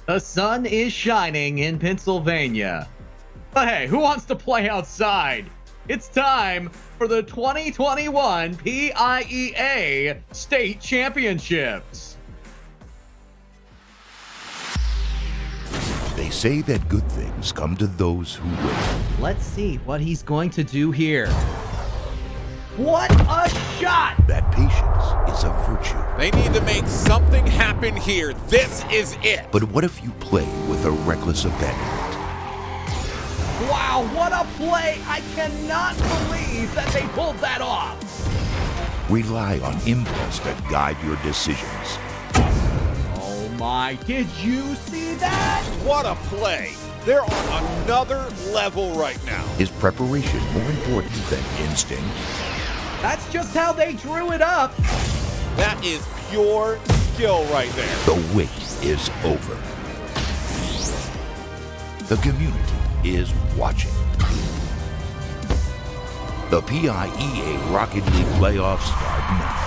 The sun is shining in Pennsylvania. But hey, who wants to play outside? It's time for the 2021 PIEA State Championships. They say that good things come to those who wait. Let's see what he's going to do here. What a shot! That patience is a virtue. They need to make something happen here. This is it. But what if you play with a reckless abandonment? Wow, what a play! I cannot believe that they pulled that off! Rely on impulse to guide your decisions. Oh my, did you see that? What a play. They're on another level right now. Is preparation more important than instinct? That's just how they drew it up. That is pure skill right there. The wait is over. The community is watching. The PIEA Rocket League Playoffs start now.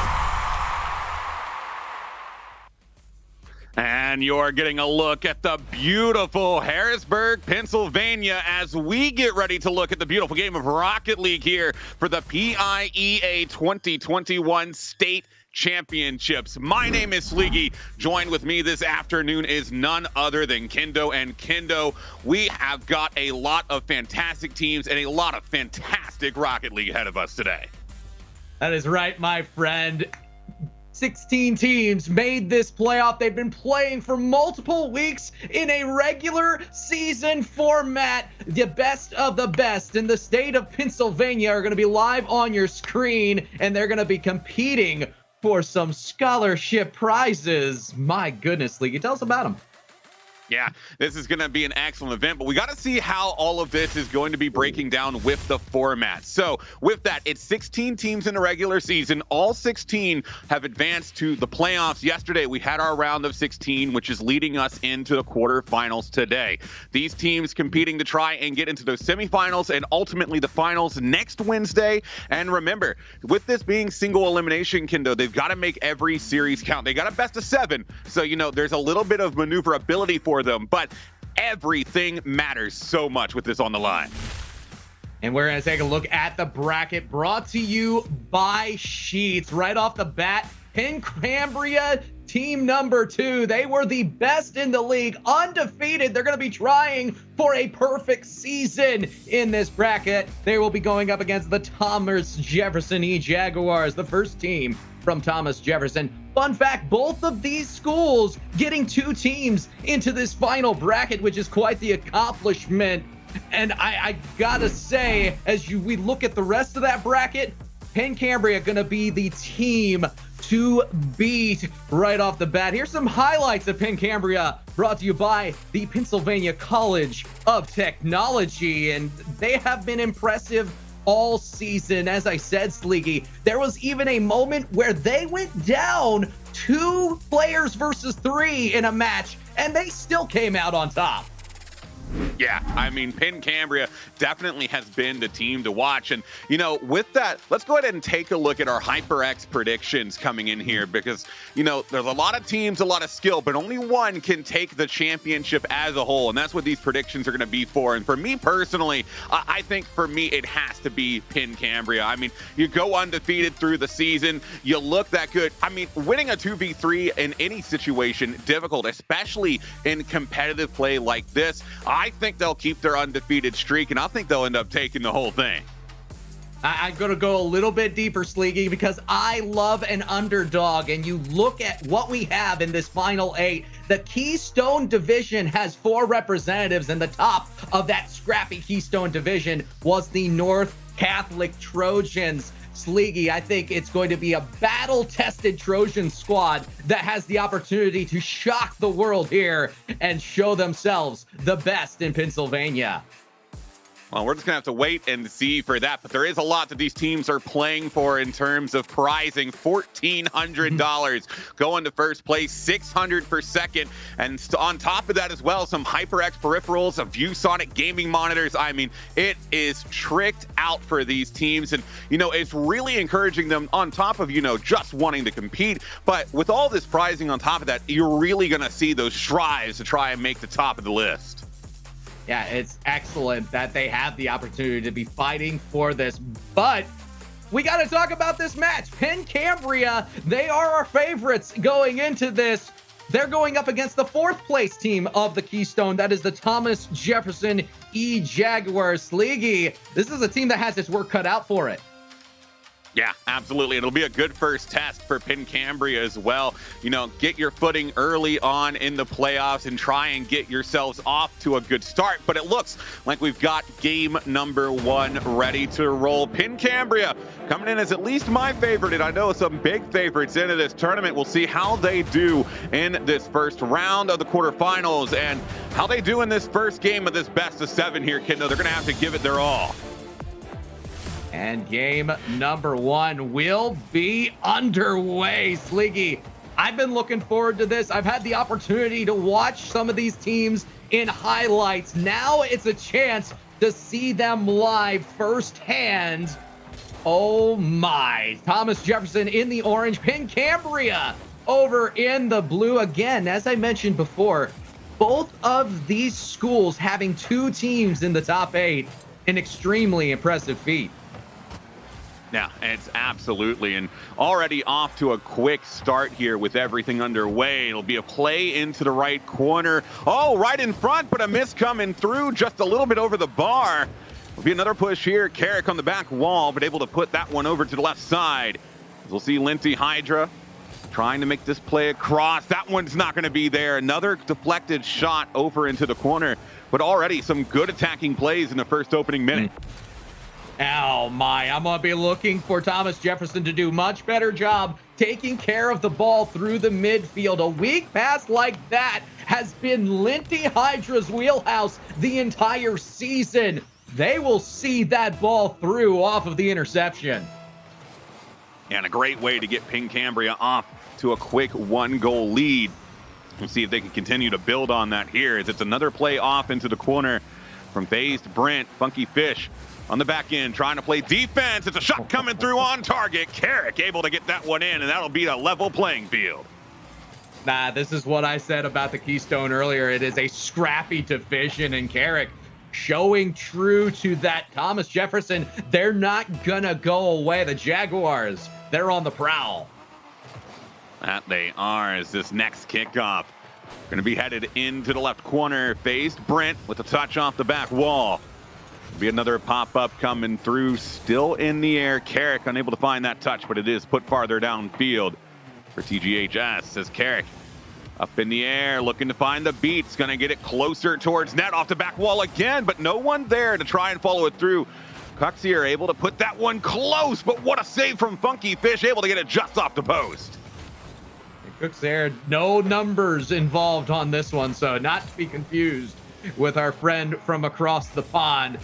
And you're getting a look at the beautiful Harrisburg, Pennsylvania, as we get ready to look at the beautiful game of Rocket League here for the PIEA 2021 State Championships. My name is Sleegy. Joined with me this afternoon is none other than Kendo. And Kendo, we have got a lot of fantastic teams and a lot of fantastic Rocket League ahead of us today. That is right, my friend. 16 teams made this playoff. They've been playing for multiple weeks in a regular season format. The best of the best in the state of Pennsylvania are going to be live on your screen, and they're going to be competing for some scholarship prizes. My goodness, League, tell us about them. Yeah, this is going to be an excellent event, but we got to see how all of this is going to be breaking down with the format. So with that, it's 16 teams in the regular season. All 16 have advanced to the playoffs. Yesterday, we had our round of 16, which is leading us into the quarterfinals today. These teams competing to try and get into those semifinals and ultimately the finals next Wednesday. And remember, with this being single elimination, Kendo, they've got to make every series count. They got a best of 7. So, there's a little bit of maneuverability for them, but everything matters so much with this on the line. And we're going to take a look at the bracket brought to you by Sheets. Right off the bat, Cambria, team number 2. They were the best in the league, undefeated. They're going to be trying for a perfect season in this bracket. They will be going up against the Thomas Jefferson E-Jaguars, the first team from Thomas Jefferson. Fun fact, both of these schools getting 2 teams into this final bracket, which is quite the accomplishment. And I gotta say, we look at the rest of that bracket, Cambria gonna be the team to beat right off the bat. Here's some highlights of Cambria, brought to you by the Pennsylvania College of Technology, and they have been impressive all season. As I said, Sleegy, there was even a moment where they went down 2 players versus 3 in a match, and they still came out on top. Yeah, Cambria definitely has been the team to watch. And, with that, let's go ahead and take a look at our HyperX predictions coming in here because, there's a lot of teams, a lot of skill, but only one can take the championship as a whole. And that's what these predictions are going to be for. And for me personally, I think for me, it has to be Cambria. You go undefeated through the season, you look that good. Winning a 2v3 in any situation, difficult, especially in competitive play like this. I think they'll keep their undefeated streak, and I think they'll end up taking the whole thing. I'm going to go a little bit deeper, Sleegy, because I love an underdog, and you look at what we have in this Final 8. The Keystone Division has 4 representatives, and the top of that scrappy Keystone Division was the North Catholic Trojans. Sleegy, I think it's going to be a battle-tested Trojan squad that has the opportunity to shock the world here and show themselves the best in Pennsylvania. Well, we're just going to have to wait and see for that. But there is a lot that these teams are playing for in terms of prizing. $1,400 going to first place, $600 for second. And on top of that as well, some HyperX peripherals, a ViewSonic gaming monitors. I mean, it is tricked out for these teams. And, it's really encouraging them on top of, just wanting to compete. But with all this prizing on top of that, you're really going to see those strives to try and make the top of the list. Yeah, it's excellent that they have the opportunity to be fighting for this, but we got to talk about this match. Penn Cambria, they are our favorites going into this. They're going up against the 4th place team of the Keystone. That is the Thomas Jefferson E-Jaguars. Sleegy, this is a team that has its work cut out for it. Yeah, absolutely. It'll be a good first test for Penn Cambria as well. Get your footing early on in the playoffs and try and get yourselves off to a good start. But it looks like we've got game number 1 ready to roll. Penn Cambria coming in as at least my favorite, and I know some big favorites into this tournament. We'll see how they do in this first round of the quarterfinals and how they do in this first game of this best of 7 here, Kendo. They're going to have to give it their all. And game number 1 will be underway. Sleegy, I've been looking forward to this. I've had the opportunity to watch some of these teams in highlights. Now it's a chance to see them live firsthand. Oh my. Thomas Jefferson in the orange, Penn Cambria over in the blue. Again, as I mentioned before, both of these schools having 2 teams in the top 8, an extremely impressive feat. Yeah, it's absolutely, and already off to a quick start here with everything underway. It'll be a play into the right corner. Oh, right in front, but a miss coming through just a little bit over the bar. Will be another push here. Carrick on the back wall, but able to put that one over to the left side. We'll see Linty Hydra trying to make this play across. That one's not going to be there. Another deflected shot over into the corner, but already some good attacking plays in the first opening minute. Oh my, I'm going to be looking for Thomas Jefferson to do much better job taking care of the ball through the midfield. A weak pass like that has been Linty Hydra's wheelhouse the entire season. They will see that ball through off of the interception. And a great way to get Penn Cambria off to a quick 1-goal lead. We'll see if they can continue to build on that here as it's another play off into the corner from Phased Brent. Funky Fish on the back end, trying to play defense. It's a shot coming through on target. Carrick able to get that one in, and that'll be a level playing field. Nah, this is what I said about the Keystone earlier. It is a scrappy division, and Carrick showing true to that. Thomas Jefferson, they're not gonna go away. The Jaguars, they're on the prowl. That they are, as this next kickoff going to be headed into the left corner. Phased Brent with a touch off the back wall. Be another pop-up coming through, still in the air. Carrick unable to find that touch, but it is put farther downfield for TGHS as Carrick up in the air, looking to find the beats. Going to get it closer towards net off the back wall again, but no one there to try and follow it through. Cuxier able to put that one close, but what a save from Funky Fish, able to get it just off the post. Cooks there, no numbers involved on this one, so not to be confused with our friend from across the pond.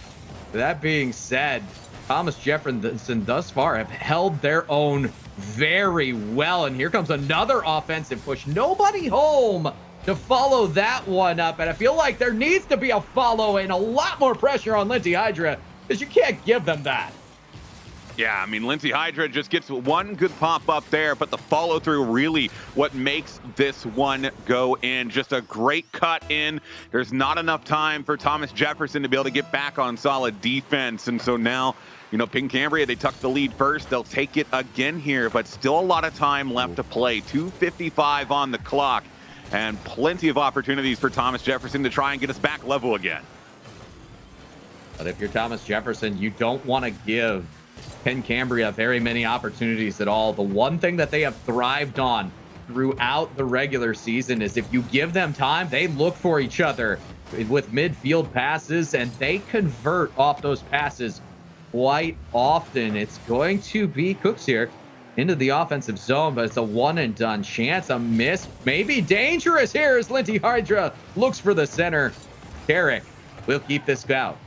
That being said, Thomas Jefferson thus far have held their own very well, and here comes another offensive push. Nobody home to follow that one up, and I feel like there needs to be a follow and a lot more pressure on Linty Hydra, because you can't give them that. Yeah, I mean, Linty Hydra just gets one good pop up there, but the follow through really what makes this one go in. Just a great cut in. There's not enough time for Thomas Jefferson to be able to get back on solid defense. And so now, Penn Cambria, they tuck the lead first. They'll take it again here, but still a lot of time left to play. 2:55 on the clock and plenty of opportunities for Thomas Jefferson to try and get us back level again. But if you're Thomas Jefferson, you don't want to give Penn Cambria very many opportunities at all. The one thing that they have thrived on throughout the regular season is if you give them time, they look for each other with midfield passes, and they convert off those passes quite often. It's going to be Cooks here into the offensive zone, but it's a one and done chance. A miss, maybe dangerous here as Linty Hydra looks for the center. Carrick will keep this out.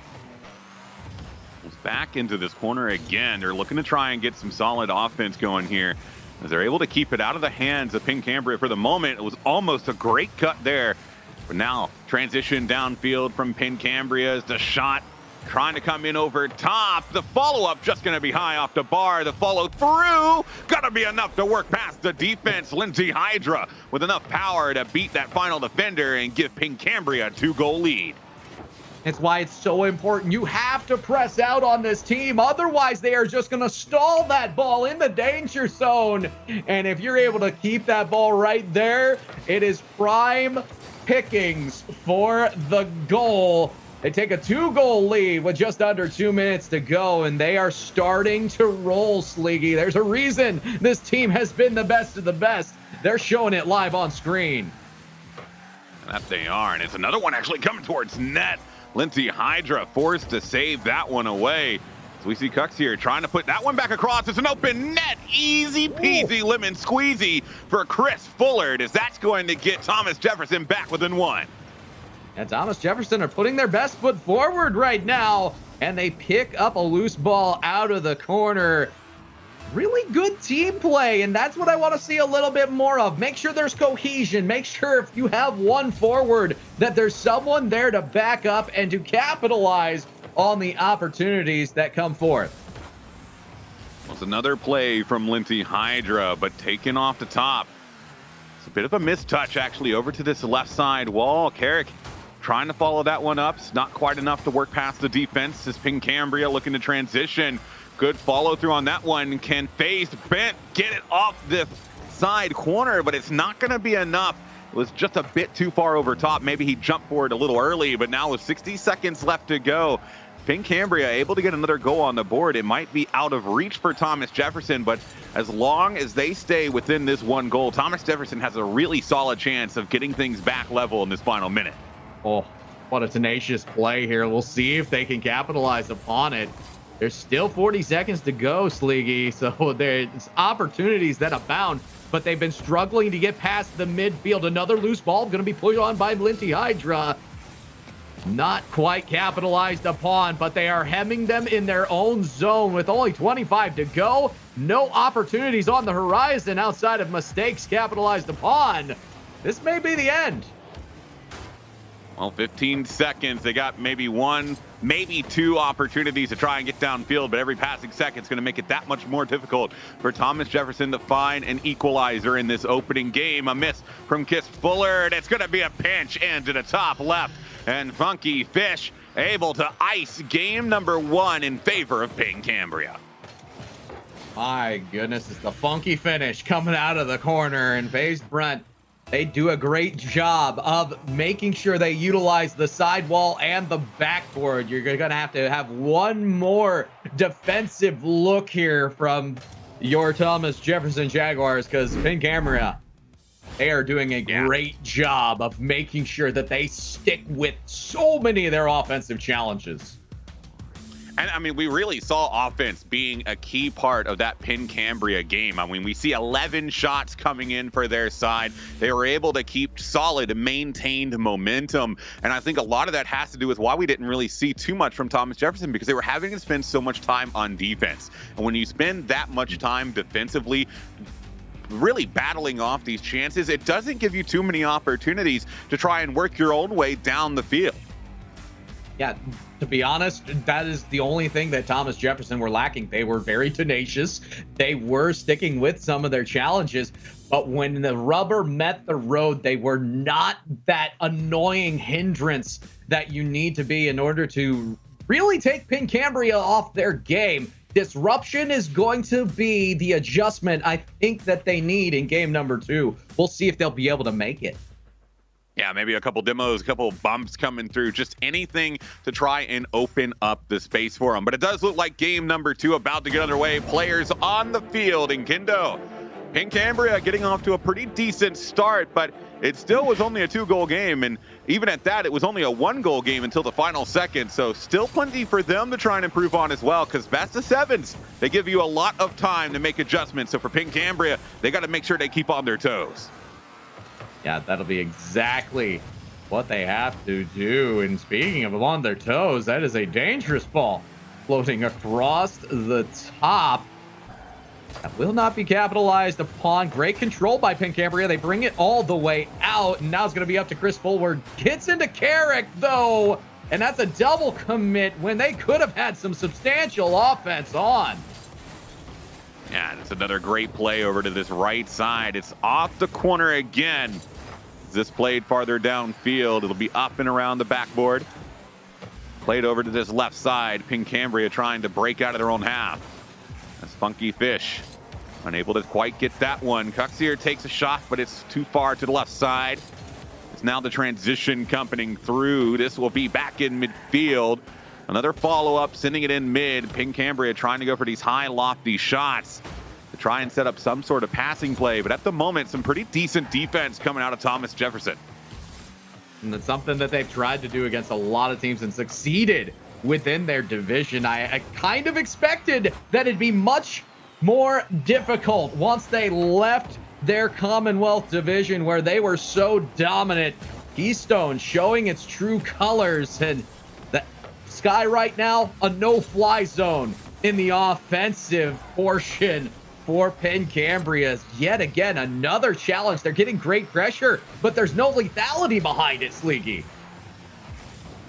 Goes back into this corner again. They're looking to try and get some solid offense going here, as they're able to keep it out of the hands of Pink Cambria for the moment. It was almost a great cut there. But now, transition downfield from Pink Cambria as the shot trying to come in over top. The follow-up just going to be high off the bar. The follow-through going to be enough to work past the defense. Lindsay Hydra with enough power to beat that final defender and give Pink Cambria a 2-goal lead. That's why it's so important. You have to press out on this team. Otherwise, they are just going to stall that ball in the danger zone. And if you're able to keep that ball right there, it is prime pickings for the goal. They take a 2-goal lead with just under 2 minutes to go, and they are starting to roll, Sleegy. There's a reason this team has been the best of the best. They're showing it live on screen. That they are, and it's another one actually coming towards net. Lindsay Hydra forced to save that one away. So we see Cux here trying to put that one back across. It's an open net. Easy peasy lemon squeezy for Chris Fullard, as that's going to get Thomas Jefferson back within one. And Thomas Jefferson are putting their best foot forward right now, and they pick up a loose ball out of the corner. Really good team play, and that's what I want to see a little bit more of. Make sure there's cohesion. Make sure if you have one forward that there's someone there to back up and to capitalize on the opportunities that come forth. It's another play from Lindsay Hydra, but taken off the top. It's a bit of a mistouch, actually, over to this left side wall. Carrick trying to follow that one up. It's not quite enough to work past the defense. This Pink Cambria looking to transition. Good follow through on that one. Can Phased Bent get it off the side corner, but it's not going to be enough. It was just a bit too far over top. Maybe he jumped for it a little early, but now with 60 seconds left to go, Pink Cambria able to get another goal on the board. It might be out of reach for Thomas Jefferson, but as long as they stay within this one goal, Thomas Jefferson has a really solid chance of getting things back level in this final minute. Oh, what a tenacious play here. We'll see if they can capitalize upon it. There's still 40 seconds to go, Sleegy, so there's opportunities that abound, but they've been struggling to get past the midfield. Another loose ball going to be put on by Lindsay Hydra. Not quite capitalized upon, but they are hemming them in their own zone with only 25 to go. No opportunities on the horizon outside of mistakes capitalized upon. This may be the end. Well, 15 seconds. They got maybe one, maybe two opportunities to try and get downfield, but every passing second is going to make it that much more difficult for Thomas Jefferson to find an equalizer in this opening game. A miss from Kiss Fullard. It's going to be a pinch and to the top left. And Funky Fish able to ice game number one in favor of Pink Cambria. My goodness, it's the funky finish coming out of the corner, and FaZe Brent, they do a great job of making sure they utilize the sidewall and the backboard. You're going to have one more defensive look here from your Thomas Jefferson Jaguars, because Pink Cambria, they are doing a great job of making sure that they stick with so many of their offensive challenges. And I mean, we really saw offense being a key part of that Pink Cambria game. I mean, we see 11 shots coming in for their side. They were able to keep solid, maintained momentum. And I think a lot of that has to do with why we didn't really see too much from Thomas Jefferson, because they were having to spend so much time on defense. And when you spend that much time defensively, really battling off these chances, it doesn't give you too many opportunities to try and work your own way down the field. Yeah, to be honest, that is the only thing that Thomas Jefferson were lacking. They were very tenacious. They were sticking with some of their challenges, but when the rubber met the road, they were not that annoying hindrance that you need to be in order to really take Pink Cambria off their game. Disruption is going to be the adjustment I think that they need in game number 2. We'll see if they'll be able to make it. Yeah, maybe a couple demos, a couple bumps coming through, just anything to try and open up the space for them. But it does look like game number 2 about to get underway. Players on the field in Kindo. Pink Cambria getting off to a pretty decent start, but it still was only a 2-goal game. And even at that, it was only a 1-goal game until the final second. So still plenty for them to try and improve on as well, because best of sevens, they give you a lot of time to make adjustments. So for Pink Cambria, they got to make sure they keep on their toes. Yeah, that'll be exactly what they have to do. And speaking of on their toes, that is a dangerous ball floating across the top. That will not be capitalized upon. Great control by Pincambria. They bring it all the way out, and now it's going to be up to Chris Fulward. Gets into Carrick, though, and that's a double commit when they could have had some substantial offense on. Yeah, it's another great play over to this right side. It's off the corner again. This played farther downfield. It'll be up and around the backboard. Played over to this left side. Pincambria trying to break out of their own half. That's Funky Fish. Unable to quite get that one. Cuxier takes a shot, but it's too far to the left side. It's now the transition coming through. This will be back in midfield. Another follow-up, sending it in mid. Pincambria trying to go for these high, lofty shots to try and set up some sort of passing play. But at the moment, some pretty decent defense coming out of Thomas Jefferson. And it's something that they've tried to do against a lot of teams and succeeded within their division. I kind of expected that it'd be much more difficult once they left their Commonwealth division where they were so dominant. Keystone showing its true colors, and the Sky right now, a no-fly zone in the offensive portion for Pincambria. Yet again, another challenge. They're getting great pressure, but there's no lethality behind it, Sleeky.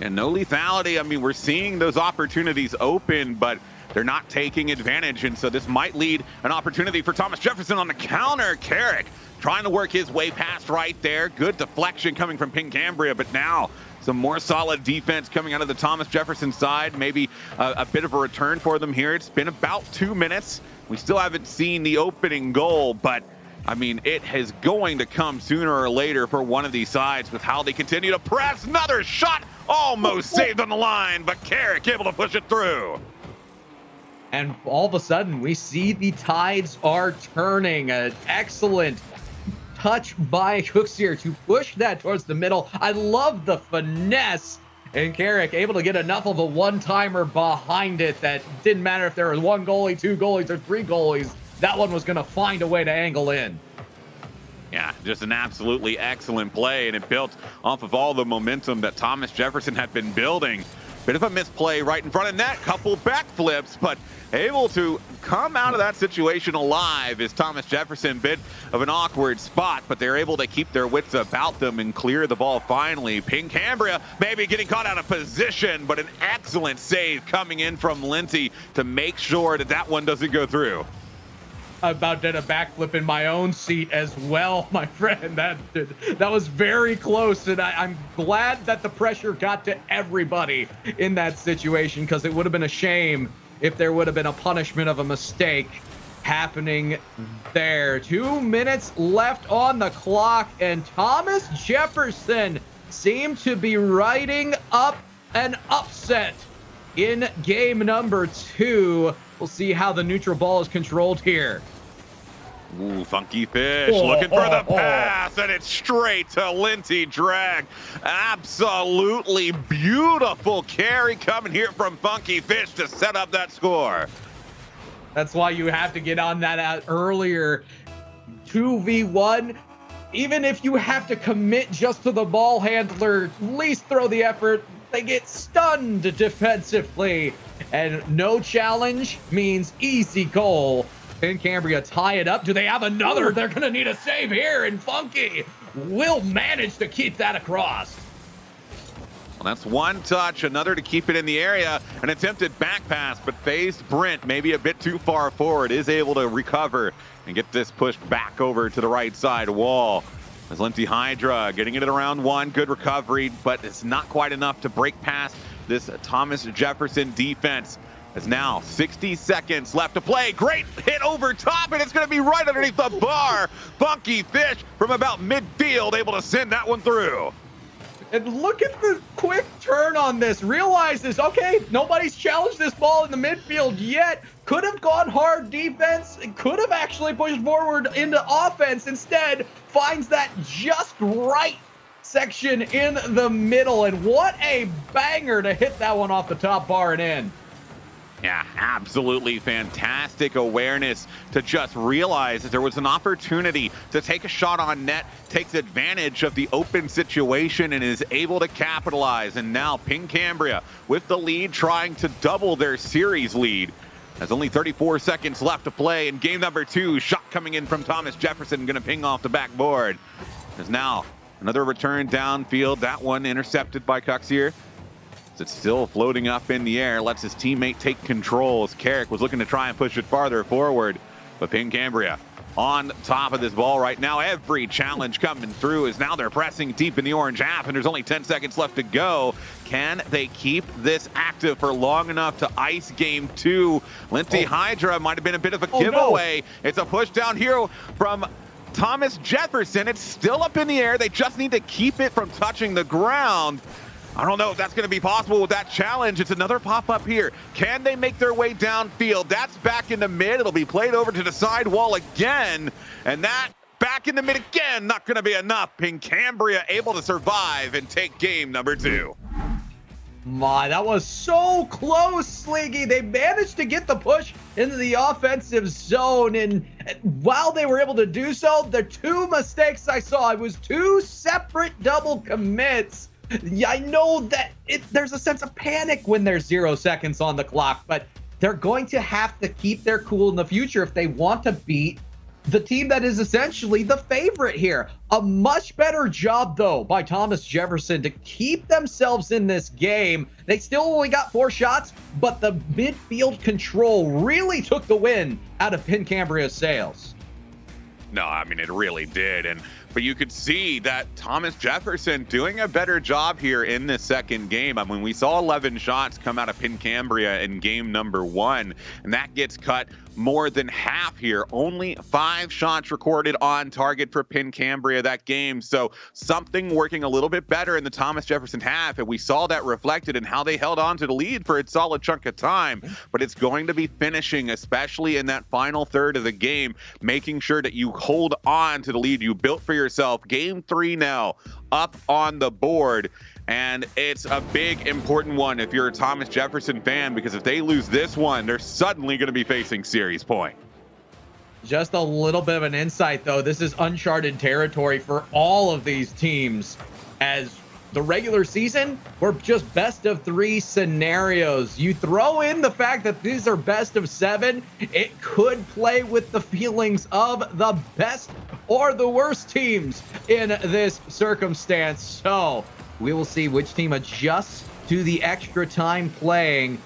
And no lethality. I mean, we're seeing those opportunities open, but they're not taking advantage. And so this might lead an opportunity for Thomas Jefferson on the counter. Carrick trying to work his way past right there. Good deflection coming from Pincambria, but now some more solid defense coming out of the Thomas Jefferson side. Maybe a bit of a return for them here. It's been about 2 minutes. We still haven't seen the opening goal, but I mean, it is going to come sooner or later for one of these sides with how they continue to press. Another shot almost saved on the line, but Carrick able to push it through. And all of a sudden, we see the tides are turning. An excellent touch by Cooksier to push that towards the middle. I love the finesse. And Carrick able to get enough of a one-timer behind it that didn't matter if there was one goalie, two goalies, or three goalies. That one was going to find a way to angle in. Yeah, just an absolutely excellent play, and it built off of all the momentum that Thomas Jefferson had been building. Bit of a misplay right in front of net, couple backflips, but able to come out of that situation alive is Thomas Jefferson. Bit of an awkward spot, but they're able to keep their wits about them and clear the ball finally. Pincambria maybe getting caught out of position, but an excellent save coming in from Lindsay to make sure that that one doesn't go through. I about did a backflip in my own seat as well, my friend. That was very close, and I'm glad that the pressure got to everybody in that situation, because it would have been a shame if there would have been a punishment of a mistake happening there. 2 minutes left on the clock, and Thomas Jefferson seemed to be riding up an upset in game number 2. We'll see how the neutral ball is controlled here. Ooh, Funky Fish looking for the pass, and it's straight to Lindsay Drag. Absolutely beautiful carry coming here from Funky Fish to set up that score. That's why you have to get on that earlier. 2v1. Even if you have to commit just to the ball handler, at least throw the effort. They get stunned defensively, and no challenge means easy goal. Pincambria tie it up. Do they have another? They're going to need a save here, and Funky will manage to keep that across. Well, that's one touch, another to keep it in the area. An attempted back pass, but phased Brent maybe a bit too far forward, is able to recover and get this pushed back over to the right side wall. As Lindsay Hydra getting it at around one, good recovery, but it's not quite enough to break past this Thomas Jefferson defense. As now 60 seconds left to play. Great hit over top, and it's going to be right underneath the bar. Funky Fish from about midfield able to send that one through. And look at the quick turn on this. Realize this, okay, nobody's challenged this ball in the midfield yet. Could have gone hard defense. Could have actually pushed forward into offense. Instead, finds that just right section in the middle. And what a banger to hit that one off the top bar and in. Yeah, absolutely fantastic awareness to just realize that there was an opportunity to take a shot on net, takes advantage of the open situation and is able to capitalize. And now PinCambria with the lead, trying to double their series lead. There's only 34 seconds left to play in game number 2. Shot coming in from Thomas Jefferson, gonna ping off the backboard. There's now another return downfield, that one intercepted by Cuxier. It's still floating up in the air, lets his teammate take control as Carrick was looking to try and push it farther forward. But PinCambria on top of this ball right now. Every challenge coming through is now they're pressing deep in the orange half, and there's only 10 seconds left to go. Can they keep this active for long enough to ice game 2? Linty Hydra might have been a bit of a giveaway. No. It's a push down here from Thomas Jefferson. It's still up in the air. They just need to keep it from touching the ground. I don't know if that's going to be possible with that challenge. It's another pop-up here. Can they make their way downfield? That's back in the mid. It'll be played over to the side wall again. And that back in the mid again, not going to be enough. PinCambria able to survive and take game number 2. My, that was so close, Sleegy. They managed to get the push into the offensive zone, and while they were able to do so, the 2 mistakes I saw, it was 2 separate double commits. Yeah, I know that there's a sense of panic when there's 0 seconds on the clock, but they're going to have to keep their cool in the future if they want to beat the team that is essentially the favorite here. A much better job, though, by Thomas Jefferson to keep themselves in this game. They still only got 4 shots, but the midfield control really took the win out of PinCambria's sails. No, I mean, it really did. But you could see that Thomas Jefferson doing a better job here in this second game. I mean, we saw 11 shots come out of PinCambria in game number 1, and that gets cut more than half here. Only 5 shots recorded on target for PinCambria that game. So something working a little bit better in the Thomas Jefferson half, and we saw that reflected in how they held on to the lead for a solid chunk of time. But it's going to be finishing, especially in that final third of the game, making sure that you hold on to the lead you built for yourself. Game 3 now up on the board. And it's a big, important one if you're a Thomas Jefferson fan, because if they lose this one, they're suddenly going to be facing series point. Just a little bit of an insight, though. This is uncharted territory for all of these teams, as the regular season were just best of 3 scenarios. You throw in the fact that these are best of 7, it could play with the feelings of the best or the worst teams in this circumstance. So we will see which team adjusts to the extra time playing.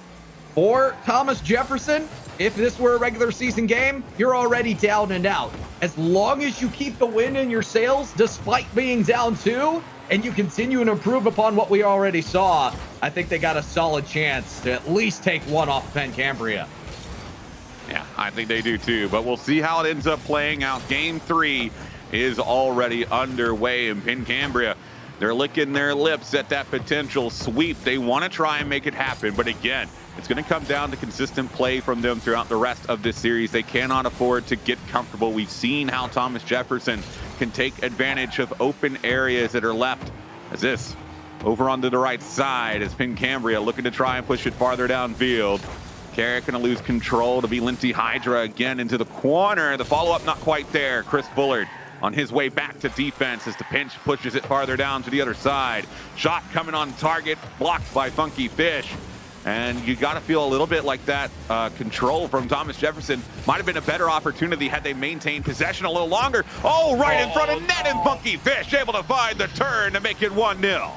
For Thomas Jefferson, if this were a regular season game, you're already down and out. As long as you keep the win in your sails, despite being down 2, and you continue and improve upon what we already saw, I think they got a solid chance to at least take 1 off PinCambria. Yeah, I think they do too, but we'll see how it ends up playing out. Game 3 is already underway, and PinCambria, they're licking their lips at that potential sweep. They want to try and make it happen, but again, it's going to come down to consistent play from them throughout the rest of this series. They cannot afford to get comfortable. We've seen how Thomas Jefferson can take advantage of open areas that are left. As this, over onto the right side, is PinCambria looking to try and push it farther downfield. Carrick going to lose control to be Linty Hydra again into the corner. The follow-up not quite there. Chris Bullard on his way back to defense as the pinch pushes it farther down to the other side. Shot coming on target, blocked by Funky Fish. And you got to feel a little bit like that control from Thomas Jefferson might have been a better opportunity had they maintained possession a little longer. Oh, right in front of net, and Funky Fish able to find the turn to make it 1-0.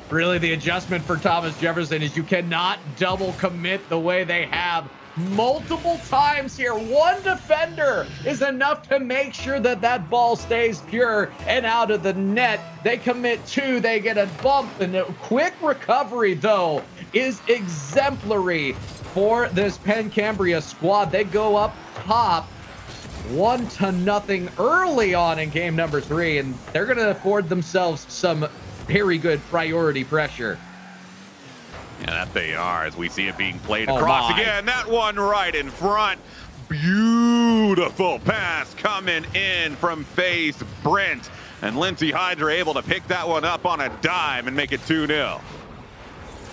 Really, the adjustment for Thomas Jefferson is you cannot double commit the way they have multiple times here. 1 defender is enough to make sure that that ball stays pure and out of the net. They commit 2, they get a bump, and a quick recovery, though, is exemplary for this PinCambria squad. They go up top 1-0 early on in game number 3, and they're going to afford themselves some very good priority pressure. Yeah, that they are, as we see it being played across again. That one right in front. Beautiful pass coming in from FaZe Brent. And Linty Hydra able to pick that one up on a dime and make it 2-0.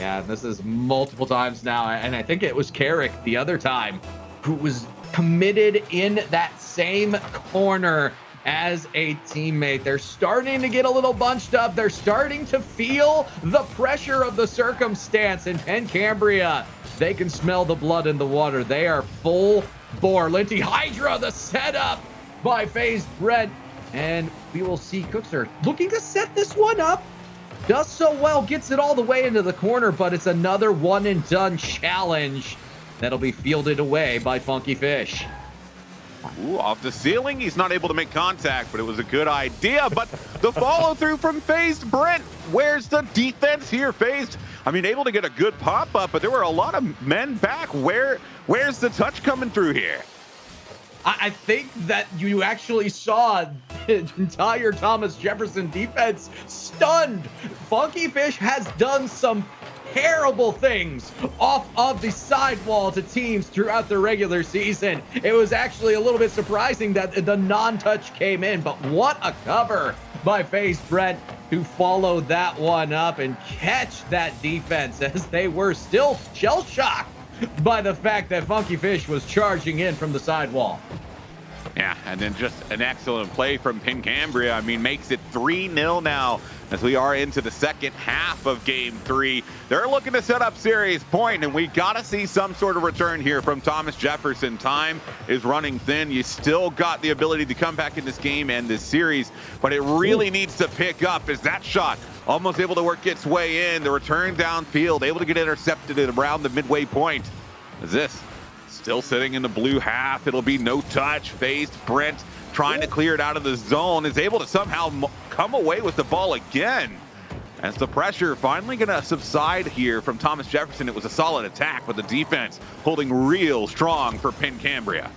Yeah, this is multiple times now, and I think it was Carrick the other time who was committed in that same corner as a teammate. They're starting to get a little bunched up. They're starting to feel the pressure of the circumstance. And Cambria, they can smell the blood in the water. They are full bore. Linty Hydra, the setup by FaZe Brent. And we will see Cookster looking to set this one up. Does so well, gets it all the way into the corner, but it's another one and done challenge that'll be fielded away by Funky Fish. Ooh, off the ceiling. He's not able to make contact, but it was a good idea. But the follow through from FaZe Brent. Where's the defense here, FaZe? I mean, able to get a good pop up, but there were a lot of men back. Where's the touch coming through here? I think that you actually saw the entire Thomas Jefferson defense stunned. Funky Fish has done some terrible things off of the sidewall to teams throughout the regular season. It was actually a little bit surprising that the non-touch came in, but what a cover by FaZe Brent to follow that one up and catch that defense, as they were still shell-shocked by the fact that Funky Fish was charging in from the sidewall. Yeah, and then just an excellent play from Cambria. I mean, makes it 3-0 now as we are into the second half of game 3. They're looking to set up series point, and we got to see some sort of return here from Thomas Jefferson. Time is running thin. You still got the ability to come back in this game and this series, but it really needs to pick up as that shot almost able to work its way in. The return downfield, able to get intercepted at around the midway point. Is this still sitting in the blue half? It'll be no touch. FaZe Brent trying to clear it out of the zone, is able to somehow come away with the ball again. As the pressure finally going to subside here from Thomas Jefferson. It was a solid attack, but the defense holding real strong for Cambria.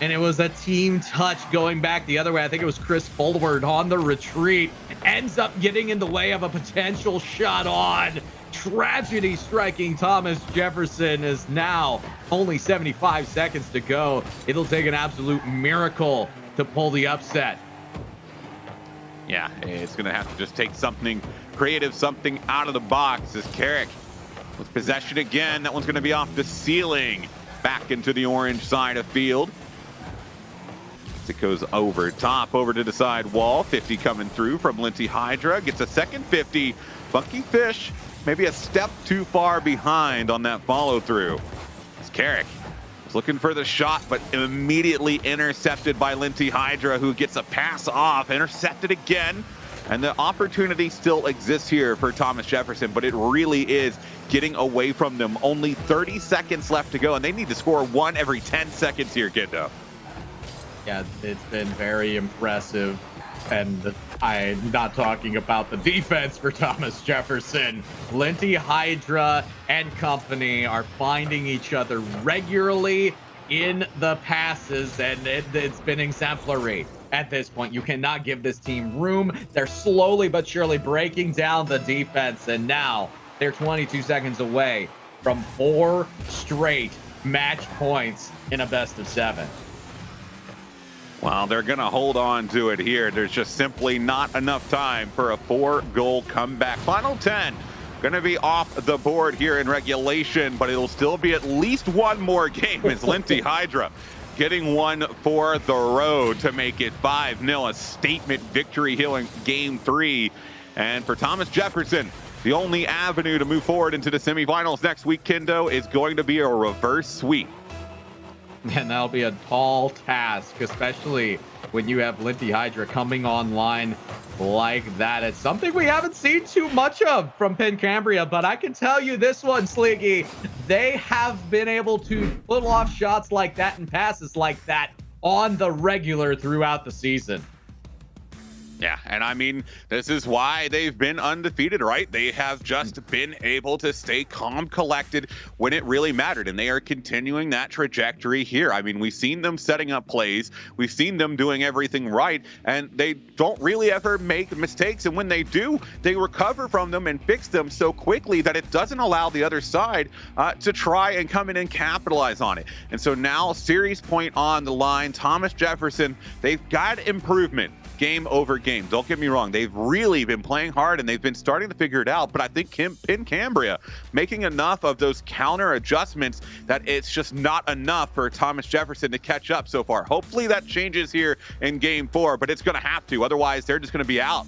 And it was a team touch going back the other way. I think it was Chris Fulward on the retreat. Ends up getting in the way of a potential shot on. Tragedy striking Thomas Jefferson is now only 75 seconds to go. It'll take an absolute miracle to pull the upset. Yeah, it's going to have to just take something creative, something out of the box as Carrick with possession again. That one's going to be off the ceiling. Back into the orange side of field. It goes over top, over to the side wall. 50 coming through from Linty Hydra. Gets a second 50. Funky Fish maybe a step too far behind on that follow through. As Carrick was looking for the shot, but immediately intercepted by Linty Hydra, who gets a pass off, intercepted again. And the opportunity still exists here for Thomas Jefferson, but it really is getting away from them. Only 30 seconds left to go, and they need to score one every 10 seconds here, Kiddo. Yeah, it's been very impressive. And I'm not talking about the defense for Thomas Jefferson. Linty Hydra and company are finding each other regularly in the passes, and it's been exemplary at this point. You cannot give this team room. They're slowly but surely breaking down the defense, and now they're 22 seconds away from 4 straight match points in a best of 7. Well, they're going to hold on to it here. There's just simply not enough time for a 4-goal comeback. Final 10 going to be off the board here in regulation, but it'll still be at least one more game as Linty Hydra getting one for the road to make it 5-0, a statement victory here in game 3. And for Thomas Jefferson, the only avenue to move forward into the semifinals next week, Kendo, is going to be a reverse sweep. And that'll be a tall task, especially when you have Linty Hydra coming online like that. It's something we haven't seen too much of from Cambria, but I can tell you this one, Sliggy, they have been able to pull off shots like that and passes like that on the regular throughout the season. Yeah, and I mean, this is why they've been undefeated, right? They have just been able to stay calm, collected when it really mattered, and they are continuing that trajectory here. I mean, we've seen them setting up plays, we've seen them doing everything right, and they don't really ever make mistakes, and when they do, they recover from them and fix them so quickly that it doesn't allow the other side to try and come in and capitalize on it. And so now, series point on the line, Thomas Jefferson, they've got improvement game over game. game. Don't get me wrong. They've really been playing hard and they've been starting to figure it out. But I think Pin Cambria making enough of those counter adjustments that it's just not enough for Thomas Jefferson to catch up so far. Hopefully that changes here in game 4, but it's going to have to. Otherwise, they're just going to be out.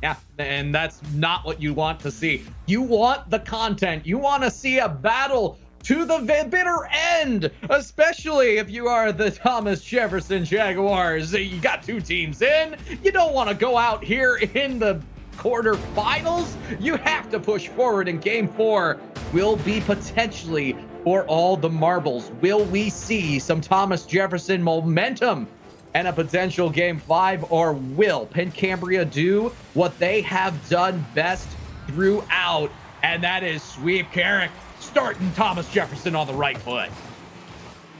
Yeah, and that's not what you want to see. You want the content. You want to see a battle to the bitter end, especially if you are the Thomas Jefferson Jaguars. You got 2 teams in. You don't want to go out here in the quarterfinals. You have to push forward, and game 4 will be potentially for all the marbles. Will we see some Thomas Jefferson momentum and a potential game 5, or will Pin Cambria do what they have done best throughout, and that is sweep Carrick, starting Thomas Jefferson on the right foot?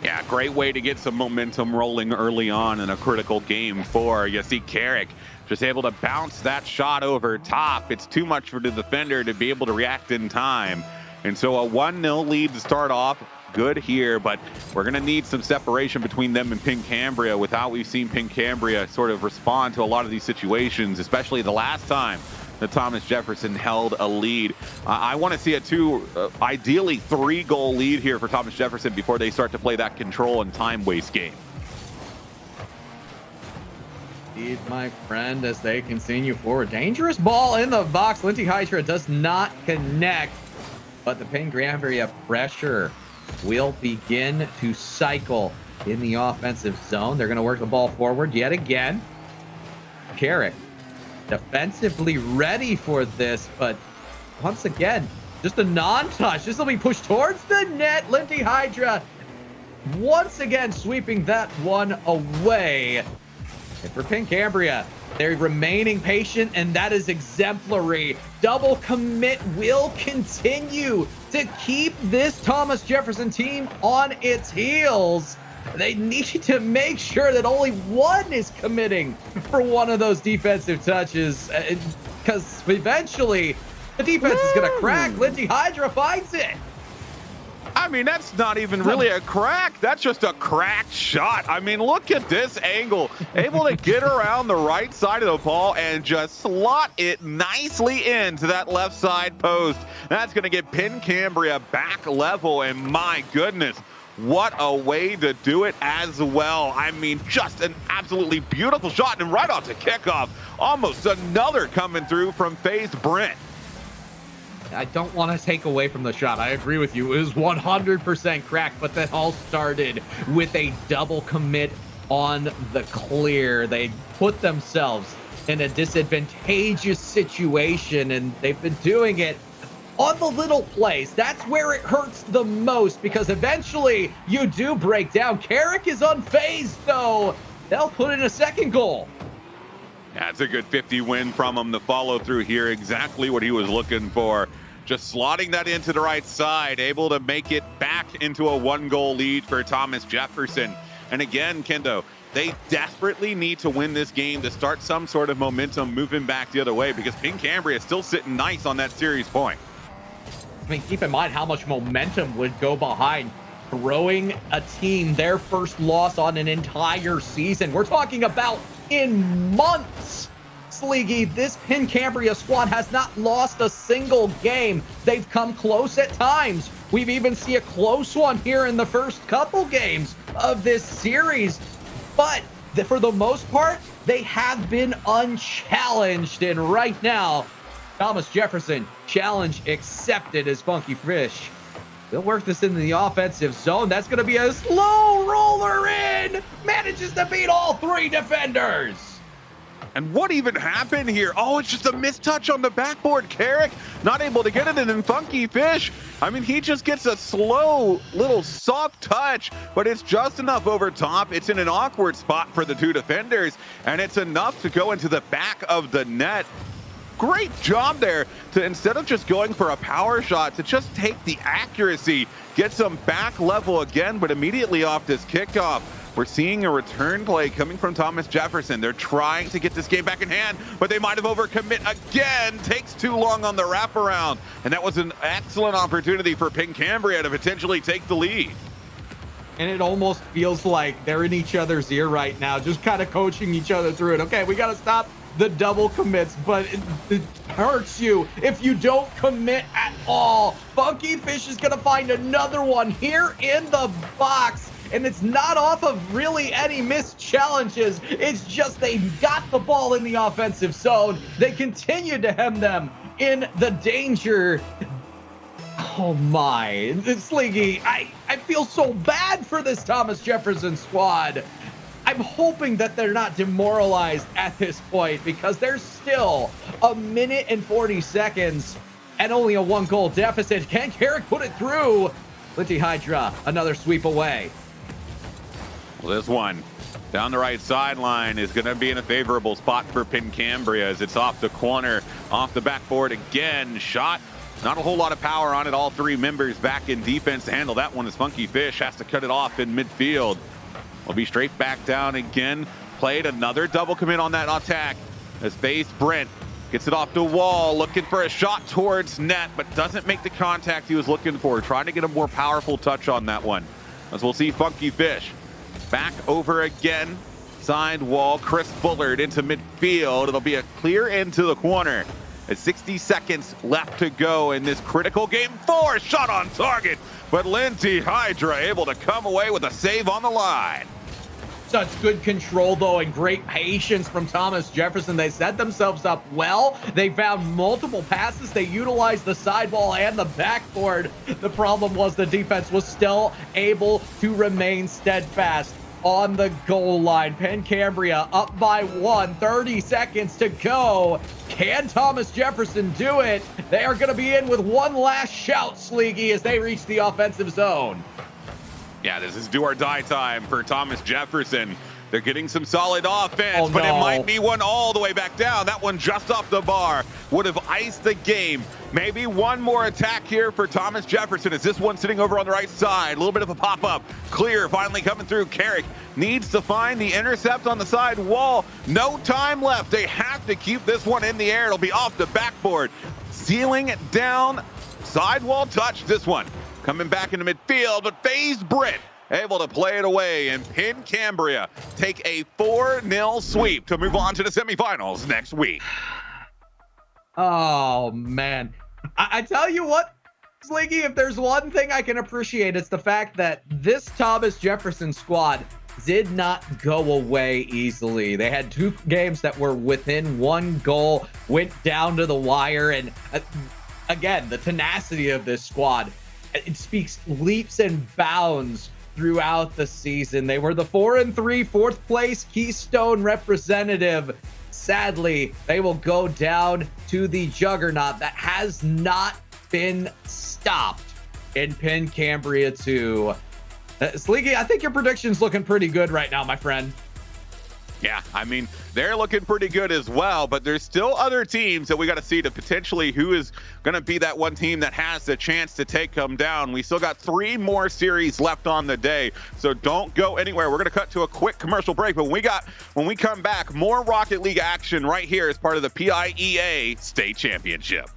Yeah, great way to get some momentum rolling early on in a critical game 4. You see Carrick just able to bounce that shot over top. It's too much for the defender to be able to react in time. And so a 1-0 lead to start off. Good here, but we're going to need some separation between them and Pin Cambria. Without, we've seen Pin Cambria sort of respond to a lot of these situations, especially the last time that Thomas Jefferson held a lead. I want to see a ideally 3-goal lead here for Thomas Jefferson before they start to play that control and time waste game. Indeed, my friend, as they continue forward. Dangerous ball in the box. Lindsay Hydra does not connect, but the Pin Cambria pressure will begin to cycle in the offensive zone. They're going to work the ball forward yet again. Carrick defensively ready for this, but once again, just a non-touch. This will be pushed towards the net. Lindsay Hydra once again sweeping that one away. And for Pin Cambria, they're remaining patient, and that is exemplary. Double commit will continue to keep this Thomas Jefferson team on its heels. They need to make sure that only one is committing for one of those defensive touches, because eventually the defense is going to crack. Lindsay Hydra finds it. I mean, that's not even really a crack. That's just a cracked shot. I mean, look at this angle. Able to get around the right side of the ball and just slot it nicely into that left side post. That's going to get Pin Cambria back level, and my goodness, what a way to do it as well. I mean, just an absolutely beautiful shot, and right off the kickoff, almost another coming through from FaZe Brent. I don't want to take away from the shot. I agree with you. It was 100% cracked, but that all started with a double commit on the clear. They put themselves in a disadvantageous situation, and they've been doing it on the little plays. That's where it hurts the most, because eventually you do break down. Carrick is unfazed, though. They'll put in a second goal. That's a good 50 win from him. The follow through here, exactly what he was looking for. Just slotting that into the right side, able to make it back into a 1-goal lead for Thomas Jefferson. And again, Kendo, they desperately need to win this game to start some sort of momentum moving back the other way, because Pin Cambria is still sitting nice on that series point. I mean, keep in mind how much momentum would go behind throwing a team their first loss on an entire season. We're talking about in months. Sleegy, this Pin Cambria squad has not lost a single game. They've come close at times. We've even seen a close one here in the first couple games of this series. But for the most part, they have been unchallenged. And right now, Thomas Jefferson, challenge accepted as Funky Fish. They'll work this into the offensive zone. That's going to be a slow roller in. Manages to beat all 3 defenders. And what even happened here? Oh, it's just a mistouch on the backboard. Carrick not able to get it, and then Funky Fish, I mean, he just gets a slow little soft touch, but it's just enough over top. It's in an awkward spot for the 2 defenders, and it's enough to go into the back of the net. Great job there to, instead of just going for a power shot, to just take the accuracy, get some back level again, but immediately off this kickoff, we're seeing a return play coming from Thomas Jefferson. They're trying to get this game back in hand, but they might have overcommit again. Takes too long on the wraparound, and that was an excellent opportunity for Pin Cambria to potentially take the lead. And it almost feels like they're in each other's ear right now, just kind of coaching each other through it. Okay, we got to stop the double commits, but it hurts you if you don't commit at all. Funky Fish is going to find another one here in the box. And it's not off of really any missed challenges. It's just they got the ball in the offensive zone. They continue to hem them in the danger. Oh my, Sliggy, I feel so bad for this Thomas Jefferson squad. I'm hoping that they're not demoralized at this point because there's still 1 minute and 40 seconds and only a 1-goal deficit. Can Carrick put it through? Linty Hydra, another sweep away. Well, this one down the right sideline is going to be in a favorable spot for Cambria as it's off the corner, off the backboard again. Shot. Not a whole lot of power on it. All three members back in defense to handle that one as Funky Fish has to cut it off in midfield. We'll be straight back down again. Played another double commit on that attack as Face Brent gets it off the wall, looking for a shot towards net, but doesn't make the contact he was looking for. Trying to get a more powerful touch on that one. As we'll see Funky Fish back over again. Side wall, Chris Bullard into midfield. It'll be a clear into the corner. At 60 seconds left to go in this critical game 4. Shot on target, but Linty Hydra able to come away with a save on the line. Such good control, though, and great patience from Thomas Jefferson. They set themselves up well. They found multiple passes. They utilized the sidewall and the backboard. The problem was the defense was still able to remain steadfast on the goal line. Cambria up by 1, 30 seconds to go. Can Thomas Jefferson do it? They are going to be in with one last shout, Sleegy, as they reach the offensive zone. Yeah, this is do or die time for Thomas Jefferson. They're getting some solid offense, but it might be one all the way back down. That one just off the bar would have iced the game. Maybe one more attack here for Thomas Jefferson. Is this one sitting over on the right side? A little bit of a pop-up. Clear finally coming through. Carrick needs to find the intercept on the side wall. No time left. They have to keep this one in the air. It'll be off the backboard. Sealing it down. Sidewall touch. This one coming back into midfield, but FaZe Brit able to play it away, and Cambria take a 4-0 sweep to move on to the semifinals next week. Oh, man. I tell you what, Sliggy, if there's one thing I can appreciate, it's the fact that this Thomas Jefferson squad did not go away easily. They had 2 games that were within 1 goal, went down to the wire, and again, the tenacity of this squad, it speaks leaps and bounds throughout the season. They were the 4-3 4th place Keystone representative. Sadly, they will go down to the juggernaut that has not been stopped in Cambria 2. Sleeky, I think your prediction's looking pretty good right now, my friend. Yeah, I mean, they're looking pretty good as well, but there's still other teams that we got to see to potentially who is going to be that one team that has the chance to take them down. We still got 3 more series left on the day, so don't go anywhere. We're going to cut to a quick commercial break, but when we come back, more Rocket League action right here as part of the PIEA State Championship.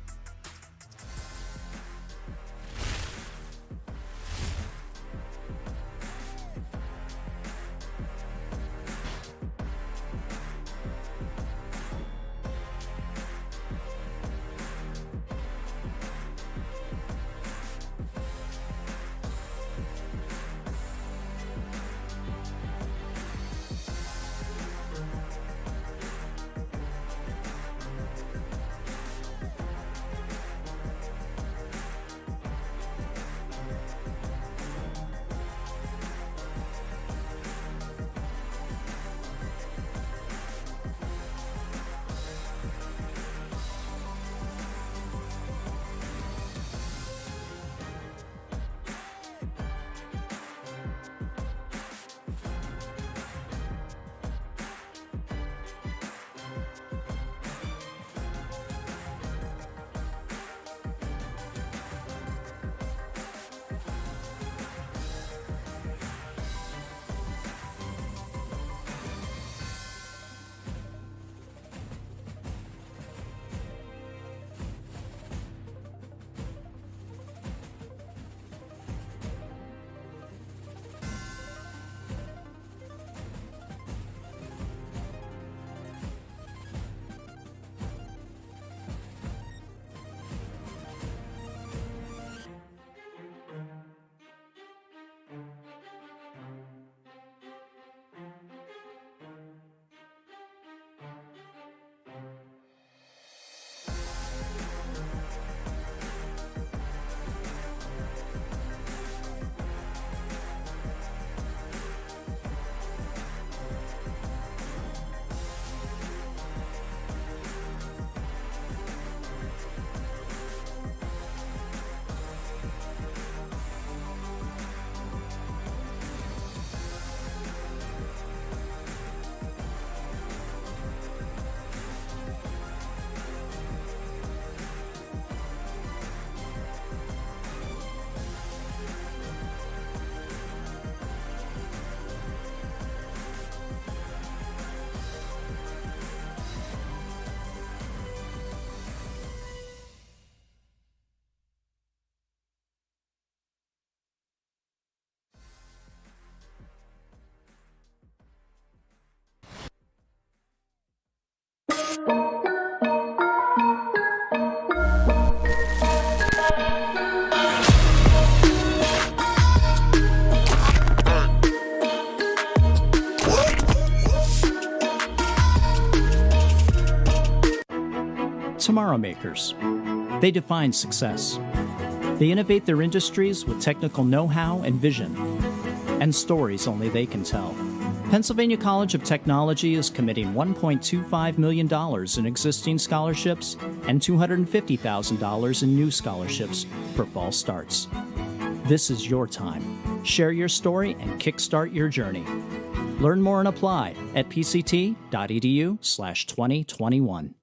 tomorrow makers. They define success. They innovate their industries with technical know-how and vision, and stories only they can tell. Pennsylvania College of Technology is committing $1.25 million in existing scholarships and $250,000 in new scholarships for fall starts. This is your time. Share your story and kickstart your journey. Learn more and apply at pct.edu/2021.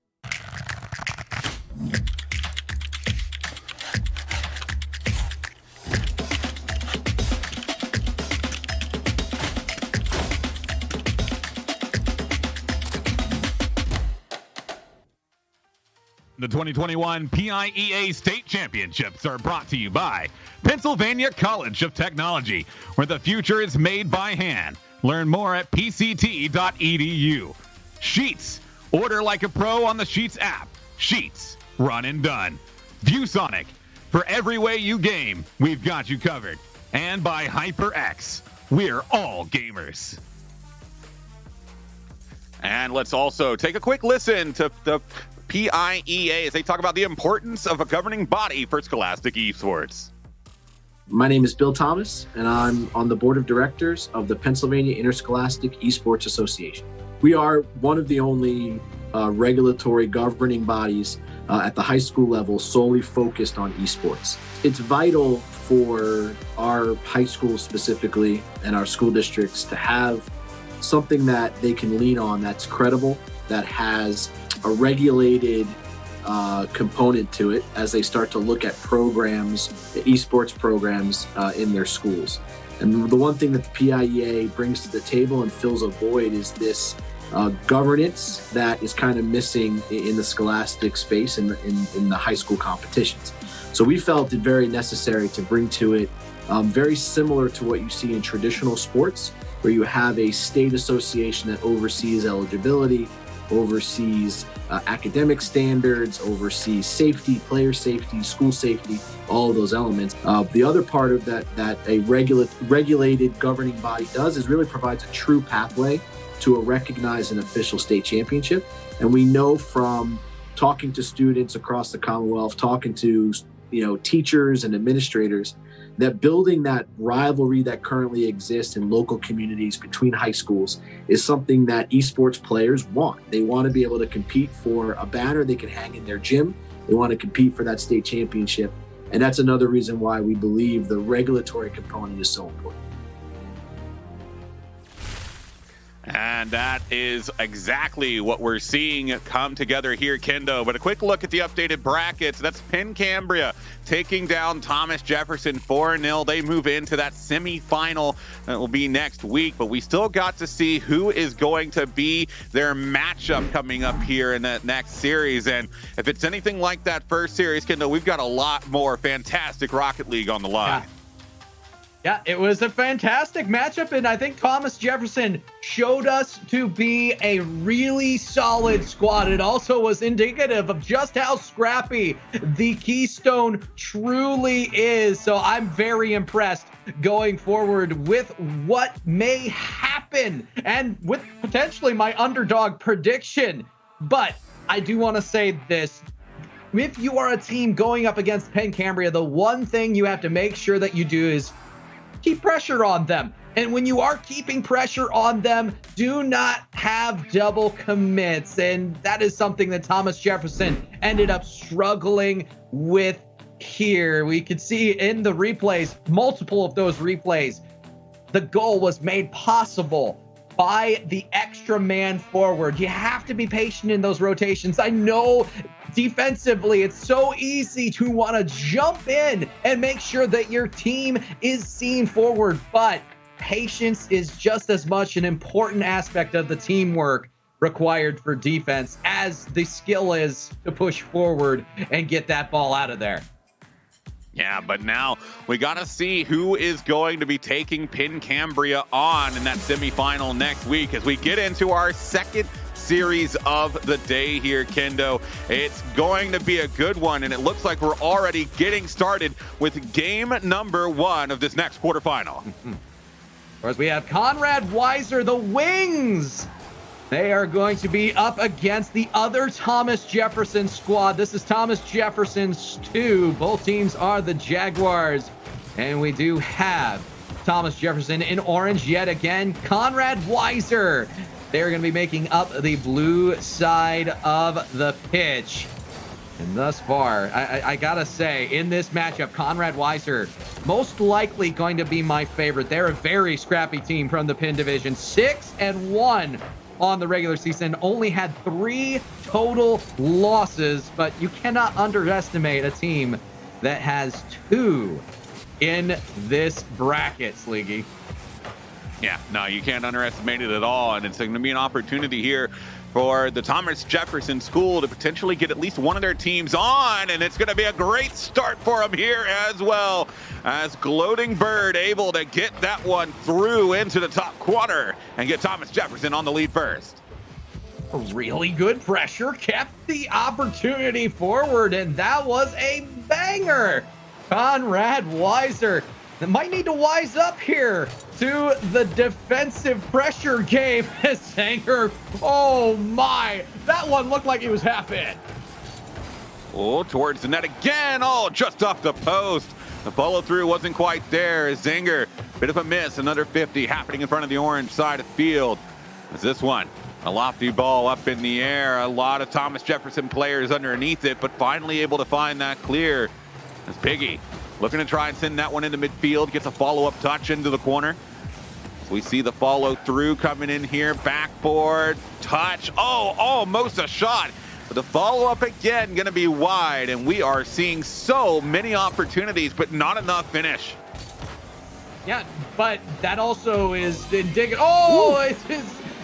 The 2021 PIEA State Championships are brought to you by Pennsylvania College of Technology, where the future is made by hand. Learn more at pct.edu. Sheets. Order like a pro on the Sheets app. Sheets. Run and done. ViewSonic. For every way you game, we've got you covered. And by HyperX. We're all gamers. And let's also take a quick listen to the PIEA as they talk about the importance of a governing body for Scholastic Esports. My name is Bill Thomas, and I'm on the board of directors of the Pennsylvania Interscholastic Esports Association. We are one of the only regulatory governing bodies at the high school level solely focused on esports. It's vital for our high schools specifically and our school districts to have something that they can lean on that's credible, that has a regulated component to it as they start to look at programs, the esports programs in their schools. And the one thing that the PIEA brings to the table and fills a void is this governance that is kind of missing in the scholastic space in the high school competitions. So we felt it very necessary to bring to it very similar to what you see in traditional sports, where you have a state association that oversees eligibility, oversees academic standards, oversees safety, player safety, school safety, all of those elements. The other part of that a regulated governing body does is really provides a true pathway to a recognized and official state championship. And we know from talking to students across the Commonwealth, talking to teachers and administrators, that building that rivalry that currently exists in local communities between high schools is something that esports players want. They want to be able to compete for a banner they can hang in their gym. They want to compete for that state championship. And that's another reason why we believe the regulatory component is so important. And that is exactly what we're seeing come together here, Kendo. But a quick look at the updated brackets. That's Penn Cambria taking down Thomas Jefferson 4-0. They move into that semifinal that will be next week. But we still got to see who is going to be their matchup coming up here in that next series. And if it's anything like that first series, Kendo, we've got a lot more fantastic Rocket League on the line. Yeah, it was a fantastic matchup, and I think Thomas Jefferson showed us to be a really solid squad. It also was indicative of just how scrappy the Keystone truly is. So I'm very impressed going forward with what may happen and with potentially my underdog prediction. But I do want to say this. If you are a team going up against Penn Cambria, the one thing you have to make sure that you do is keep pressure on them. And when you are keeping pressure on them, do not have double commits. And that is something that Thomas Jefferson ended up struggling with here. We could see in the replays, multiple of those replays, the goal was made possible by the extra man forward. You have to be patient in those rotations. I know defensively, it's so easy to want to jump in and make sure that your team is seen forward, but patience is just as much an important aspect of the teamwork required for defense as the skill is to push forward and get that ball out of there. Yeah, but now we got to see who is going to be taking Penn Cambria on in that semifinal next week as we get into our second series of the day here, Kendo. It's going to be a good one, and it looks like we're already getting started with game number 1 of this next quarterfinal. Of course, we have Conrad Weiser, the Wings, They are going to be up against the other Thomas Jefferson squad. This is Thomas Jefferson's 2. Both teams are the Jaguars. And we do have Thomas Jefferson in orange yet again. Conrad Weiser. They're going to be making up the blue side of the pitch. And thus far, I gotta say, in this matchup, Conrad Weiser, most likely going to be my favorite. They're a very scrappy team from the PIN division. 6-1 on the regular season. Only had 3 total losses, but you cannot underestimate a team that has 2 in this bracket, Sleegy. Yeah, no, you can't underestimate it at all. And it's going to be an opportunity here for the Thomas Jefferson School to potentially get at least one of their teams on. And it's going to be a great start for them here as well, as Gloating Bird able to get that one through into the top corner and get Thomas Jefferson on the lead first. Really good pressure, kept the opportunity forward, and that was a banger. Conrad Weiser might need to wise up here to the defensive pressure game. Sanger, oh my, that one looked like he was half in. Oh, towards the net again. Oh, just off the post. The follow through wasn't quite there. Zinger, bit of a miss. Another 50 happening in front of the orange side of the field. As this one, a lofty ball up in the air. A lot of Thomas Jefferson players underneath it, but finally able to find that clear. As Piggy looking to try and send that one into midfield, gets a follow-up touch into the corner. So we see the follow-through coming in here, backboard, touch. Oh, almost a shot. But the follow-up again going to be wide, and we are seeing so many opportunities, but not enough finish. Yeah, but that also is indicative. Oh, it's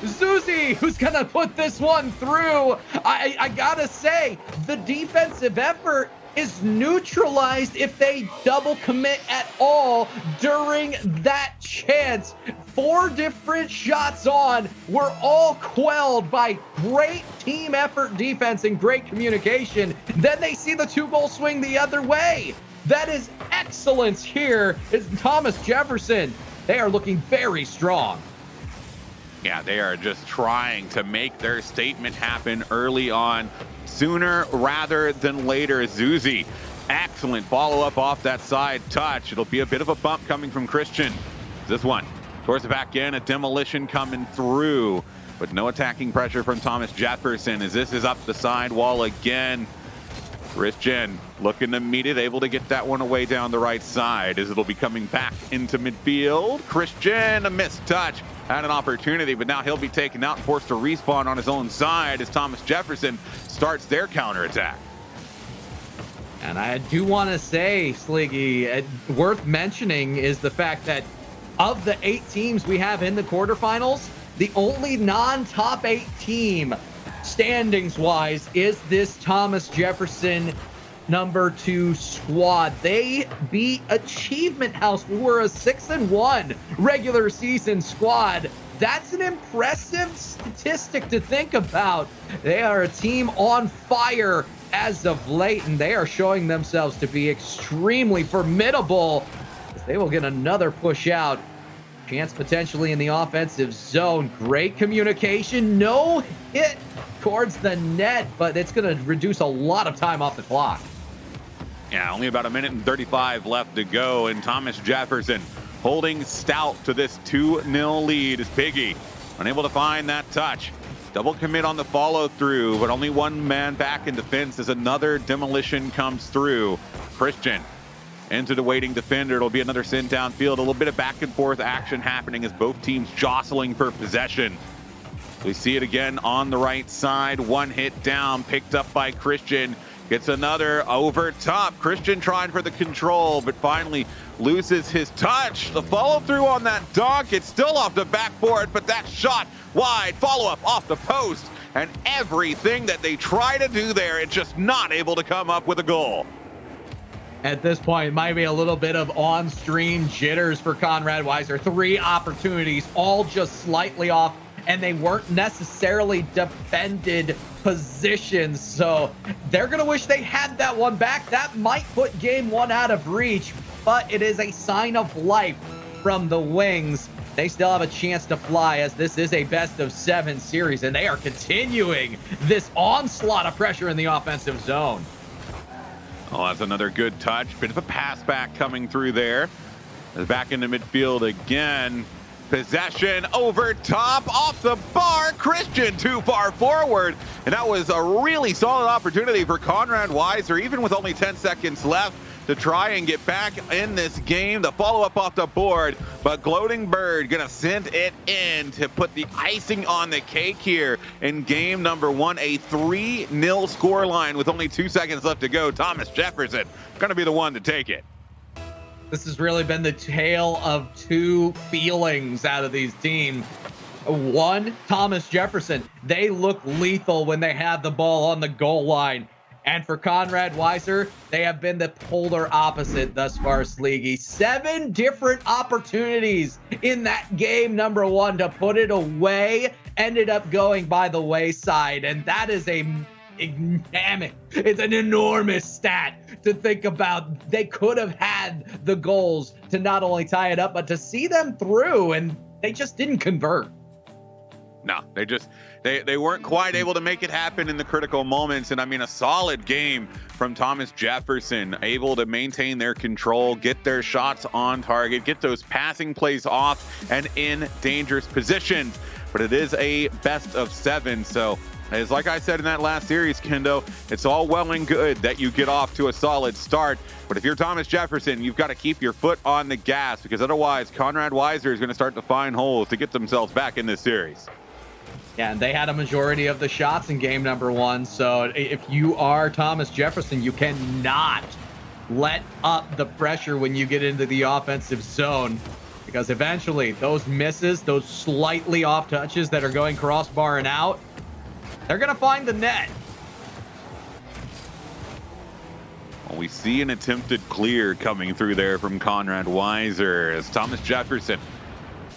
Zuzi who's going to put this one through. I got to say, the defensive effort is neutralized if they double commit at all during that chance. 4 different shots on were all quelled by great team effort defense and great communication. Then they see the 2-goal swing the other way. That is excellence here. It's Thomas Jefferson. They are looking very strong. Yeah, they are just trying to make their statement happen early on, sooner rather than later. Zuzi, excellent follow-up off that side touch. It'll be a bit of a bump coming from Christian. This one towards the back end, a demolition coming through, but no attacking pressure from Thomas Jefferson as this is up the side wall again. Christian looking to meet it, able to get that one away down the right side as it'll be coming back into midfield. Christian, a missed touch, had an opportunity, but now he'll be taken out and forced to respawn on his own side as Thomas Jefferson starts their counterattack. And I do want to say, Sliggy, worth mentioning is the fact that of the 8 teams we have in the quarterfinals, the only non-top 8 team standings-wise is this Thomas Jefferson number 2 squad. They beat Achievement House, who were a 6-1 regular season squad. That's an impressive statistic to think about. They are a team on fire as of late, and they are showing themselves to be extremely formidable as they will get another push out. Chance potentially in the offensive zone. Great communication. No hit towards the net, but it's going to reduce a lot of time off the clock. Yeah, only about 1:35 left to go, and Thomas Jefferson holding stout to this 2-0 lead as Piggy unable to find that touch. Double commit on the follow through, but only one man back in defense as another demolition comes through. Christian into the waiting defender. It'll be another send downfield. A little bit of back and forth action happening as both teams jostling for possession. We see it again on the right side. One hit down, picked up by Christian. Gets another over top. Christian trying for the control, but finally loses his touch. The follow through on that dunk. It's still off the backboard, but that shot wide. Follow up off the post. And everything that they try to do there, it's just not able to come up with a goal. At this point, it might be a little bit of on-stream jitters for Conrad Weiser. 3 opportunities, all just slightly off, and they weren't necessarily defended positions. So they're going to wish they had that one back. That might put game 1 out of reach, but it is a sign of life from the Wings they still have a chance to fly, as this is a best-of-7 series, and they are continuing this onslaught of pressure in the offensive zone. Oh, that's another good touch. Bit of a pass back coming through there. Back into midfield again. Possession over top, off the bar. Christian too far forward. And that was a really solid opportunity for Conrad Weiser, even with only 10 seconds left, to try and get back in this game. The follow-up off the board, but Gloating Bird gonna send it in to put the icing on the cake here in game number 1. A 3-0 scoreline with only 2 seconds left to go. Thomas Jefferson gonna be the one to take it. This has really been the tale of two feelings out of these teams. One, Thomas Jefferson. They look lethal when they have the ball on the goal line. And for Conrad Weiser, they have been the polar opposite thus far, Sleegy. 7 different opportunities in that game number 1 to put it away, ended up going by the wayside. And that is it's an enormous stat to think about. They could have had the goals to not only tie it up, but to see them through, and they just didn't convert. No, they weren't quite able to make it happen in the critical moments. And I mean, a solid game from Thomas Jefferson, able to maintain their control, get their shots on target, get those passing plays off and in dangerous positions. But it is a best of 7. So as like I said in that last series, Kendo, it's all well and good that you get off to a solid start. But if you're Thomas Jefferson, you've got to keep your foot on the gas, because otherwise Conrad Weiser is going to start to find holes to get themselves back in this series. Yeah, and they had a majority of the shots in game number 1. So if you are Thomas Jefferson, you cannot let up the pressure when you get into the offensive zone, because eventually those misses, those slightly off touches that are going crossbar and out, they're going to find the net. Well, we see an attempted clear coming through there from Conrad Weiser as Thomas Jefferson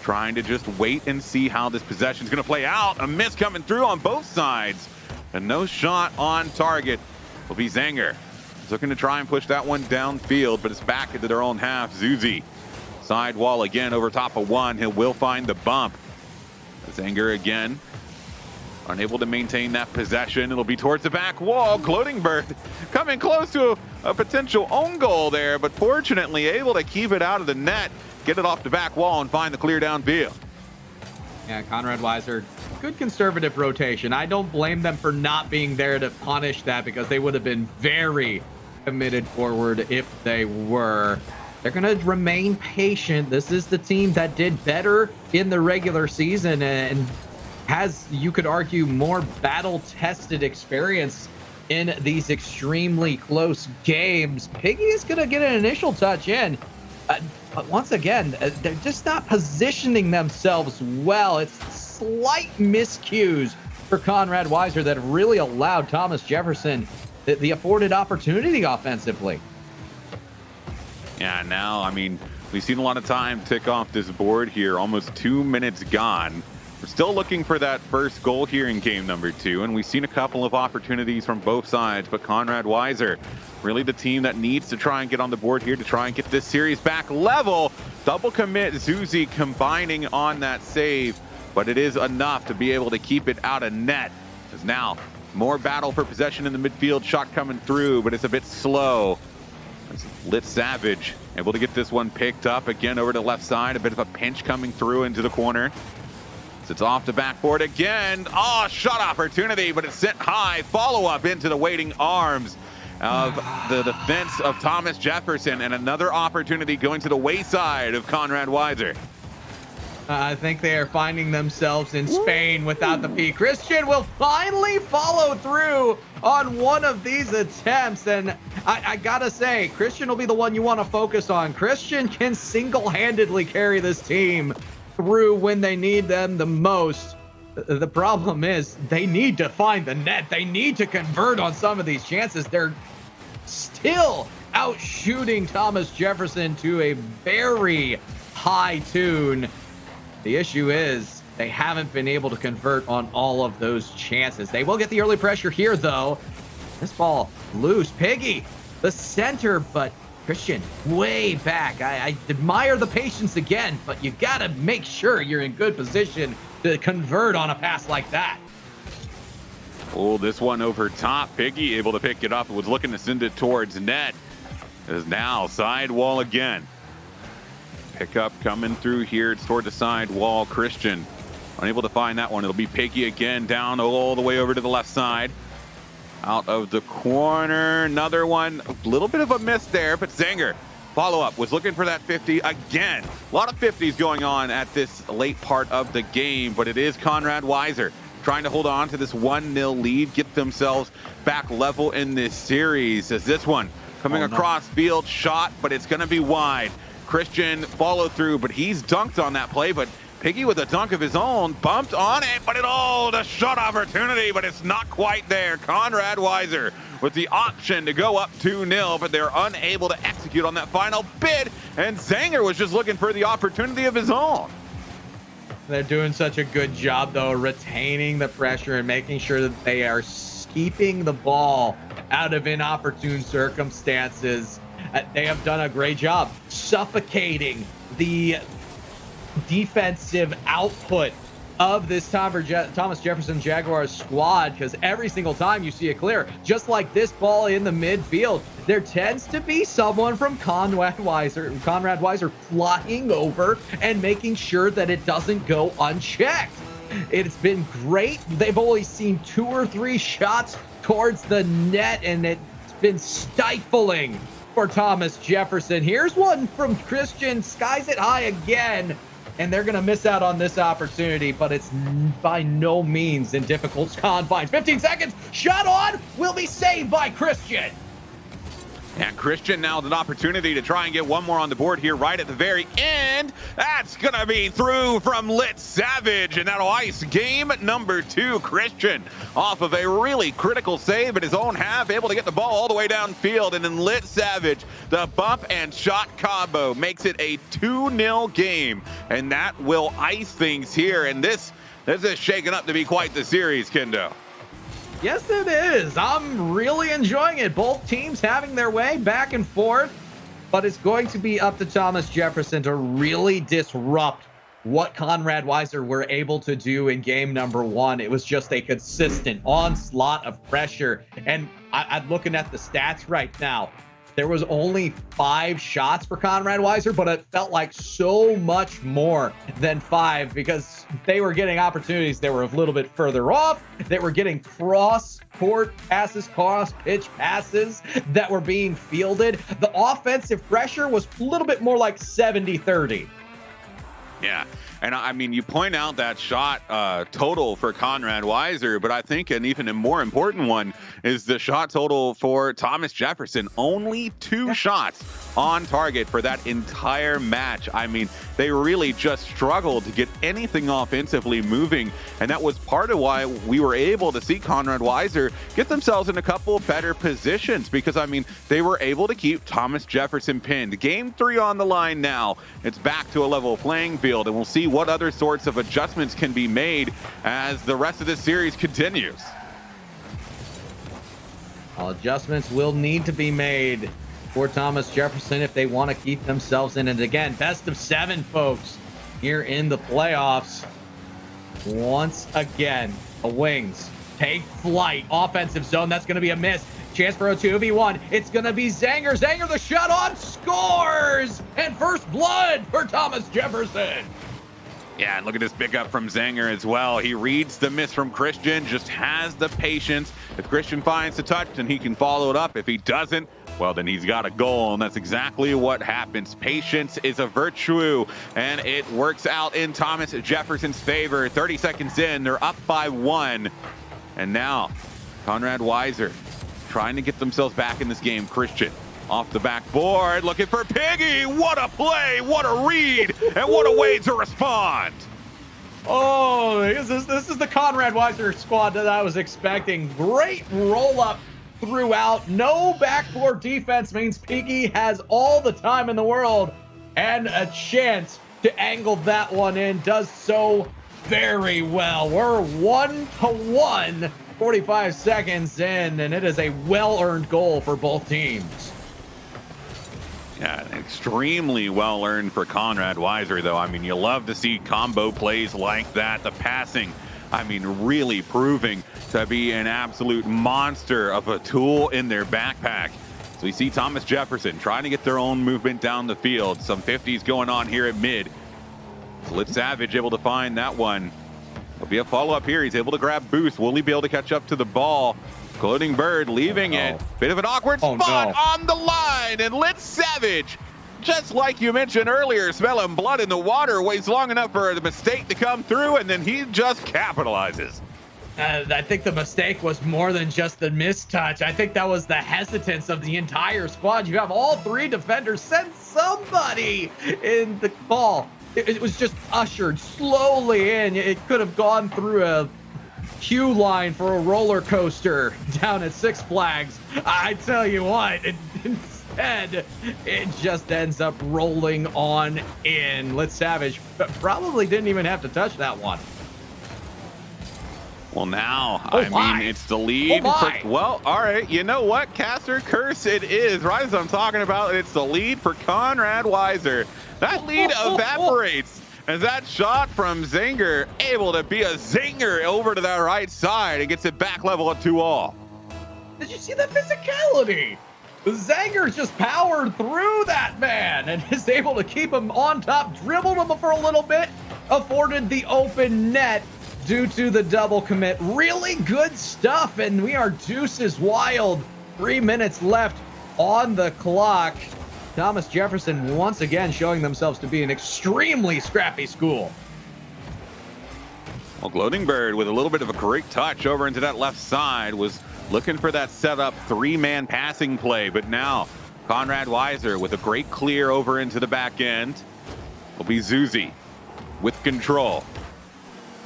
trying to just wait and see how this possession is going to play out. A miss coming through on both sides, and no shot on target will be Zanger. He's looking to try and push that one downfield, but it's back into their own half. Zuzi, side wall again over top of one. He will find the bump. Zanger again, unable to maintain that possession. It'll be towards the back wall. Gloating Bird coming close to a potential own goal there, but fortunately able to keep it out of the net, get it off the back wall, and find the clear downfield. Yeah, Conrad Weiser, good conservative rotation. I don't blame them for not being there to punish that, because they would have been very committed forward if they were. They're going to remain patient. This is the team that did better in the regular season and has, you could argue, more battle-tested experience in these extremely close games. PIEA is going to get an initial touch in. But once again, they're just not positioning themselves well. It's slight miscues for Conrad Weiser that have really allowed Thomas Jefferson the afforded opportunity offensively. Yeah, now, I mean, we've seen a lot of time tick off this board here. Almost 2 minutes gone. We're still looking for that first goal here in game number 2, and we've seen a couple of opportunities from both sides, but Conrad Weiser, really the team that needs to try and get on the board here to try and get this series back level. Double commit, Zuzi combining on that save, but it is enough to be able to keep it out of net. Because now, more battle for possession in the midfield, shot coming through, but it's a bit slow. It's Lit Savage able to get this one picked up again over to the left side. A bit of a pinch coming through into the corner. It's off the backboard again. Oh, shot opportunity, but it's sent high. Follow-up into the waiting arms of the defense of Thomas Jefferson, and another opportunity going to the wayside of Conrad Weiser. I think they are finding themselves in Spain without the P. Christian will finally follow through on one of these attempts, and I gotta say, Christian will be the one you want to focus on. Christian can single-handedly carry this team through when they need them the most. The problem is they need to find the net. They need to convert on some of these chances. They're still out shooting Thomas Jefferson to a very high tune. The issue is they haven't been able to convert on all of those chances. They will get the early pressure here, though. This ball loose. PIEA, the center, but Christian, way back. I admire the patience again, but you got to make sure you're in good position to convert on a pass like that. Oh, this one over top. Piggy able to pick it up and was looking to send it towards net. It is now side wall again. Pickup coming through here. It's toward the side wall. Christian unable to find that one. It'll be Piggy again down all the way over to the left side. Out of the corner. Another one. A little bit of a miss there, but Zanger follow-up was looking for that 50 again. A lot of 50s going on at this late part of the game, but it is Conrad Weiser trying to hold on to this 1-0 lead, get themselves back level in this series. As this one coming across field, shot, but it's going to be wide. Christian follow through, but he's dunked on that play, but Piggy with a dunk of his own, bumped on it, but the shot opportunity, but it's not quite there. Conrad Weiser with the option to go up 2-0, but they're unable to execute on that final bid, and Zanger was just looking for the opportunity of his own. They're doing such a good job, though, retaining the pressure and making sure that they are keeping the ball out of inopportune circumstances. They have done a great job suffocating the defensive output of this Thomas Jefferson Jaguars squad, because every single time you see a clear, just like this ball in the midfield, there tends to be someone from Conrad Weiser flying over and making sure that it doesn't go unchecked. It's been great. They've only seen 2 or 3 shots towards the net, and it's been stifling for Thomas Jefferson. Here's one from Christian, skies it high again, and they're going to miss out on this opportunity, but it's by no means in difficult confines. 15 seconds, shot on, will be saved by Christian. And Christian now with an opportunity to try and get one more on the board here right at the very end. That's going to be through from Lit Savage, and that'll ice game number 2. Christian off of a really critical save in his own half, able to get the ball all the way downfield, and then Lit Savage, the bump and shot combo makes it a 2-0 game, and that will ice things here. And this is shaking up to be quite the series, Kendo. Yes, it is. I'm really enjoying it. Both teams having their way back and forth, but it's going to be up to Thomas Jefferson to really disrupt what Conrad Weiser were able to do in game number 1. It was just a consistent onslaught of pressure. And I'm looking at the stats right now. There was only 5 shots for Conrad Weiser, but it felt like so much more than 5 because they were getting opportunities that were a little bit further off. They were getting cross-court passes, cross-pitch passes that were being fielded. The offensive pressure was a little bit more like 70-30. Yeah. And I mean, you point out that shot total for Conrad Weiser, but I think an even more important one is the shot total for Thomas Jefferson. Only 2 shots on target for that entire match. I mean, they really just struggled to get anything offensively moving, and that was part of why we were able to see Conrad Weiser get themselves in a couple better positions, because, I mean, they were able to keep Thomas Jefferson pinned. Game 3 on the line now. It's back to a level playing field, and we'll see what other sorts of adjustments can be made as the rest of this series continues. All adjustments will need to be made for Thomas Jefferson if they want to keep themselves in it. Again, best of 7, folks, here in the playoffs. Once again, the Wings take flight. Offensive zone, that's going to be a miss. Chance for a 2v1. It's going to be Zanger. Zanger, the shot on, scores! And first blood for Thomas Jefferson. Yeah, and look at this pickup from Zanger as well. He reads the miss from Christian, just has the patience. If Christian finds the touch, then he can follow it up. If he doesn't, well, then he's got a goal, and that's exactly what happens. Patience is a virtue, and it works out in Thomas Jefferson's favor. 30 seconds in, they're up by 1. And now, Conrad Weiser trying to get themselves back in this game. Christian off the backboard, looking for Piggy. What a play, what a read, and what a way to respond. Oh, this is the Conrad Weiser squad that I was expecting. Great roll-up throughout. No backboard defense means Piggy has all the time in the world and a chance to angle that one in. Does so very well. We're 1-1, 45 seconds in, and it is a well-earned goal for both teams. Yeah, extremely well earned for Conrad Weiser, though. I mean, you love to see combo plays like that. The passing, I mean, really proving to be an absolute monster of a tool in their backpack. So we see Thomas Jefferson trying to get their own movement down the field. Some 50s going on here at mid. Lit Savage able to find that one. There'll be a follow-up here. He's able to grab boost. Will he be able to catch up to the ball? Gloating Bird leaving it. Bit of an awkward spot on the line. And Lit Savage, just like you mentioned earlier, smelling blood in the water, waits long enough for the mistake to come through, and then he just capitalizes. I think the mistake was more than just the mistouch. I think that was the hesitance of the entire squad. You have all three defenders send somebody in the ball. It was just ushered slowly in. It could have gone through a queue line for a roller coaster down at Six Flags. I tell you what, instead, it just ends up rolling on in. Lit Savage probably didn't even have to touch that one. Well, now, I mean, it's the lead. Well, all right. You know what? Caster Curse it is. Right as I'm talking about, it's the lead for Conrad Weiser. That lead evaporates as that shot from Zinger able to be a zinger over to that right side. It gets it back level at 2-all. Did you see the physicality? Zanger just powered through that man and is able to keep him on top, dribbled him for a little bit, afforded the open net due to the double commit. Really good stuff, and we are deuces wild. 3 minutes left on the clock. Thomas Jefferson once again showing themselves to be an extremely scrappy school. Well, Gloating Bird with a little bit of a great touch over into that left side was looking for that setup three-man passing play, but now Conrad Weiser with a great clear over into the back end. Will be Zuzi with control.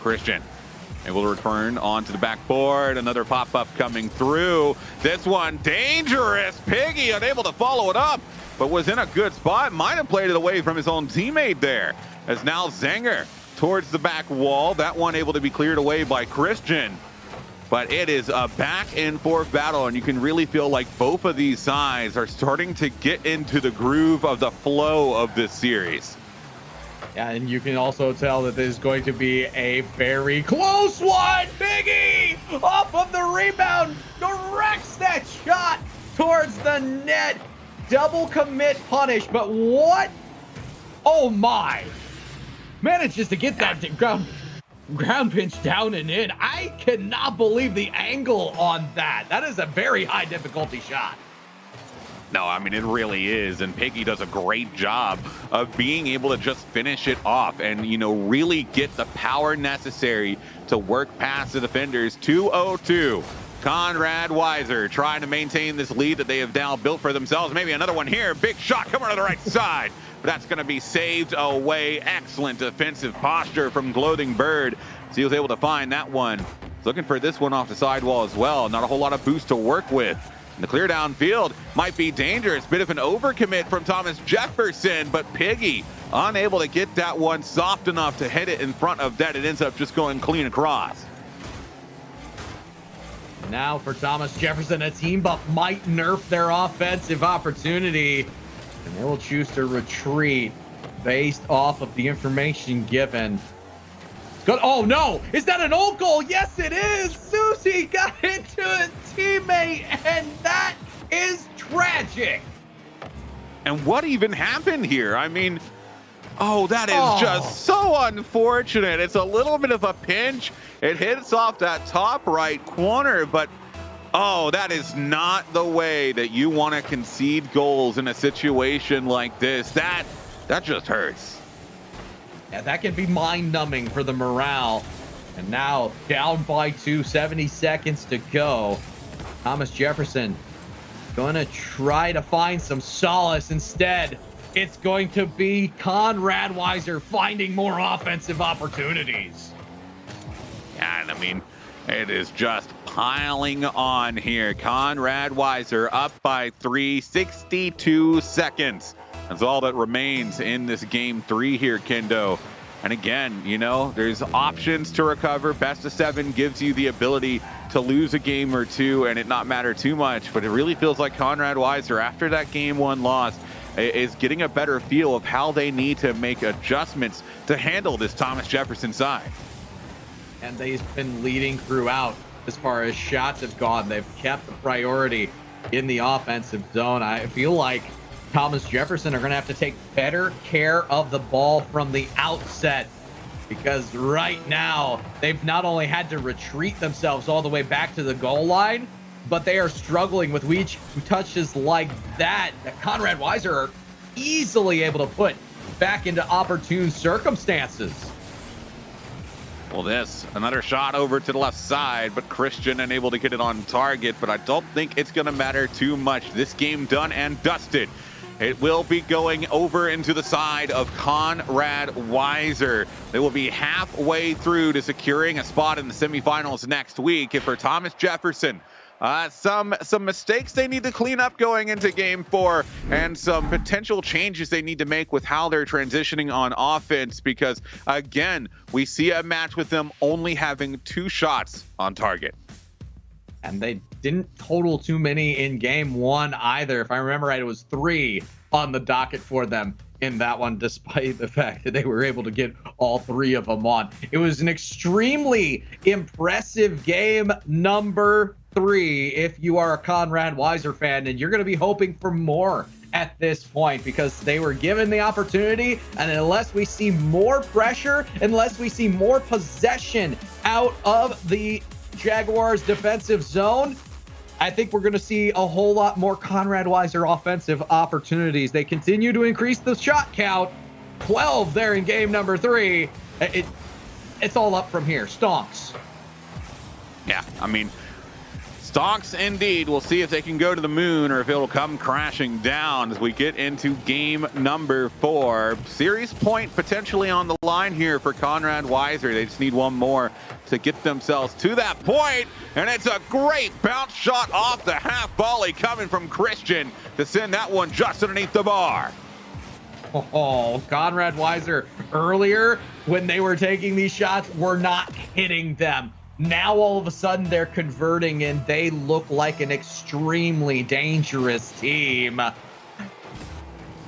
Christian able to return onto the backboard. Another pop-up coming through. This one dangerous. Piggy unable to follow it up, but was in a good spot. Might have played it away from his own teammate there. As now Zanger towards the back wall. That one able to be cleared away by Christian. But it is a back and forth battle, and you can really feel like both of these sides are starting to get into the groove of the flow of this series. Yeah, and you can also tell that this is going to be a very close one. Biggie off of the rebound, directs that shot towards the net. Double commit punish, but what? Oh my. Manages to get that ground pinch down and in. I cannot believe the angle on that. That is a very high difficulty shot. No, I mean, it really is. And Piggy does a great job of being able to just finish it off and, you know, really get the power necessary to work past the defenders. 2-0-2. Conrad Weiser trying to maintain this lead that they have now built for themselves. Maybe another one here. Big shot coming to the right side. But that's going to be saved away. Excellent defensive posture from Gloating Bird. So he was able to find that one. He's looking for this one off the sidewall as well. Not a whole lot of boost to work with. And the clear downfield might be dangerous. Bit of an overcommit from Thomas Jefferson, but Piggy unable to get that one soft enough to hit it in front of that. It ends up just going clean across. Now for Thomas Jefferson, a team buff might nerf their offensive opportunity, and they will choose to retreat based off of the information given. Good. Oh no, is that an old goal? Yes, it is. Susie got into a teammate, and that is tragic. And what even happened here? I mean, oh, that is just so unfortunate. It's a little bit of a pinch. It hits off that top right corner, but oh, that is not the way that you want to concede goals in a situation like this. That just hurts. Yeah, that can be mind-numbing for the morale. And now down by 2, 70 seconds to go. Thomas Jefferson going to try to find some solace. Instead, it's going to be Conrad Weiser finding more offensive opportunities. Yeah, and I mean, it is just piling on here. Conrad Weiser up by 3, 62 seconds. That's all that remains in this game 3 here, Kendo. And again, you know, there's options to recover. Best of 7 gives you the ability to lose a game or two and it not matter too much. But it really feels like Conrad Weiser, after that game 1 loss, is getting a better feel of how they need to make adjustments to handle this Thomas Jefferson side. And they've been leading throughout as far as shots have gone. They've kept the priority in the offensive zone. I feel like Thomas Jefferson are going to have to take better care of the ball from the outset, because right now they've not only had to retreat themselves all the way back to the goal line, but they are struggling with each touches like that Conrad Weiser are easily able to put back into opportune circumstances. Well, another shot over to the left side, but Christian unable to get it on target, but I don't think it's going to matter too much. This game done and dusted. It will be going over into the side of Conrad Weiser. They will be halfway through to securing a spot in the semifinals next week. And for Thomas Jefferson, some mistakes they need to clean up going into game 4, and some potential changes they need to make with how they're transitioning on offense, because again, we see a match with them only having 2 shots on target. And they didn't total too many in game 1 either. If I remember right, it was 3 on the docket for them in that one, despite the fact that they were able to get all 3 of them on. It was an extremely impressive game number 3 if you are a Conrad Weiser fan, and you're going to be hoping for more at this point, because they were given the opportunity, and unless we see more pressure, unless we see more possession out of the Jaguars defensive zone, I think we're going to see a whole lot more Conrad Weiser offensive opportunities. They continue to increase the shot count. 12 there in game number 3. It's all up from here. Stonks. Yeah, I mean, stonks indeed. We'll see if they can go to the moon or if it'll come crashing down as we get into game number 4. Series point potentially on the line here for Conrad Weiser. They just need one more to get themselves to that point, and it's a great bounce shot off the half volley coming from Christian to send that one just underneath the bar. Oh, Conrad Weiser earlier when they were taking these shots were not hitting them. Now all of a sudden they're converting, and they look like an extremely dangerous team.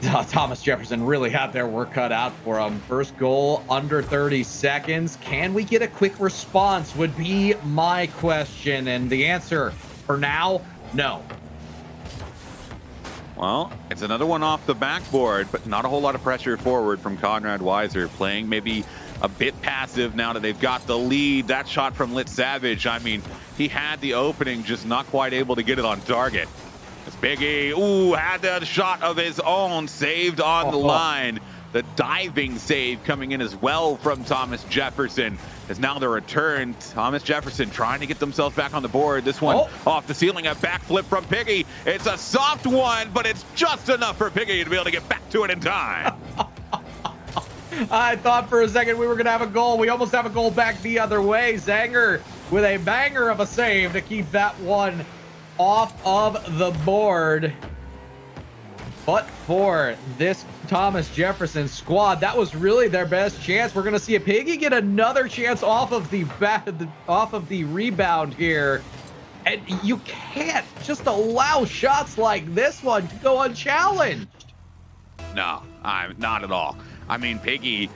Thomas Jefferson really had their work cut out for him. First goal under 30 seconds. Can we get a quick response would be my question. And the answer for now, no. Well, it's another one off the backboard, but not a whole lot of pressure forward from Conrad Weiser, playing maybe a bit passive now that they've got the lead. That shot from Lit Savage, I mean, he had the opening, just not quite able to get it on target. It's Biggie, had the shot of his own, saved on the line. The diving save coming in as well from Thomas Jefferson. As now the return, Thomas Jefferson trying to get themselves back on the board. This one off the ceiling, a backflip from Piggy. It's a soft one, but it's just enough for Piggy to be able to get back to it in time. I thought for a second we were going to have a goal. We almost have a goal back the other way. Zanger with a banger of a save to keep that one off of the board. But for this Thomas Jefferson squad, that was really their best chance. We're going to see a Piggy get another chance off of the rebound here. And you can't just allow shots like this one to go unchallenged. No, I'm not at all. I mean, Piggy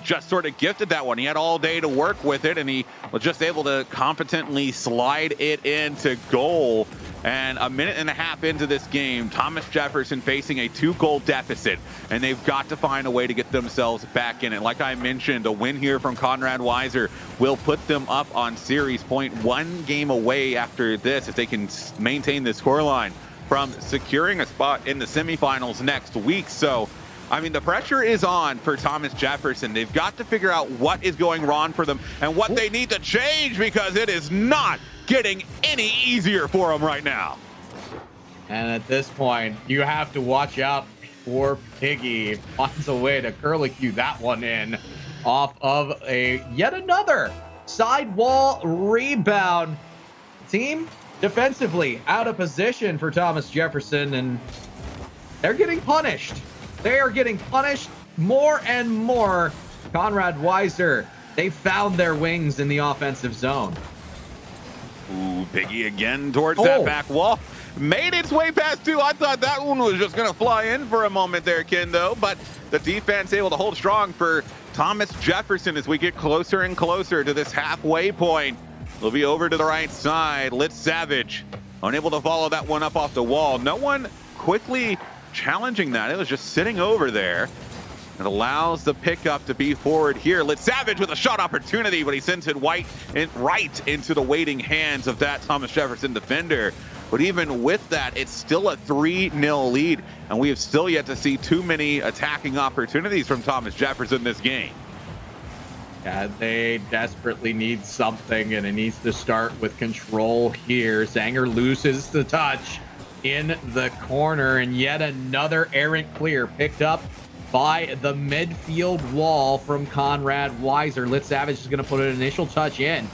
just sort of gifted that one. He had all day to work with it, and he was just able to competently slide it into goal. And a minute and a half into this game, Thomas Jefferson facing a 2-goal deficit, and they've got to find a way to get themselves back in it. Like I mentioned, a win here from Conrad Weiser will put them up on series point, 1 game away after this if they can maintain the scoreline from securing a spot in the semifinals next week. So, I mean, the pressure is on for Thomas Jefferson. They've got to figure out what is going wrong for them and what they need to change, because it is not getting any easier for them right now. And at this point, you have to watch out for Piggy. Finds a way to curlicue that one in off of yet another sidewall rebound. Team defensively out of position for Thomas Jefferson, and they're getting punished. They are getting punished more and more. Conrad Weiser, they found their wings in the offensive zone. Ooh, Piggy again towards that back wall. made its way past 2. I thought that one was just going to fly in for a moment there, Kendo, but the defense able to hold strong for Thomas Jefferson as we get closer and closer to this halfway point. They'll be over to the right side. Litz Savage unable to follow that one up off the wall. No one quickly challenging that. It was just sitting over there. It allows the pickup to be forward here. Litz Savage with a shot opportunity, but he sends it right into the waiting hands of that Thomas Jefferson defender. But even with that, it's still a 3-0 lead, and we have still yet to see too many attacking opportunities from Thomas Jefferson this game. Yeah, they desperately need something, and it needs to start with control here. Zanger loses the touch in the corner, and yet another errant clear picked up by the midfield wall from Conrad Weiser. Litz Savage is going to put an initial touch in.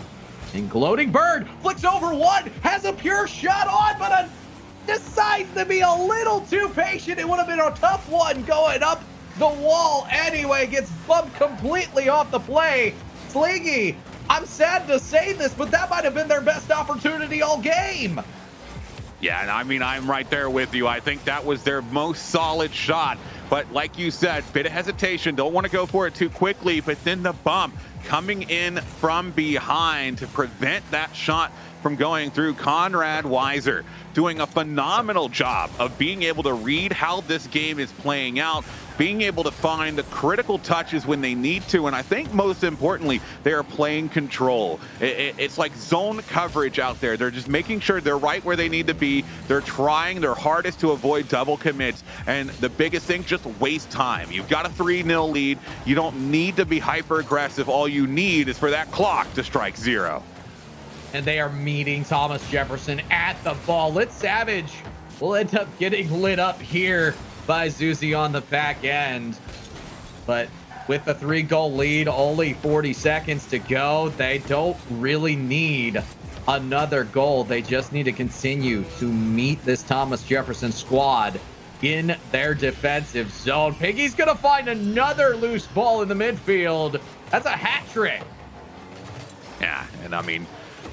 And Gloating Bird flicks over one, has a pure shot on, but decides to be a little too patient. It would have been a tough one going up the wall anyway. Gets bumped completely off the play. Slingy, I'm sad to say this, but that might have been their best opportunity all game. Yeah, and I mean, I'm right there with you. I think that was their most solid shot. But like you said, bit of hesitation. Don't want to go for it too quickly, but then the bump coming in from behind to prevent that shot from going through. Conrad Weiser doing a phenomenal job of being able to read how this game is playing out, being able to find the critical touches when they need to, and I think most importantly, they are playing control. It's like zone coverage out there. They're just making sure they're right where they need to be. They're trying their hardest to avoid double commits, and the biggest thing, just waste time. You've got a 3-0 lead. You don't need to be hyper aggressive. All you need is for that clock to strike 0. And they are meeting Thomas Jefferson at the ball. Litz Savage will end up getting lit up here by Zuzi on the back end. But with the 3-goal lead, only 40 seconds to go, they don't really need another goal. They just need to continue to meet this Thomas Jefferson squad in their defensive zone. Piggy's going to find another loose ball in the midfield. That's a hat trick. Yeah, and I mean,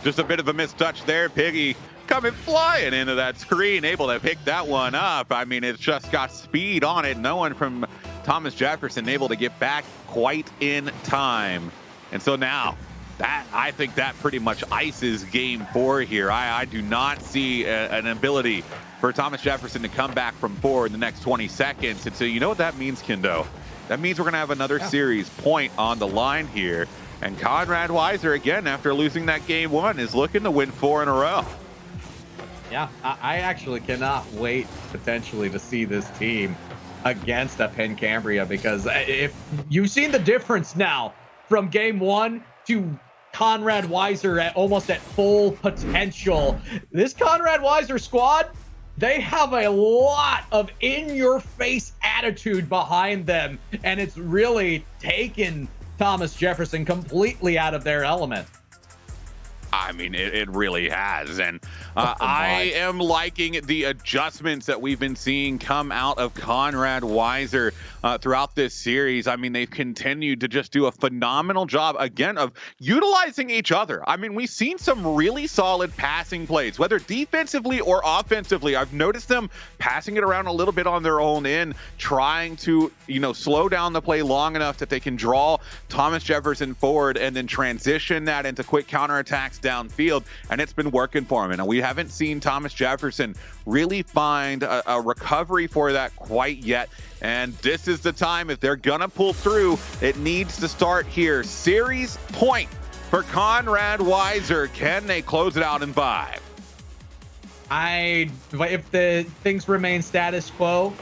just a bit of a mistouch there. Piggy coming flying into that screen, able to pick that one up. I mean, it's just got speed on it. No one from Thomas Jefferson able to get back quite in time. And so now, I think that pretty much ices game 4 here. I do not see an ability for Thomas Jefferson to come back from 4 in the next 20 seconds. And so you know what that means, Kendo? That means we're going to have another series point on the line here. And Conrad Weiser, again, after losing that game 1, is looking to win 4 in a row. Yeah, I actually cannot wait potentially to see this team against a Penn Cambria, because if you've seen the difference now from game 1 to Conrad Weiser almost at full potential, this Conrad Weiser squad, they have a lot of in-your-face attitude behind them, and it's really taken Thomas Jefferson completely out of their element. I mean, it really has. And I am liking the adjustments that we've been seeing come out of Conrad Weiser throughout this series. I mean, they've continued to just do a phenomenal job, again, of utilizing each other. I mean, we've seen some really solid passing plays, whether defensively or offensively. I've noticed them passing it around a little bit on their own end, trying to, slow down the play long enough that they can draw Thomas Jefferson forward and then transition that into quick counterattacks downfield, and it's been working for him. And we haven't seen Thomas Jefferson really find a recovery for that quite yet. And this is the time, if they're gonna pull through, it needs to start here. Series point for Conrad Weiser. Can they close it out in 5? If the things remain status quo,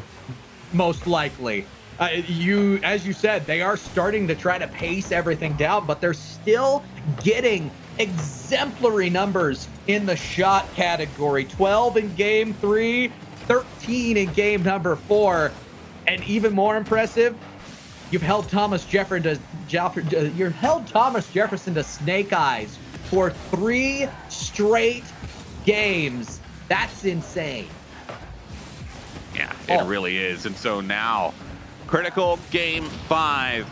most likely. As you said, they are starting to try to pace everything down, but they're still getting exemplary numbers in the shot category. 12 in game 3, 13 in game number 4. And even more impressive, you've held Thomas Jefferson to snake eyes for 3 straight games. That's insane. Yeah, it really is. And so now, critical game 5.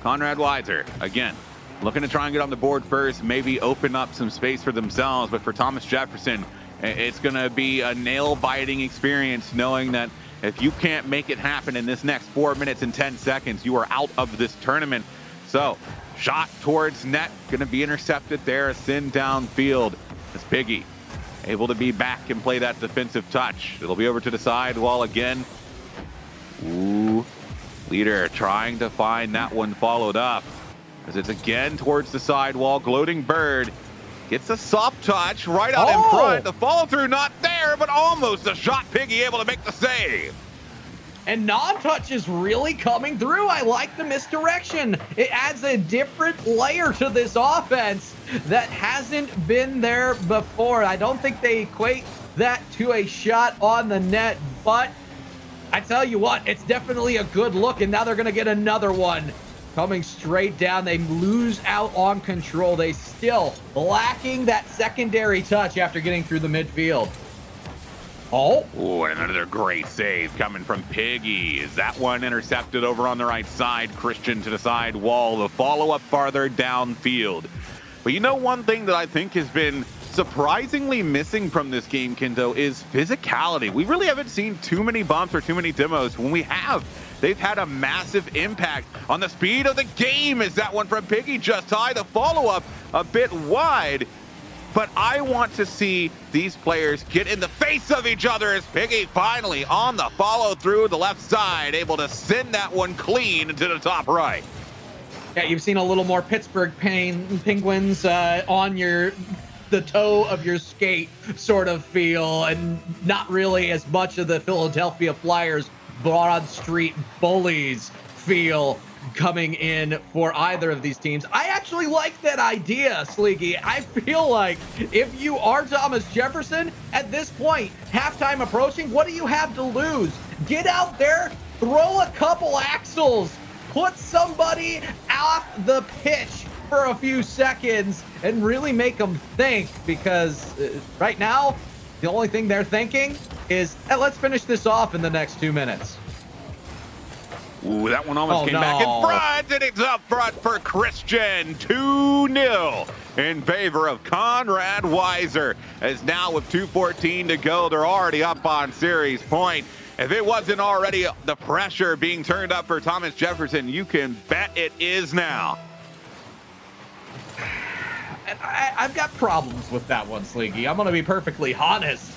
Conrad Weiser, again, looking to try and get on the board first, maybe open up some space for themselves. But for Thomas Jefferson, It's going to be a nail-biting experience knowing that if you can't make it happen in this next 4 minutes and 10 seconds, you are out of this tournament. So, shot towards net, going to be intercepted there, a sin downfield. It's PIEA able to be back and play that defensive touch. It'll be over to the sidewall again. Ooh, leader trying to find that one followed up. As it's again towards the sidewall, Gloating Bird gets a soft touch right out in front. The follow through not there, but almost a shot. PIEA able to make the save. And non-touch is really coming through. I like the misdirection. It adds a different layer to this offense that hasn't been there before. I don't think they equate that to a shot on the net, but I tell you what, it's definitely a good look, and now they're going to get another one. Coming straight down, they lose out on control. They still lacking that secondary touch after getting through the midfield. Oh, ooh, and another great save coming from PIEA. Is that one intercepted over on the right side? Christian to the side wall. The follow-up farther downfield. But you know, one thing that I think has been surprisingly missing from this game, Kendo, is physicality. We really haven't seen too many bumps or too many demos. When we have, they've had a massive impact on the speed of the game. Is that one from PIEA just high? The follow-up a bit wide. But I want to see these players get in the face of each other as PIEA finally on the follow-through the left side, able to send that one clean into the top right. Yeah, you've seen a little more Pittsburgh Penguins on the toe of your skate sort of feel, and not really as much of the Philadelphia Flyers Broad Street Bullies feel coming in for either of these teams. I actually like that idea, Sleeky. I feel like if you are Thomas Jefferson at this point, halftime approaching, what do you have to lose? Get out there, throw a couple axles, put somebody off the pitch for a few seconds and really make them think, because right now the only thing they're thinking is, hey, let's finish this off in the next 2 minutes. Ooh, that one almost came back in front, and it's up front for Christian. 2-0 in favor of Conrad Weiser. As now with 2:14 to go, they're already up on series point. If it wasn't already the pressure being turned up for Thomas Jefferson, you can bet it is now. I've got problems with that one, Sleeky. I'm going to be perfectly honest.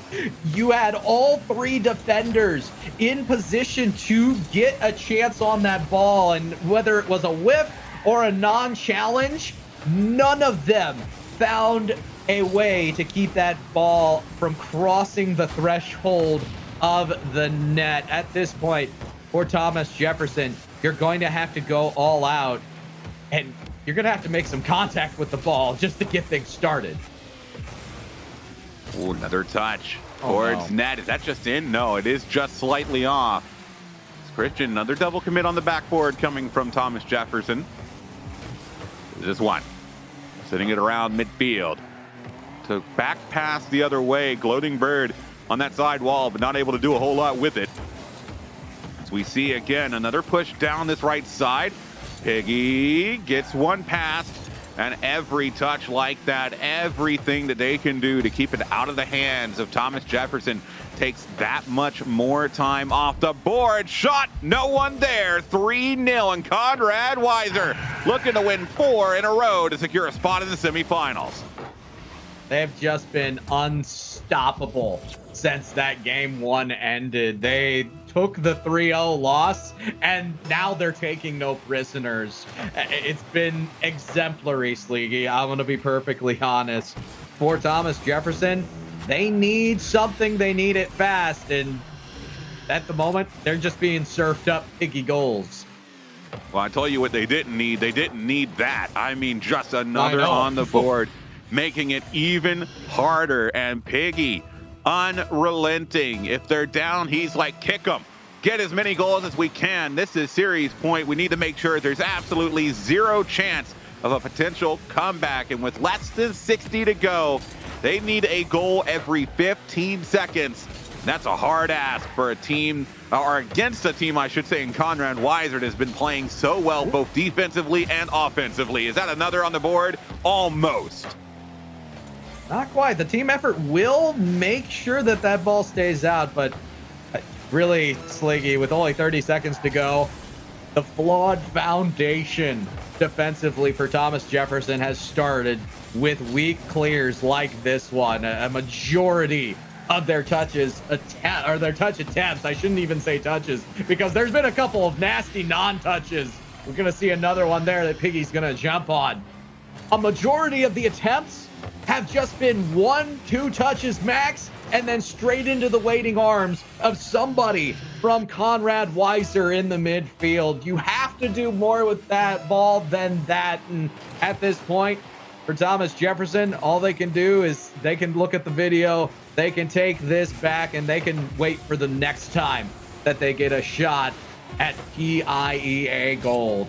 You had all three defenders in position to get a chance on that ball, and whether it was a whiff or a non-challenge, none of them found a way to keep that ball from crossing the threshold of the net. At this point, for Thomas Jefferson, you're going to have to go all out, and you're going to have to make some contact with the ball just to get things started. Ooh, another touch towards net. Is that just in? No, it is just slightly off. It's Christian, another double commit on the backboard coming from Thomas Jefferson. This one, sitting it around midfield. Took back pass the other way. Gloating Bird on that side wall, but not able to do a whole lot with it. As we see again, another push down this right side. PIEA gets one past, and every touch like that, everything that they can do to keep it out of the hands of Thomas Jefferson takes that much more time off the board. Shot, no one there. 3-0, and Conrad Weiser looking to win 4 in a row to secure a spot in the semifinals. They've just been unstoppable since that game one ended. They took the 3-0 loss, and now they're taking no prisoners. It's been exemplary, Sleegy. I'm going to be perfectly honest. For Thomas Jefferson, they need something. They need it fast, and at the moment, they're just being surfed up PIEA goals. Well, I tell you what they didn't need. They didn't need that. I mean, just another on the board, making it even harder. And PIEA, unrelenting. If they're down, he's like, kick them. Get as many goals as we can. This is series point. We need to make sure there's absolutely zero chance of a potential comeback. And with less than 60 to go, they need a goal every 15 seconds. That's a hard ask for a team, or against a team, I should say, in Conrad Weiser that has been playing so well, both defensively and offensively. Is that another on the board? Almost. Not quite. The team effort will make sure that that ball stays out, but really, Sliggy, with only 30 seconds to go, the flawed foundation defensively for Thomas Jefferson has started with weak clears like this one. A majority of their touches their touch attempts. I shouldn't even say touches, because there's been a couple of nasty non-touches. We're going to see another one there that Piggy's going to jump on. A majority of the attempts have just been 1-2 touches max, and then straight into the waiting arms of somebody from Conrad Weiser in the midfield. You have to do more with that ball than that. And at this point, for Thomas Jefferson, all they can do is they can look at the video, they can take this back, and they can wait for the next time that they get a shot at PIEA gold.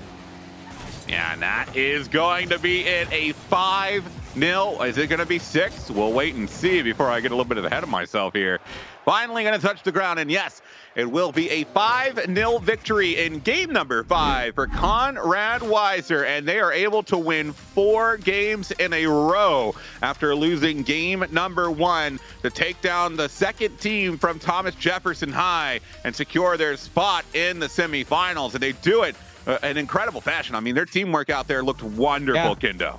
Yeah, and that is going to be it. A 5-0. Is it going to be 6? We'll wait and see before I get a little bit ahead of myself here. Finally going to touch the ground, and yes, it will be a 5-0 victory in game number 5 for Conrad Weiser, and they are able to win 4 games in a row after losing game number 1 to take down the second team from Thomas Jefferson High and secure their spot in the semifinals. And they do it in incredible fashion. I mean, their teamwork out there looked wonderful, Yeah. Kendo.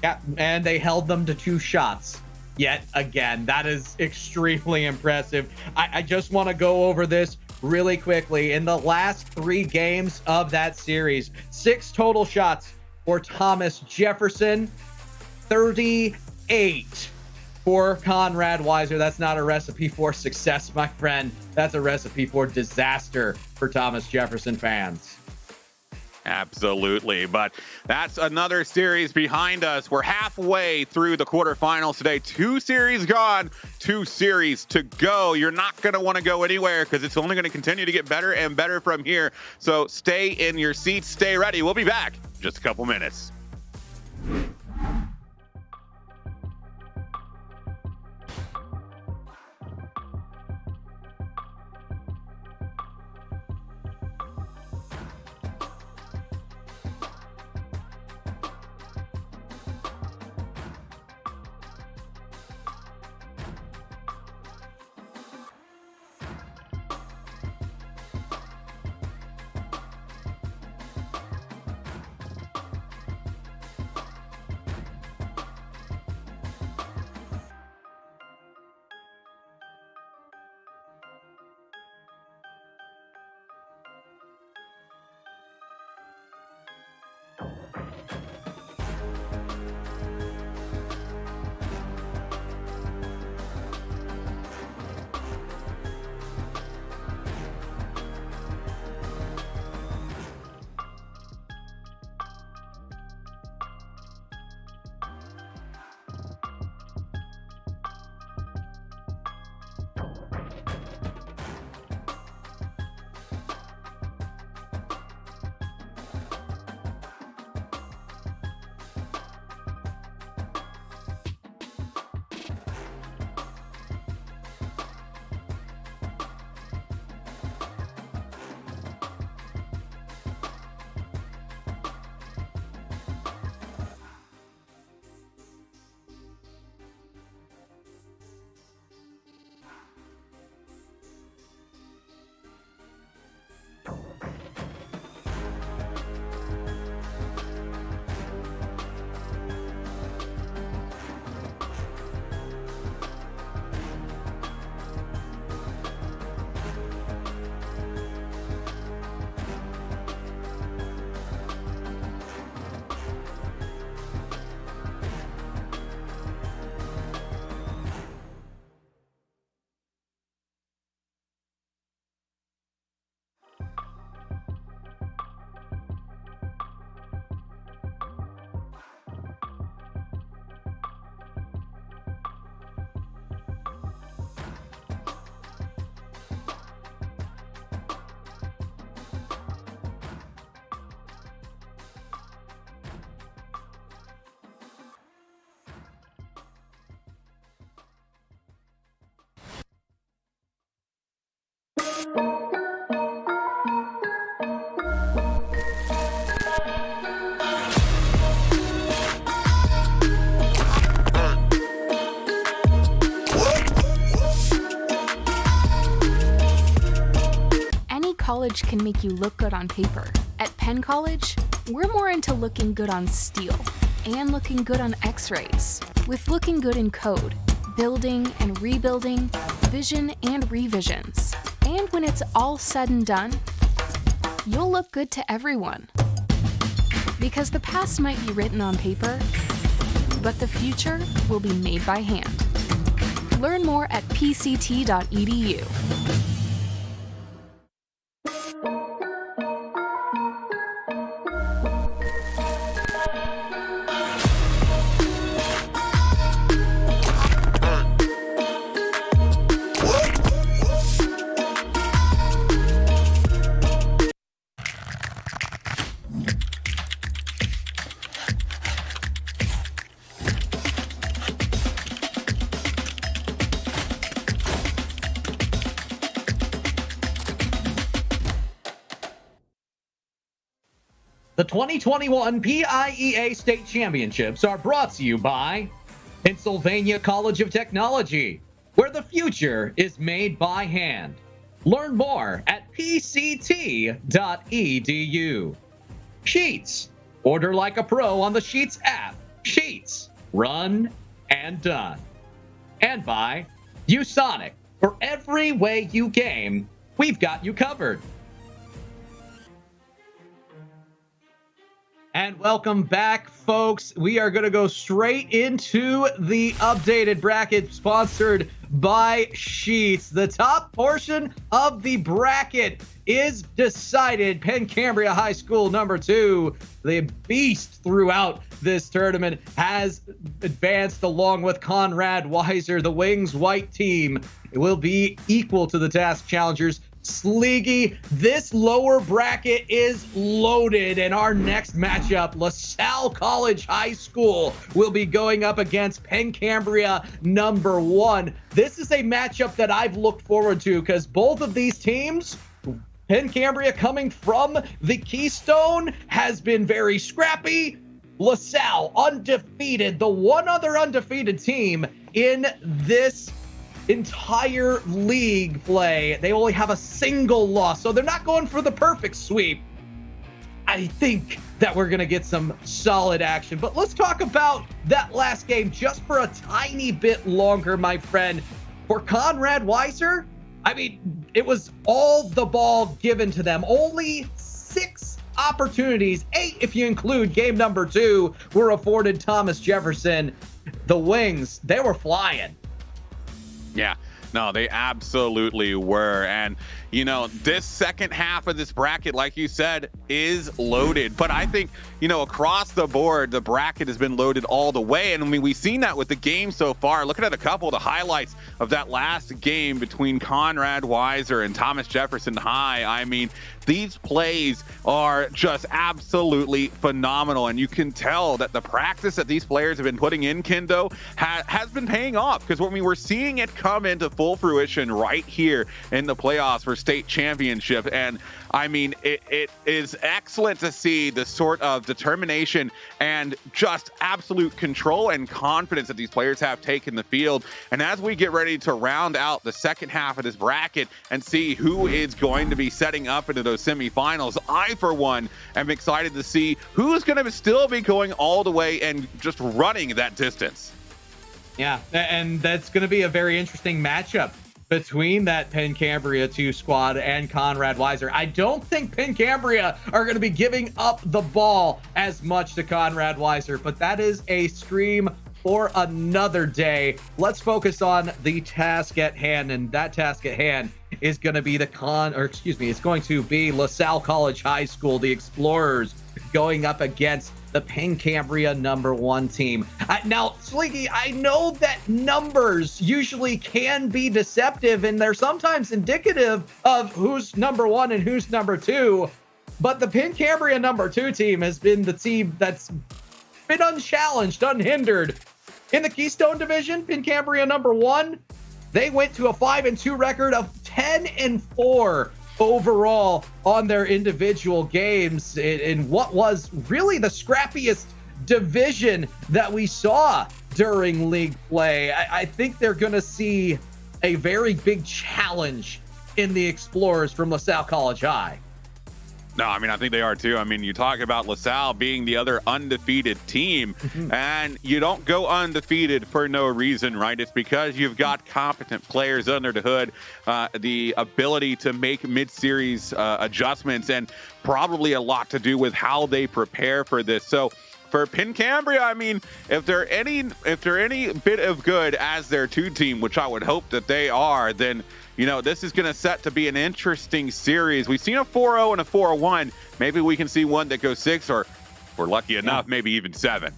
Yeah, and they held them to 2 shots. Yet again, that is extremely impressive. I just want to go over this really quickly. In the last 3 games of that series, 6 total shots for Thomas Jefferson, 38 for Conrad Weiser. That's not a recipe for success, my friend. That's a recipe for disaster for Thomas Jefferson fans. Absolutely, but that's another series behind us. We're halfway through the quarterfinals today. 2 series gone, 2 series to go. You're not going to want to go anywhere because it's only going to continue to get better and better from here. So stay in your seats, stay ready. We'll be back in just a couple minutes. college can make you look good on paper. At Penn College, we're more into looking good on steel and looking good on x-rays, with looking good in code, building and rebuilding, vision and revisions. And when it's all said and done, you'll look good to everyone. Because the past might be written on paper, but the future will be made by hand. Learn more at pct.edu. The 2021 PIEA State Championships are brought to you by Pennsylvania College of Technology, where the future is made by hand. Learn more at pct.edu. Sheets. Order like a pro on the Sheets app. Sheets. Run and done. And by ViewSonic. For every way you game, we've got you covered. And welcome back, folks. We are going to go straight into the updated bracket sponsored by Sheets. The top portion of the bracket is decided. Penn Cambria High School number 2, the beast throughout this tournament, has advanced along with Conrad Weiser. The Wings white team will be equal to the task challengers. Sleegy, this lower bracket is loaded, and our next matchup, LaSalle College High School, will be going up against Penn Cambria number 1. This is a matchup that I've looked forward to because both of these teams, Penn Cambria coming from the Keystone, has been very scrappy. LaSalle undefeated, the one other undefeated team in this entire league play. They only have a single loss, so they're not going for the perfect sweep. I think that we're going to get some solid action. But let's talk about that last game just for a tiny bit longer, my friend. For Conrad Weiser, I mean, it was all the ball given to them. Only 6 opportunities, 8 if you include game number 2, were afforded Thomas Jefferson. The Wings, they were flying. Yeah, no, they absolutely were. And, you know, this second half of this bracket, like you said, is loaded. But I think, you know, across the board, the bracket has been loaded all the way. And I mean, we've seen that with the game so far. Looking at a couple of the highlights of that last game between Conrad Weiser and Thomas Jefferson High, I mean, these plays are just absolutely phenomenal. And you can tell that the practice that these players have been putting in, Kendo, has been paying off. Because when we were seeing it come into full fruition right here in the playoffs for state championship. And I mean, it is excellent to see the sort of determination and just absolute control and confidence that these players have taken the field. And as we get ready to round out the second half of this bracket and see who is going to be setting up into those semifinals, I, for one, am excited to see who's going to still be going all the way and just running that distance. Yeah, and that's going to be a very interesting matchup between that Penn Cambria 2 squad and Conrad Weiser. I don't think Penn Cambria are going to be giving up the ball as much to Conrad Weiser, but that is a stream for another day. Let's focus on the task at hand, and that task at hand is going to be it's going to be LaSalle College High School, the Explorers, going up against the Penn Cambria number 1 team. Now, Sleeky, I know that numbers usually can be deceptive, and they're sometimes indicative of who's number 1 and who's number 2, but the Penn Cambria number 2 team has been the team that's been unchallenged, unhindered. In the Keystone Division, Penn Cambria number 1, they went to a 5-2 record of 10-4 overall on their individual games in what was really the scrappiest division that we saw during league play. I think they're going to see a very big challenge in the Explorers from LaSalle College High. No, I mean, I think they are too. I mean, you talk about LaSalle being the other undefeated team, and you don't go undefeated for no reason, right? It's because you've got competent players under the hood, the ability to make mid-series adjustments, and probably a lot to do with how they prepare for this. So for Cambria, I mean, if they're any bit of good as their 2 team, which I would hope that they are, then this is going to set to be an interesting series. We've seen a 4-0 and a 4-1. Maybe we can see one that goes 6, or if we're lucky enough, maybe even 7.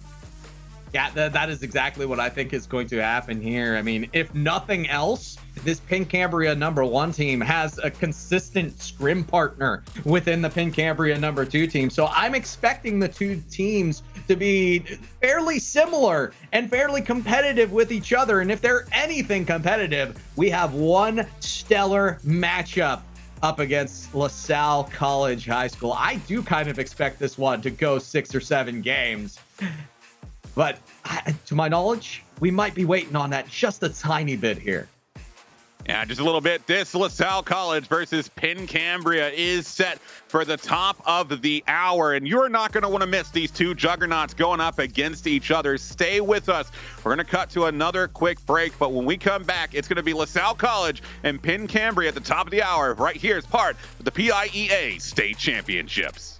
Yeah, that is exactly what I think is going to happen here. I mean, if nothing else, this Cambria #1 team has a consistent scrim partner within the Cambria #2 team. So I'm expecting the 2 teams to be fairly similar and fairly competitive with each other. And if they're anything competitive, we have one stellar matchup up against LaSalle College High School. I do kind of expect this one to go 6 or 7 games. But to my knowledge, we might be waiting on that just a tiny bit here. Yeah, just a little bit. This LaSalle College versus Cambria is set for the top of the hour, and you're not going to want to miss these 2 juggernauts going up against each other. Stay with us. We're going to cut to another quick break, but when we come back, it's going to be LaSalle College and Cambria at the top of the hour right here as part of the PIEA State Championships.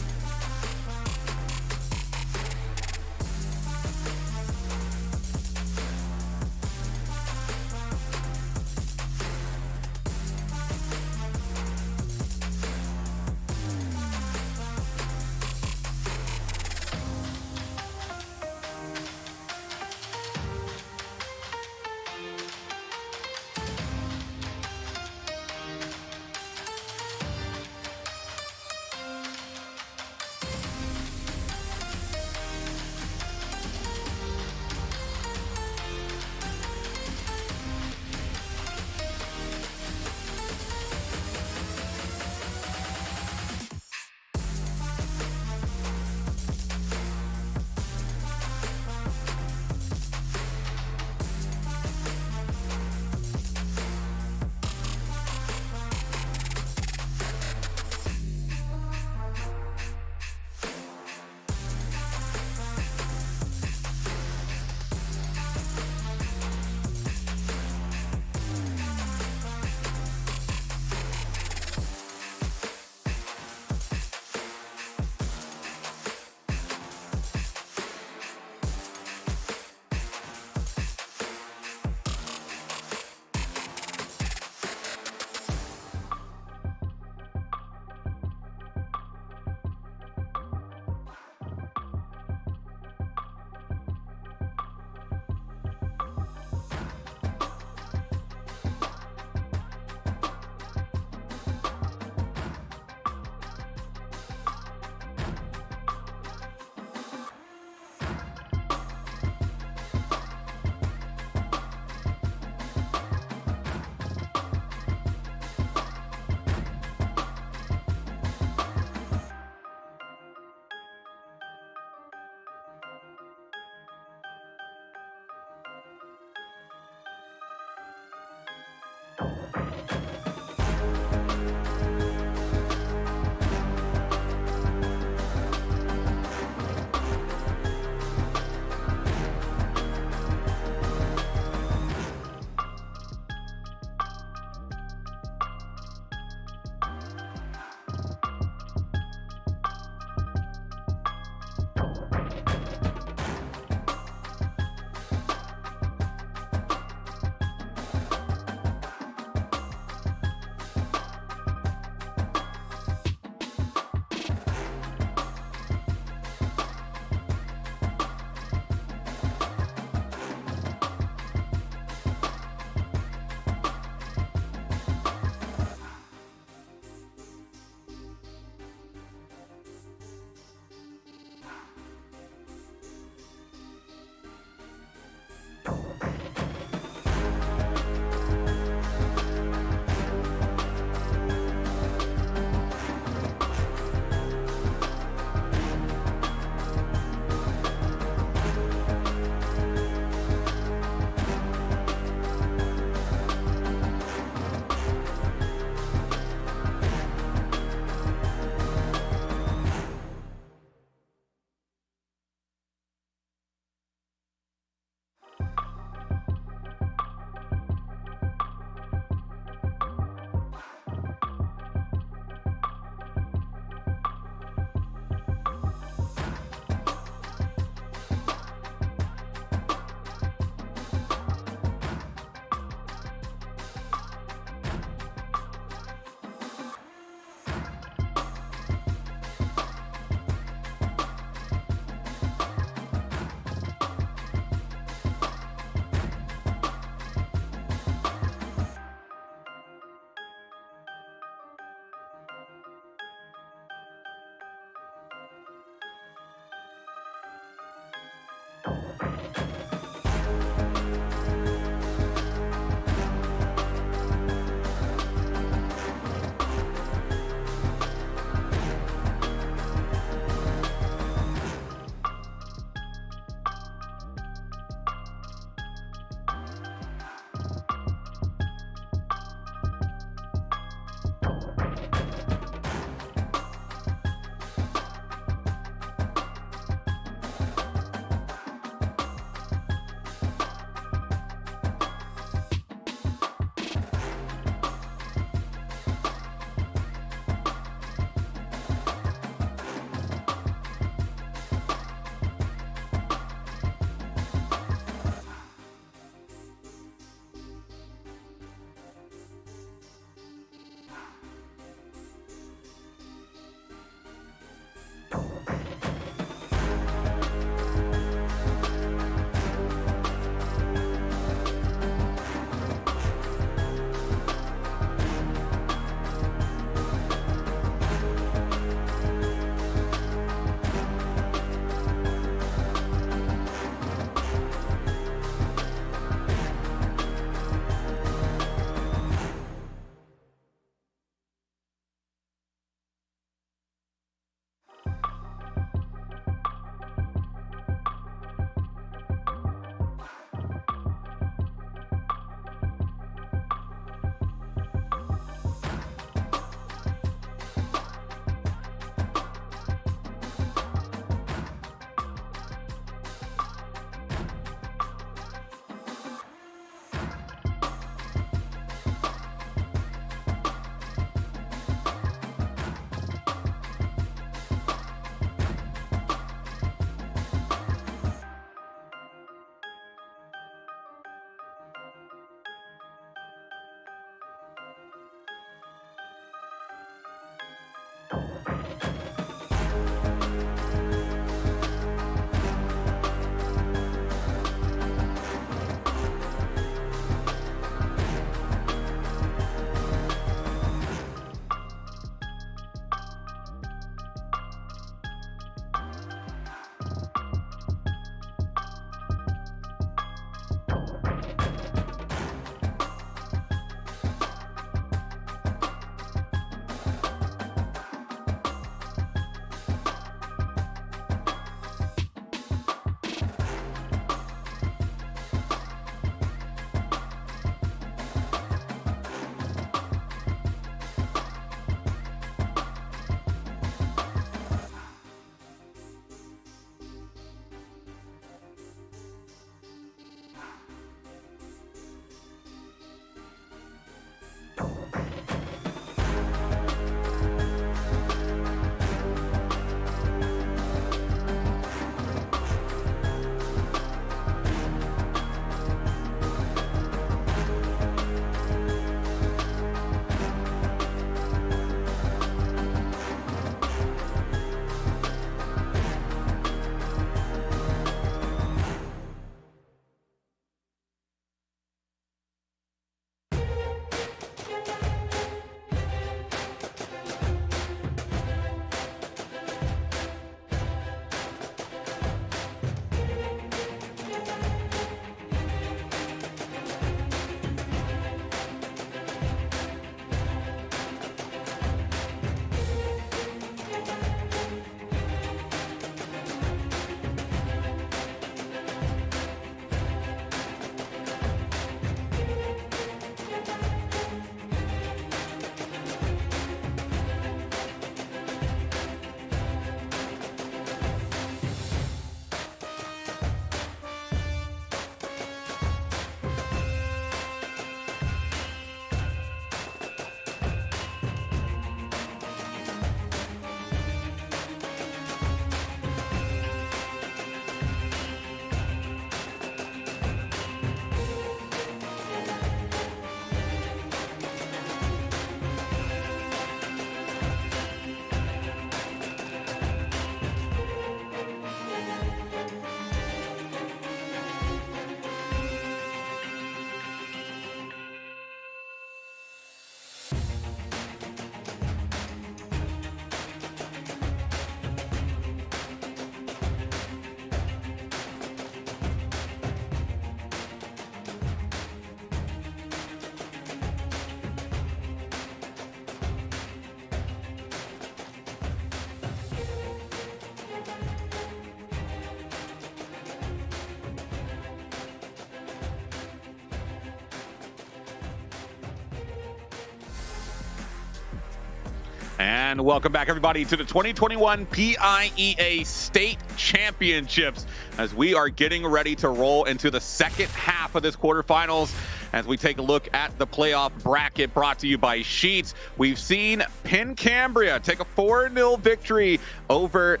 And welcome back, everybody, to the 2021 PIEA State Championships as we are getting ready to roll into the second half of this quarterfinals as we take a look at the playoff bracket brought to you by Sheets. We've seen Penn Cambria take a 4-0 victory over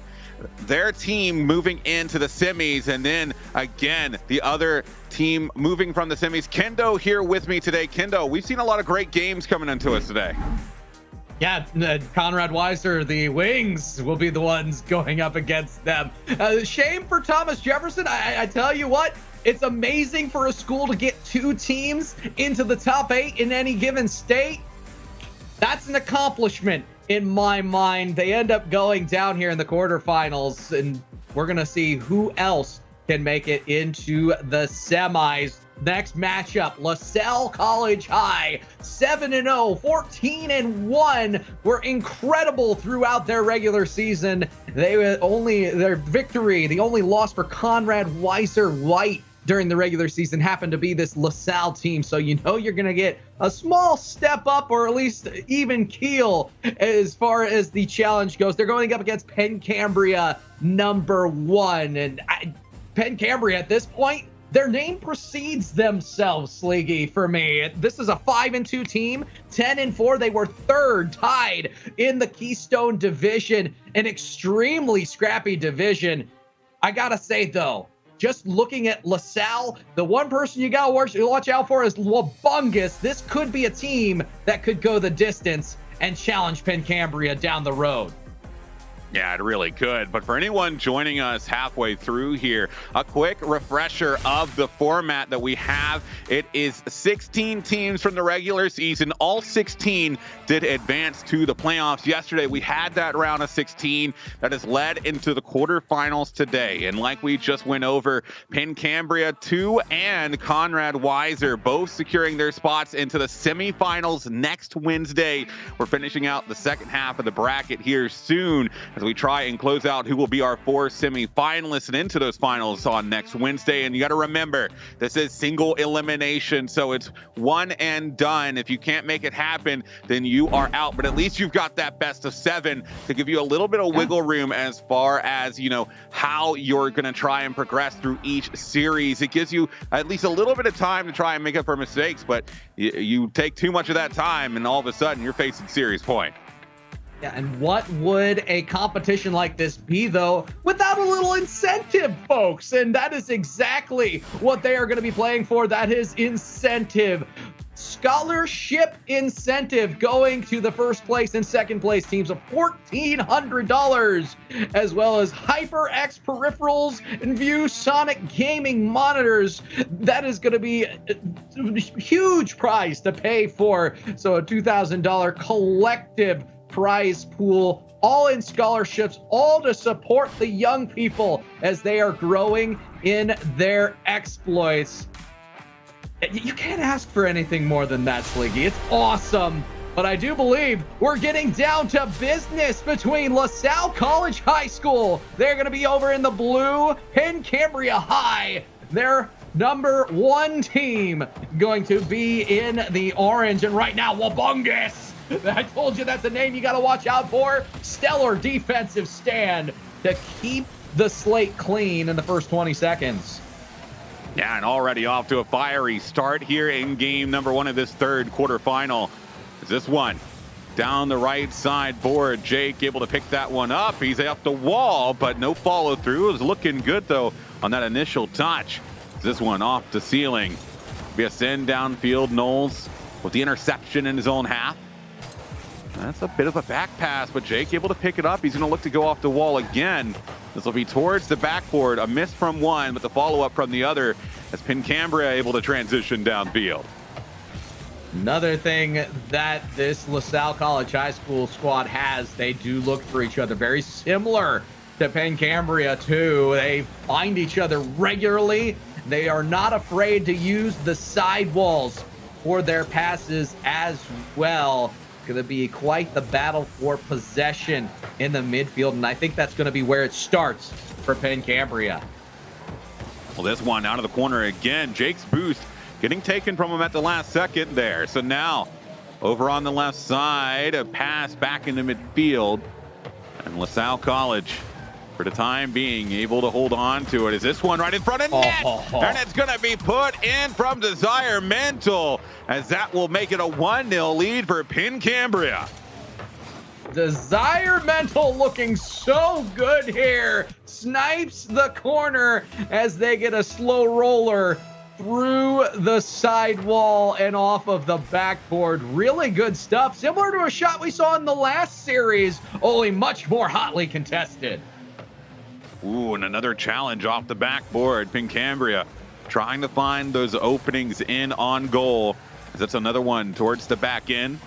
their team moving into the semis, and then again the other team moving from the semis. Kendo here with me today. Kendo, we've seen a lot of great games coming into us today. Yeah, Conrad Weiser, the Wings, will be the ones going up against them. Shame for Thomas Jefferson. I tell you what, it's amazing for a school to get 2 teams into the top 8 in any given state. That's an accomplishment in my mind. They end up going down here in the quarterfinals, and we're going to see who else can make it into the semis. Next matchup, LaSalle College High, 7-0, 14-1, were incredible throughout their regular season. Their victory, the only loss for Conrad Weiser White during the regular season happened to be this LaSalle team. So you know you're going to get a small step up, or at least even keel as far as the challenge goes. They're going up against Penn Cambria, number 1. And Penn Cambria at this point, their name precedes themselves, Sleegy, for me. This is a 5-2 team, 10-4. They were 3rd, tied in the Keystone Division, an extremely scrappy division. I gotta say, though, just looking at LaSalle, the one person you gotta watch out for is Wabungus. This could be a team that could go the distance and challenge Penn Cambria down the road. Yeah, it really could. But for anyone joining us halfway through here, a quick refresher of the format that we have. It is 16 teams from the regular season. All 16 did advance to the playoffs. Yesterday, we had that round of 16 that has led into the quarterfinals today. And like we just went over, Penn Cambria 2 and Conrad Weiser both securing their spots into the semifinals next Wednesday. We're finishing out the second half of the bracket here soon as we try and close out who will be our 4 semifinalists and into those finals on next Wednesday. And you got to remember, this is single elimination, so it's one and done. If you can't make it happen, then you are out. But at least you've got that best of 7 to give you a little bit of wiggle room as far as, you know, how you're going to try and progress through each series. It gives you at least a little bit of time to try and make up for mistakes, but you take too much of that time and all of a sudden you're facing serious point. Yeah, and what would a competition like this be, though, without a little incentive, folks? And that is exactly what they are going to be playing for. That is incentive. Scholarship incentive going to the first place and second place teams of $1,400, as well as HyperX peripherals and ViewSonic gaming monitors. That is going to be a huge prize to pay for. So a $2,000 collective prize pool, all in scholarships, all to support the young people as they are growing in their exploits. You can't ask for anything more than that, Sleegy. It's awesome. But I do believe we're getting down to business between LaSalle College High School. They're going to be over in the blue. Penn Cambria High, their number 1 team, going to be in the orange. And right now, Wabungus. I told you that's a name you got to watch out for. Stellar defensive stand to keep the slate clean in the first 20 seconds. Yeah, and already off to a fiery start here in game number 1 of this third quarterfinal. Is this one down the right side board? Jake able to pick that one up. He's off the wall, but no follow through. It was looking good, though, on that initial touch. Is this one off the ceiling? Be a send downfield. Knowles with the interception in his own half. That's a bit of a back pass, but Jake able to pick it up. He's going to look to go off the wall again. This will be towards the backboard. A miss from one, but the follow-up from the other as Penn Cambria able to transition downfield. Another thing that this LaSalle College High School squad has, they do look for each other. Very similar to Penn Cambria, too. They find each other regularly. They are not afraid to use the sidewalls for their passes as well. Going to be quite the battle for possession in the midfield, and I think that's going to be where it starts for Penn Cambria. Well, this one out of the corner again. Jake's boost getting taken from him at the last second there. So now Over on the left side, a pass back into midfield. And LaSalle College, for the time being, able to hold on to it. Is this one right in front of net? And it's going to be put in from Desire Mental, as that will make it a 1-0 lead for Pin Cambria. Desire Mental looking so good here. Snipes the corner as they get a slow roller through the sidewall and off of the backboard. Really good stuff. Similar to a shot we saw in the last series, only much more hotly contested. Ooh, and another challenge off the backboard. Pin Cambria trying to find those openings in on goal. That's another one towards the back end.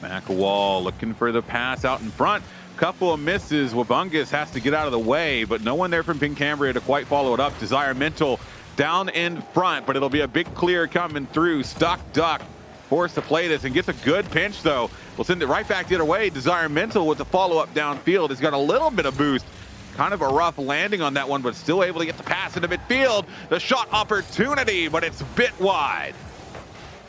McAwall looking for the pass out in front. Couple of misses. Wabungus has to get out of the way, but no one there from Pin Cambria to quite follow it up. Desire Mental down in front, but it'll be a big clear coming through. Stuck Duck forced to play this and gets a good pinch, though. We'll send it right back the other way. Desire Mental with the follow-up downfield has got a little bit of boost. Kind of a rough landing on that one, but still able to get the pass into midfield. The shot opportunity, but it's bit wide.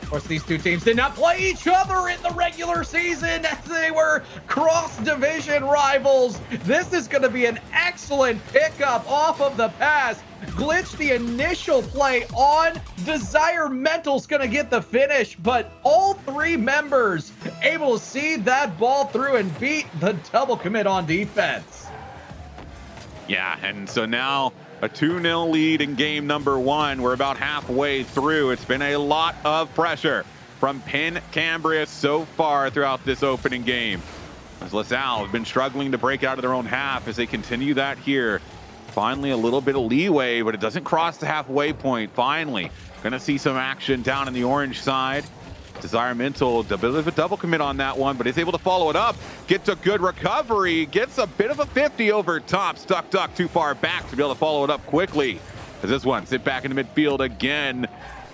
Of course, these two teams did not play each other in the regular season as they were cross-division rivals. This is going to be an excellent pickup off of the pass. Glitch the initial play on. Desire Mental's going to get the finish, but all three members able to see that ball through and beat the double commit on defense. Yeah, and so now a 2-0 lead in game number one. We're about halfway through. It's been a lot of pressure from Pin Cambria so far throughout this opening game, as LaSalle have been struggling to break out of their own half as they continue that here. Finally, a little bit of leeway, but it doesn't cross the halfway point. Finally, gonna see some action down in the orange side. Desire Mental, a bit of a double commit on that one, but is able to follow it up. Gets a good recovery, gets a bit of a 50 over top. Stuck Duck too far back to be able to follow it up quickly. As this one sit back into midfield again.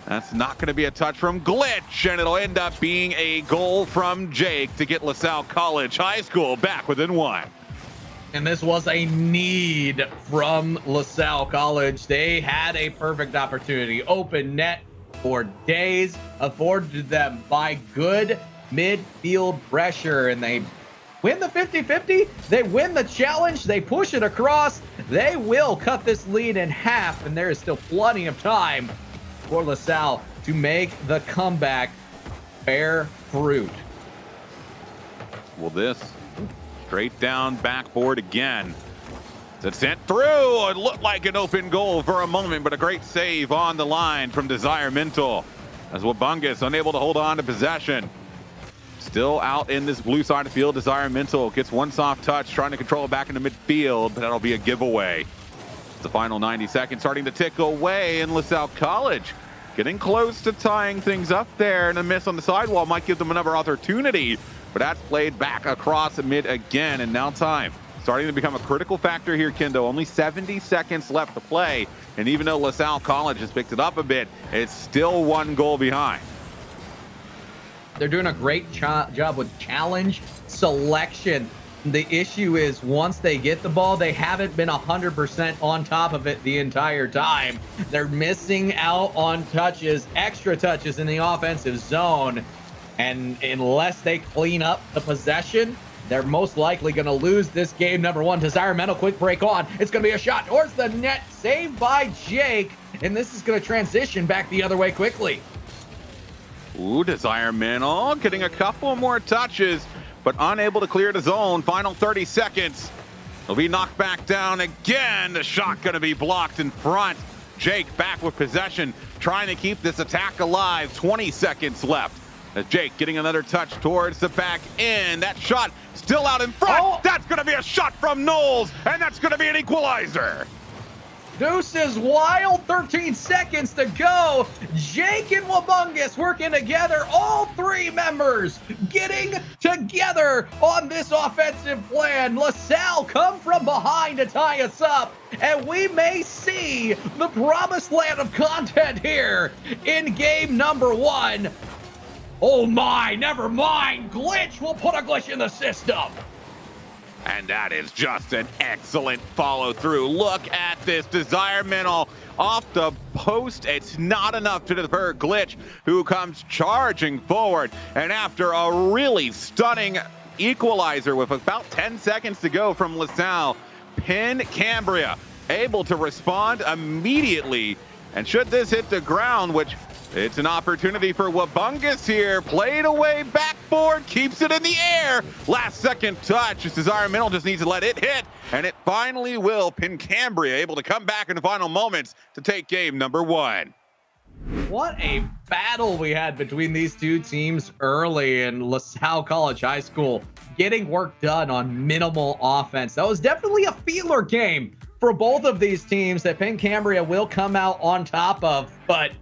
That's not going to be a touch from Glitch, and it'll end up being a goal from Jake to get LaSalle College High School back within one. And this was a need from LaSalle College. They had a perfect opportunity. Open net for days, afforded them by good midfield pressure, and they win the 50-50. They win the challenge. They push it across. They will cut this lead in half, and there is still plenty of time for LaSalle to make the comeback bear fruit. Well, this straight down backboard again. It's sent through. It looked like an open goal for a moment, but a great save on the line from Desire Mental, as Wabungus unable to hold on to possession. Still out in this blue side of the field. Desire Mental gets one soft touch, trying to control it back into midfield, but that'll be a giveaway. The final 90 seconds starting to tick away, and LaSalle College getting close to tying things up there, and a miss on the sidewall might give them another opportunity, but that's played back across the mid again, and now time starting to become a critical factor here, Kendo. Only 70 seconds left to play, and even though LaSalle College has picked it up a bit, it's still one goal behind. They're doing a great job with challenge selection. The issue is once they get the ball, they haven't been 100% on top of it the entire time. They're missing out on touches, extra touches in the offensive zone, and unless they clean up the possession, they're most likely going to lose this game number one. Desire Mental, quick break on. It's going to be a shot towards the net, saved by Jake, and this is going to transition back the other way quickly. Ooh, Desire Mental getting a couple more touches, but unable to clear the zone. Final 30 seconds. It'll be knocked back down again. The shot going to be blocked in front. Jake back with possession, trying to keep this attack alive. 20 seconds left. As Jake getting another touch towards the back end. That shot still out in front. Oh. That's going to be a shot from Knowles, and that's going to be an equalizer. Deuces wild, 13 seconds to go. Jake and Wabungus working together, all three members getting together on this offensive plan. LaSalle come from behind to tie us up, and we may see the promised land of content here in game number one. Oh my, never mind. Glitch will put a glitch in the system. And And that is just an excellent follow through. Look at this. Desire Mental off the post. It's not enough to deter Glitch, who comes charging forward. And after a really stunning equalizer with about 10 seconds to go from LaSalle, Cambria able to respond immediately. And should this hit the ground, which it's an opportunity for Wabungus here, played away backboard, keeps it in the air. Last second touch. Desire Mental just needs to let it hit, and it finally will. Cambria able to come back in the final moments to take game number 1. What a battle we had between these two teams early in LaSalle College High School, getting work done on minimal offense. That was definitely a feeler game for both of these teams that Cambria will come out on top of, but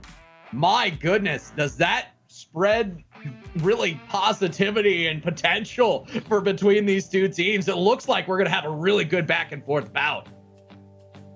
my goodness, does that spread really positivity and potential for between these two teams? It looks like we're going to have a really good back and forth bout.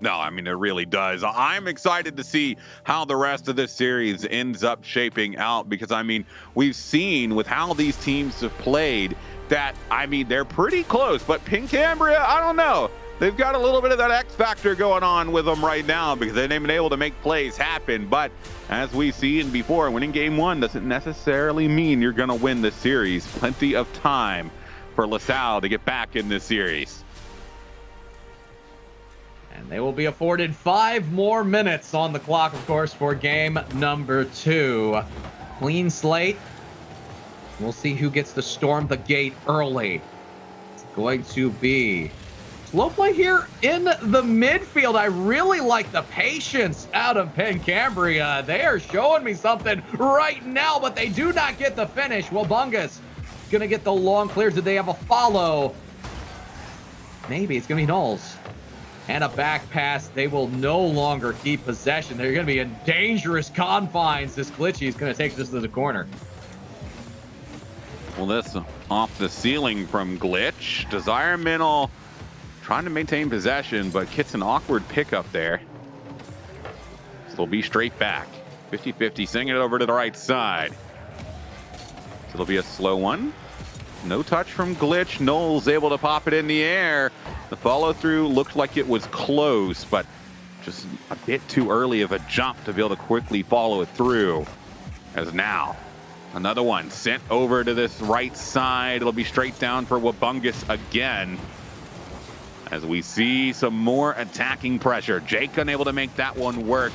No, I mean, it really does. I'm excited to see how the rest of this series ends up shaping out because, I mean, we've seen with how these teams have played that, I mean, they're pretty close, but Cambria, I don't know. They've got a little bit of that X factor going on with them right now because they've been able to make plays happen. But as we've seen before, winning game 1 doesn't necessarily mean you're going to win the series. Plenty of time for LaSalle to get back in this series. And they will be afforded 5 more minutes on the clock, of course, for game number 2. Clean slate. We'll see who gets to storm the gate early. It's going to be slow play here in the midfield. I really like the patience out of Cambria. They are showing me something right now, but they do not get the finish. Wabungus going to get the long clears. Did they have a follow? Maybe. It's going to be Knowles. And a back pass. They will no longer keep possession. They're going to be in dangerous confines. This Glitchy is going to take this to the corner. Well, this off the ceiling from Glitch. Desire Mental trying to maintain possession, but gets an awkward pickup there. So they'll be straight back. 50-50, singing it over to the right side. So it'll be a slow one. No touch from Glitch. Knowles able to pop it in the air. The follow through looked like it was close, but just a bit too early of a jump to be able to quickly follow it through. As now, another one sent over to this right side. It'll be straight down for Wabungus again. As we see some more attacking pressure. Jake unable to make that one work.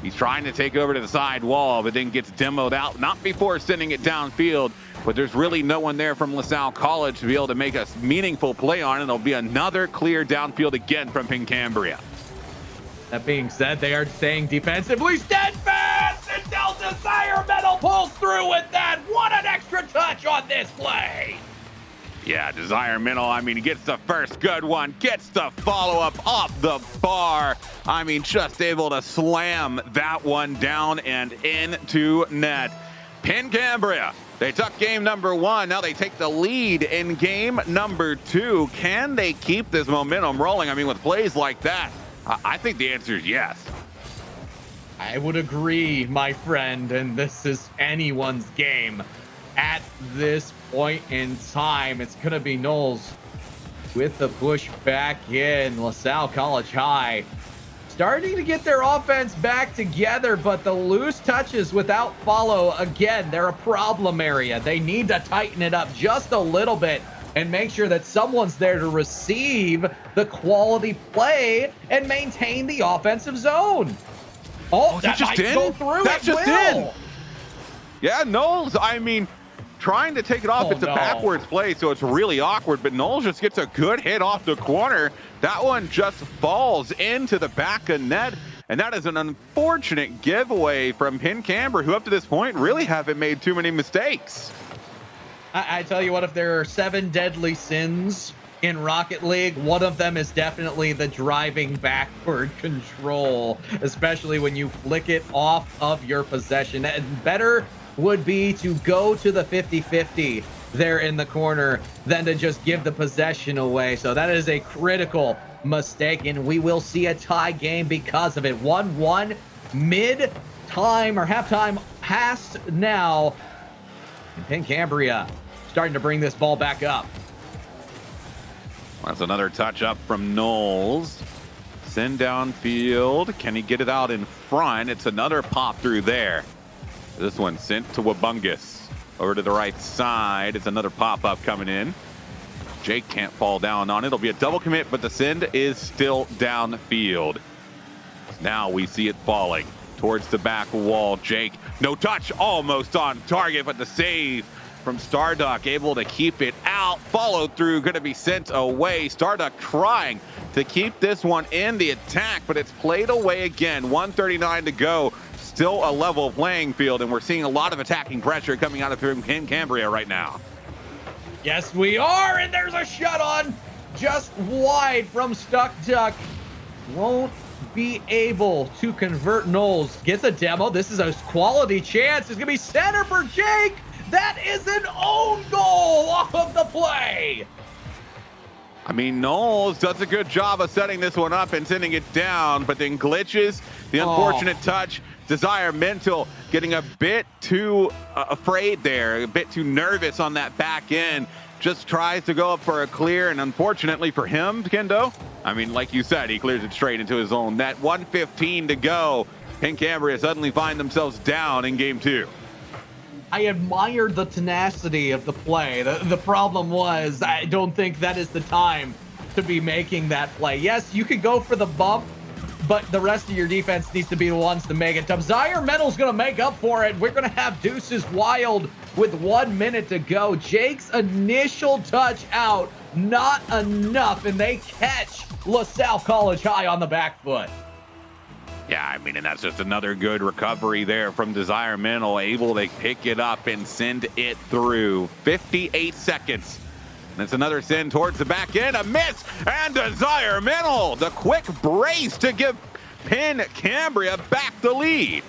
He's trying to take over to the side wall, but then gets demoed out. Not before sending it downfield, but there's really no one there from LaSalle College to be able to make a meaningful play on it. It'll be another clear downfield again from Cambria. That being said, they are staying defensively steadfast until Desire Mental pulls through with that. What an extra touch on this play. Yeah, Desire Mental, I mean, he gets the first good one, gets the follow-up off the bar. I mean, just able to slam that one down and into net. Cambria, they took game number 1. Now they take the lead in game number 2. Can they keep this momentum rolling? I mean, with plays like that, I think the answer is yes. I would agree, my friend, and this is anyone's game. At this point in time, it's going to be Knowles with the push back in. LaSalle College High starting to get their offense back together, but the loose touches without follow, again, they're a problem area. They need to tighten it up just a little bit and make sure that someone's there to receive the quality play and maintain the offensive zone. Oh, that might go through. That's just in. Yeah, Knowles, I mean, trying to take it off. It's a backwards play, so it's really awkward, but Knowles just gets a good hit off the corner. That one just falls into the back of net, and that is an unfortunate giveaway from Cambria, who up to this point really haven't made too many mistakes. I tell you what, if there are 7 deadly sins in Rocket League, one of them is definitely the driving backward control, especially when you flick it off of your possession. And better would be to go to the 50-50 there in the corner than to just give the possession away. So that is a critical mistake, and we will see a tie game because of it. 1-1 mid-time or halftime past now. And Cambria starting to bring this ball back up. That's another touch up from Knowles. Send downfield. Can he get it out in front? It's another pop through there. This one sent to Wabungus. Over to the right side. It's another pop-up coming in. Jake can't fall down on it. It'll be a double commit, but the send is still downfield. Now we see it falling towards the back wall. Jake, no touch, almost on target, but the save from Starduck, able to keep it out. Followed through, going to be sent away. Starduck trying to keep this one in the attack, but it's played away again. 1:39 to go. Still a level playing field, and we're seeing a lot of attacking pressure coming out of Cambria right now. Yes, we are, and there's a shot on just wide from Stuck Duck. Won't be able to convert. Knowles gets a demo. This is a quality chance. It's going to be center for Jake. That is an own goal off of the play. I mean, Knowles does a good job of setting this one up and sending it down, but then glitches. The unfortunate touch. Desire Mental getting a bit too afraid there, a bit too nervous on that back end. Just tries to go up for a clear, and unfortunately for him, Kendo, I mean, like you said, he clears it straight into his own net. 1:15 to go. Cambria suddenly find themselves down in game 2. I admired the tenacity of the play. The problem was, I don't think that is the time to be making that play. Yes, you could go for the bump, but the rest of your defense needs to be the ones to make it. Desire Metal's going to make up for it. We're going to have Deuces Wild with 1 minute to go. Jake's initial touch out, not enough, and they catch LaSalle College High on the back foot. Yeah, I mean, and that's just another good recovery there from Desire Mental, able to pick it up and send it through. 58 seconds. And it's another send towards the back end, a miss, and Desire Mental, the quick brace to give Cambria back the lead.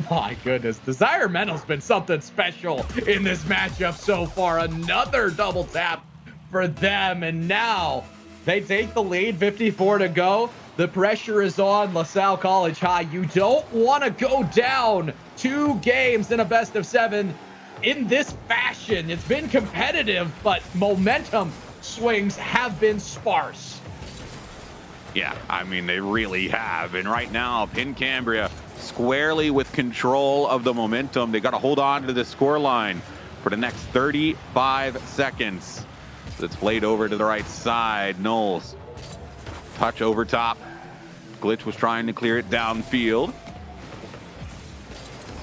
My goodness, Desire Mental's been something special in this matchup so far. Another double tap for them, and now they take the lead, 54 to go. The pressure is on LaSalle College High. You don't want to go down 2 games in a best of 7 in this fashion. It's been competitive, but momentum swings have been sparse. Yeah, I mean, they really have. And right now, Cambria squarely with control of the momentum. They got to hold on to the score line for the next 35 seconds. It's played over to the right side. Knowles, touch over top. Glitch was trying to clear it downfield.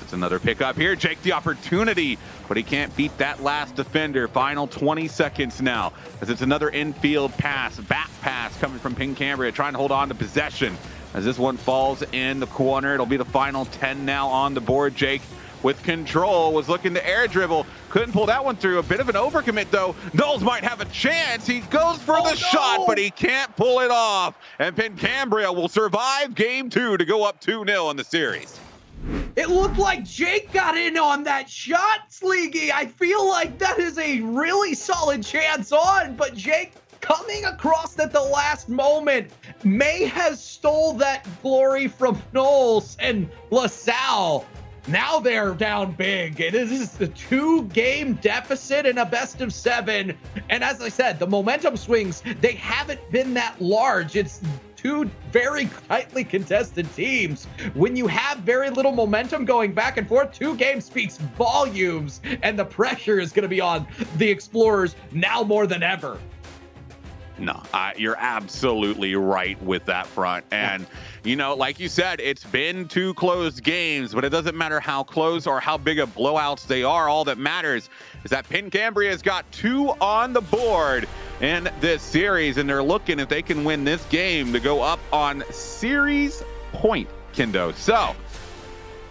It's another pickup here. Jake the opportunity, but he can't beat that last defender. Final 20 seconds now, as it's another infield pass, back pass coming from Cambria, trying to hold on to possession. As this one falls in the corner, it'll be the final 10 now on the board. Jake with control, was looking to air dribble, couldn't pull that one through. A bit of an overcommit though. Knowles might have a chance. He goes for the shot, but he can't pull it off. And Cambria will survive game 2 to go up 2-0 in the series. It looked like Jake got in on that shot, Sleegy. I feel like that is a really solid chance on, but Jake coming across at the last moment may have stole that glory from Knowles and LaSalle. Now they're down big. It is a 2-game deficit in a best of 7. And as I said, the momentum swings, they haven't been that large. It's 2 very tightly contested teams. When you have very little momentum going back and forth, 2 games speaks volumes, and the pressure is going to be on the Explorers now more than ever. No, you're absolutely right with that front. And, you know, like you said, it's been 2 close games, but it doesn't matter how close or how big of blowouts they are. All that matters is that Cambria's got 2 on the board in this series, and they're looking if they can win this game to go up on series point, Kendo. So,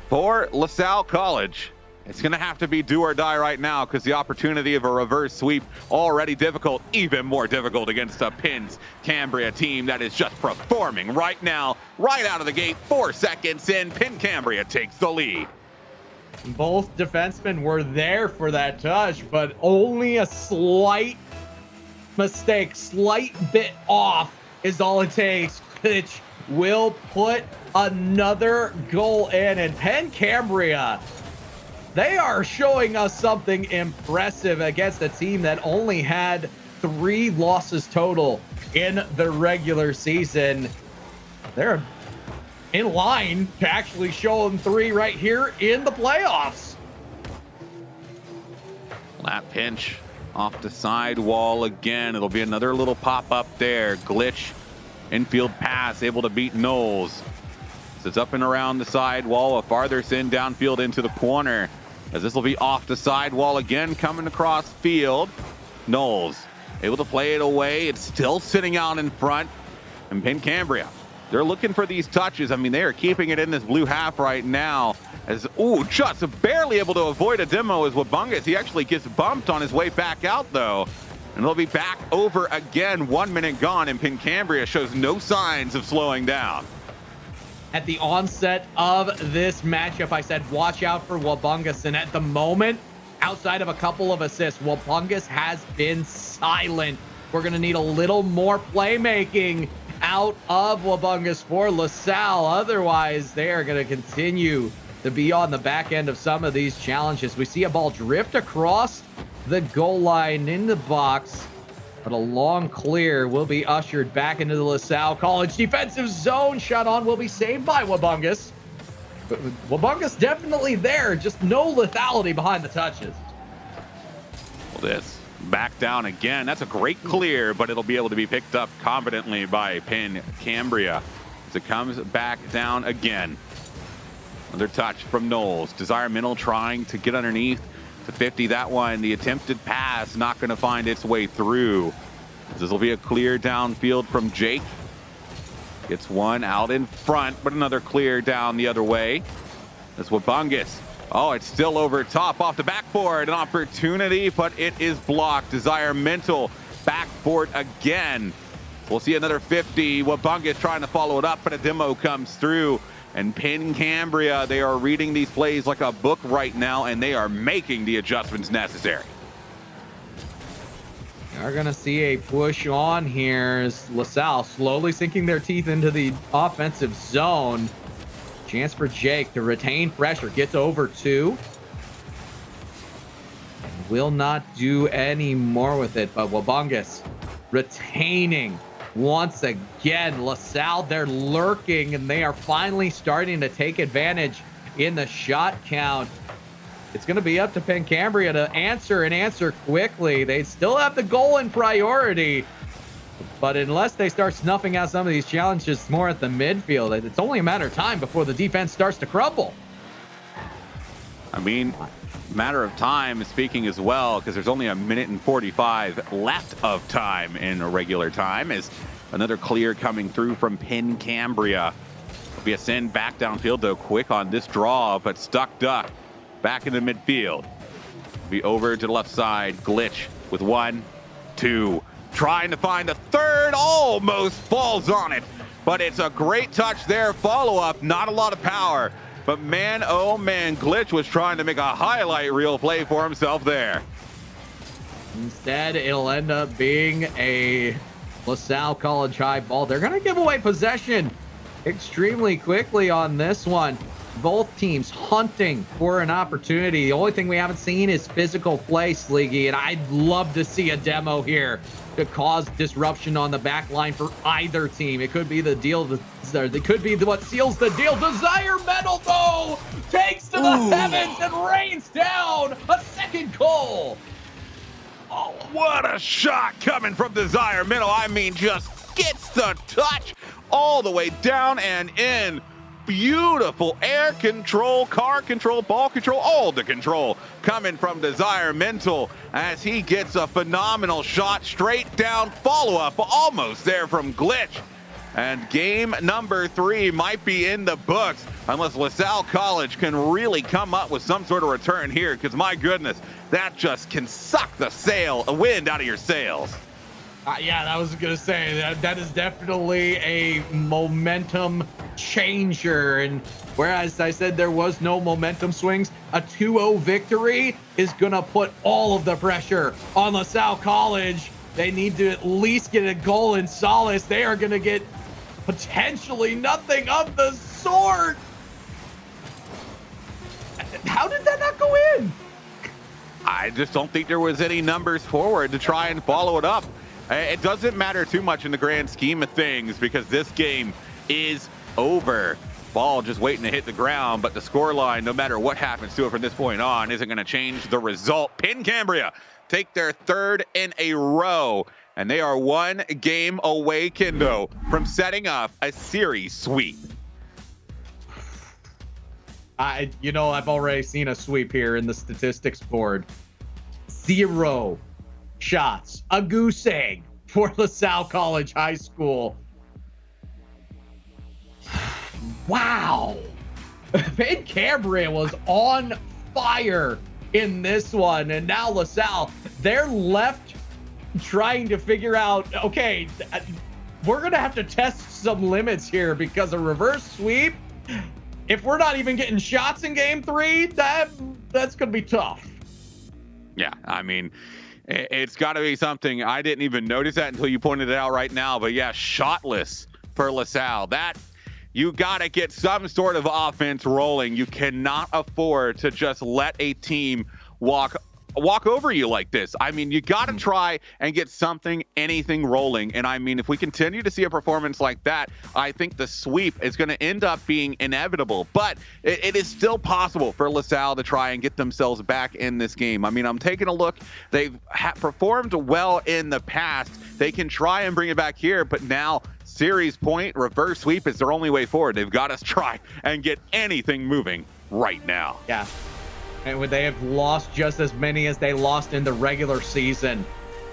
for LaSalle College, it's going to have to be do or die right now, because the opportunity of a reverse sweep already difficult, even more difficult against a Cambria team that is just performing right now, right out of the gate. 4 seconds in, Cambria takes the lead. Both defensemen were there for that touch, but only a slight mistake, slight bit off is all it takes, which will put another goal in. And Cambria, they are showing us something impressive against a team that only had 3 losses total in the regular season. They're in line to actually show them 3 right here in the playoffs. Lap pinch off the sidewall again. It'll be another little pop-up there. Glitch, infield pass, able to beat Knowles. So it's up and around the sidewall, a farther send downfield into the corner. As this will be off the sidewall again, coming across field. Knowles able to play it away. It's still sitting out in front. And Cambria, they're looking for these touches. I mean, they are keeping it in this blue half right now. As, just barely able to avoid a demo as Wabungus. He actually gets bumped on his way back out, though. And they'll be back over again. 1 minute gone, and Cambria shows no signs of slowing down. At the onset of this matchup, I said, watch out for Wabungus. And at the moment, outside of a couple of assists, Wabungus has been silent. We're going to need a little more playmaking out of Wabungus for LaSalle. Otherwise, they are going to continue to be on the back end of some of these challenges. We see a ball drift across the goal line in the box, but a long clear will be ushered back into the LaSalle College defensive zone. Shot on will be saved by Wabungus. But Wabungus definitely there, just no lethality behind the touches. Well, this back down again. That's a great clear, but it'll be able to be picked up confidently by Cambria as it comes back down again. Another touch from Knowles. Desire Middle trying to get underneath to 50. That one, the attempted pass, not going to find its way through. This will be a clear downfield from Jake. Gets one out in front, but another clear down the other way. That's Wabungus. Oh, it's still over top off the backboard. An opportunity, but it is blocked. Desire Mental backboard again. We'll see another 50. Wabungus trying to follow it up, but a demo comes through. And Cambria, they are reading these plays like a book right now, and they are making the adjustments necessary. Are going to see a push on here as LaSalle slowly sinking their teeth into the offensive zone. Chance for Jake to retain pressure. Gets over 2. And will not do any more with it, but Wabungus retaining once again. LaSalle, they're lurking, and they are finally starting to take advantage in the shot count. It's going to be up to Cambria to answer and answer quickly. They still have the goal in priority, but unless they start snuffing out some of these challenges more at the midfield, it's only a matter of time before the defense starts to crumble. I mean, matter of time speaking as well, because there's only 1:45 left of time in regular time, as another clear coming through from Cambria. It'll be a send back downfield, though, quick on this draw, but stuck duck back into midfield. Be over to the left side. Glitch with 1, 2, trying to find a third, almost falls on it, but it's a great touch there. Follow up, not a lot of power. But man, oh man, Glitch was trying to make a highlight reel play for himself there. Instead, it'll end up being a LaSalle College high ball. They're going to give away possession extremely quickly on this one. Both teams hunting for an opportunity. The only thing we haven't seen is physical play, Sleegy, and I'd love to see a demo here to cause disruption on the back line for either team. It could be the deal. It could be what seals the deal. Desire Metal, though, takes to the heavens and rains down a second goal. Oh, what a shot coming from Desire Middle. I mean, just gets the touch all the way down and in. Beautiful air control, car control, ball control, all the control coming from Desire Mental as he gets a phenomenal shot straight down, follow-up almost there from Glitch. And game number 3 might be in the books unless LaSalle College can really come up with some sort of return here, because my goodness, that just can suck the wind out of your sails. Yeah, I was going to say that is definitely a momentum changer. And whereas I said there was no momentum swings, a 2-0 victory is going to put all of the pressure on LaSalle College. They need to at least get a goal in solace. They are going to get potentially nothing of the sort. How did that not go in? I just don't think there was any numbers forward to try and follow it up. It doesn't matter too much in the grand scheme of things because this game is over. Ball just waiting to hit the ground, but the scoreline, no matter what happens to it from this point on, isn't going to change the result. Penn Cambria take their third in a row, and they are one game away, Kendo, from setting up a series sweep. I've already seen a sweep here in the statistics board. 0 shots, a goose egg for LaSalle College High School. Wow. Penn Cambria was on fire in this one, and now LaSalle, they're left trying to figure out, okay, we're going to have to test some limits here because a reverse sweep, if we're not even getting shots in game 3, that's going to be tough. Yeah, I mean, it's got to be something. I didn't even notice that until you pointed it out right now. But yeah, shotless for LaSalle. You got to get some sort of offense rolling. You cannot afford to just let a team walk over you like this. I mean, you got to try and get anything rolling. And I mean, if we continue to see a performance like that, I think the sweep is going to end up being inevitable. But it is still possible for LaSalle to try and get themselves back in this game. I mean, I'm taking a look. They've performed well in the past. They can try and bring it back here, but now series point, reverse sweep is their only way forward. They've got to try and get anything moving right now. Yeah. And they have lost just as many as they lost in the regular season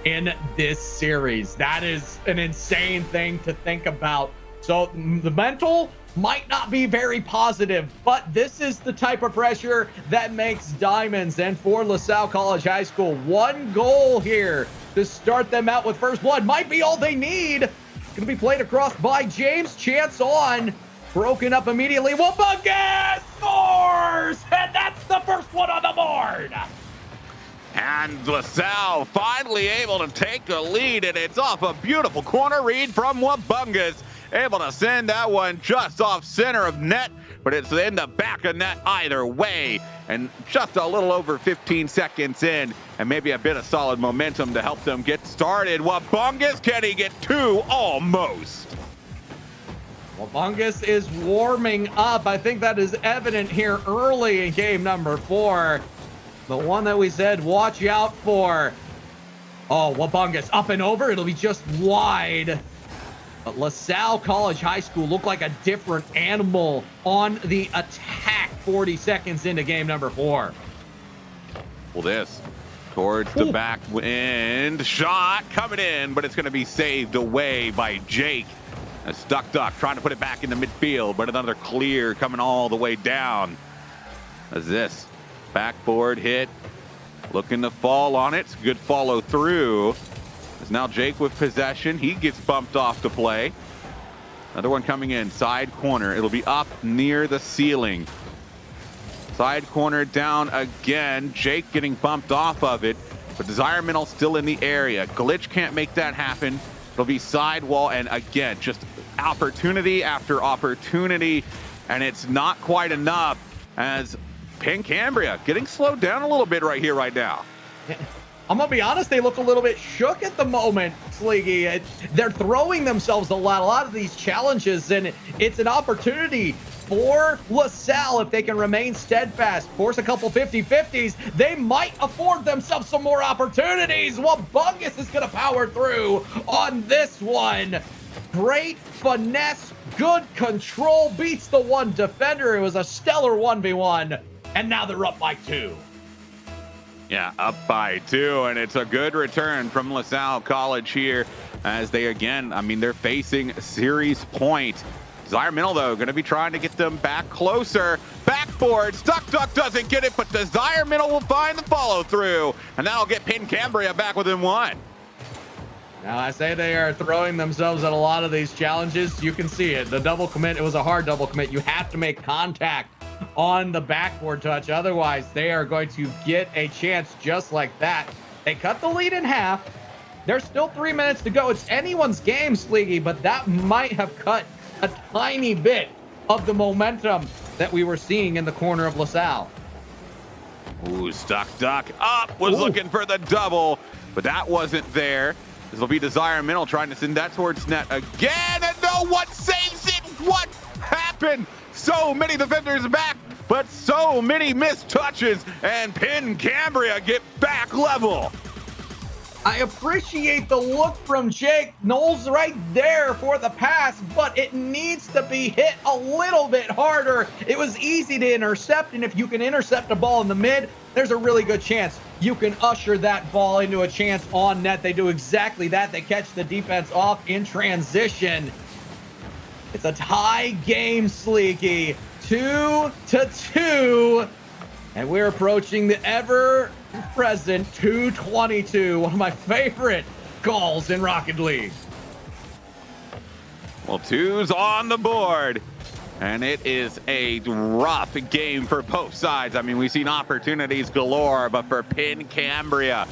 in this series. That is an insane thing to think about. So the mental might not be very positive, but this is the type of pressure that makes diamonds. And for LaSalle College High School, 1 goal here to start them out with first blood might be all they need. It's going to be played across by James. Chance on. Broken up immediately. Wabunga scores! And that's the first one on the board. And LaSalle finally able to take the lead, and it's off a beautiful corner read from Wabungas. Able to send that one just off center of net, but it's in the back of net either way. And just a little over 15 seconds in, and maybe a bit of solid momentum to help them get started. Wabungas, can he get 2? Almost. Wabungas is warming up. I think that is evident here early in game number 4. The one that we said watch out for. Oh, Wabungas up and over. It'll be just wide. But LaSalle College High School looked like a different animal on the attack 40 seconds into game number 4. Well, this towards the back end. Shot coming in, but it's going to be saved away by Jake. A stuck duck trying to put it back into midfield, but another clear coming all the way down. As this backboard hit, looking to fall on it. Good follow through. As now Jake with possession. He gets bumped off the play. Another one coming in, side corner. It'll be up near the ceiling. Side corner down again. Jake getting bumped off of it, but Desiramental still in the area. Glitch can't make that happen. It'll be sidewall, and again, just opportunity after opportunity, and it's not quite enough as Penn Cambria getting slowed down a little bit right now. I'm going to be honest, they look a little bit shook at the moment, Sleegy. They're throwing themselves a lot of these challenges, and it's an opportunity for LaSalle if they can remain steadfast, force a couple 50-50s. They might afford themselves some more opportunities. Wabungas is going to power through on this one. Great finesse, good control, beats the one defender. It was a stellar 1v1, and now they're up by 2. Yeah, up by 2, and it's a good return from LaSalle College here as they again, I mean, they're facing series point. Desiramental, though, going to be trying to get them back closer. Backboard, Stuck Duck doesn't get it, but Desiramental will find the follow through, and that'll get Penn Cambria back within 1. Now, I say they are throwing themselves at a lot of these challenges. You can see it. The double commit, it was a hard double commit. You have to make contact on the backboard touch. Otherwise, they are going to get a chance just like that. They cut the lead in half. There's still 3 minutes to go. It's anyone's game, Sleegy, but that might have cut a tiny bit of the momentum that we were seeing in the corner of LaSalle. Ooh, stuck duck up, was looking for the double, but that wasn't there. This will be Desire Middle trying to send that towards net again, and no one saves it. What happened? So many defenders back, but so many missed touches, and Pin Cambria get back level. I appreciate the look from Jake. Knowles right there for the pass, but it needs to be hit a little bit harder. It was easy to intercept, and if you can intercept a ball in the mid, there's a really good chance you can usher that ball into a chance on net. They do exactly that. They catch the defense off in transition. It's a tie game, Sleeky. 2-2, and we're approaching the ever-present 2:22, one of my favorite goals in Rocket League. Well, 2's on the board, and it is a rough game for both sides. I mean, we've seen opportunities galore, but for Pin Cambria,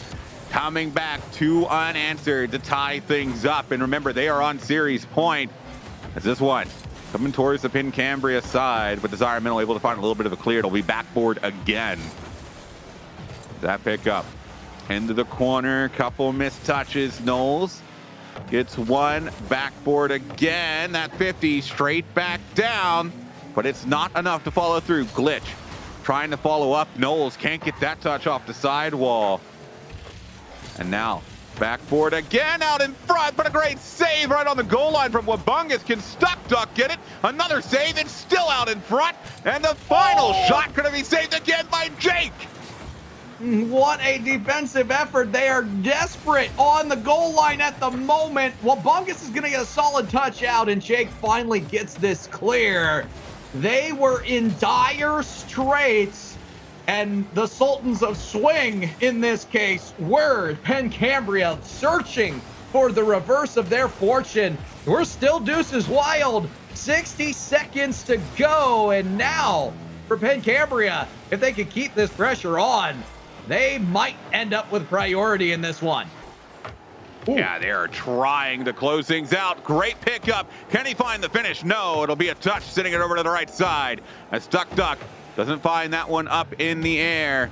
coming back 2 unanswered to tie things up. And remember, they are on series point as this one coming towards the Pin Cambria side, but Desire Middle able to find a little bit of a clear. It'll be backboard again. That pickup into the corner, couple missed touches. Knowles gets one, backboard again. That 50 straight back down, but it's not enough to follow through. Glitch trying to follow up. Knowles can't get that touch off the sidewall. And now backboard again out in front, but a great save right on the goal line from Wabungus. Can Stuck Duck get it? Another save, it's still out in front. And the final shot gonna be saved again by Jake. What a defensive effort. They are desperate on the goal line at the moment. Wabungus is gonna get a solid touch out, and Jake finally gets this clear. They were in dire straits, and the Sultans of Swing, in this case, were Pin Cambria searching for the reverse of their fortune. We're still deuces wild. 60 seconds to go, and now for Pin Cambria, if they can keep this pressure on, they might end up with priority in this one. Ooh. Yeah, they're trying to close things out. Great pickup. Can he find the finish? No, it'll be a touch, sending it over to the right side. A Stuck Duck doesn't find that one up in the air.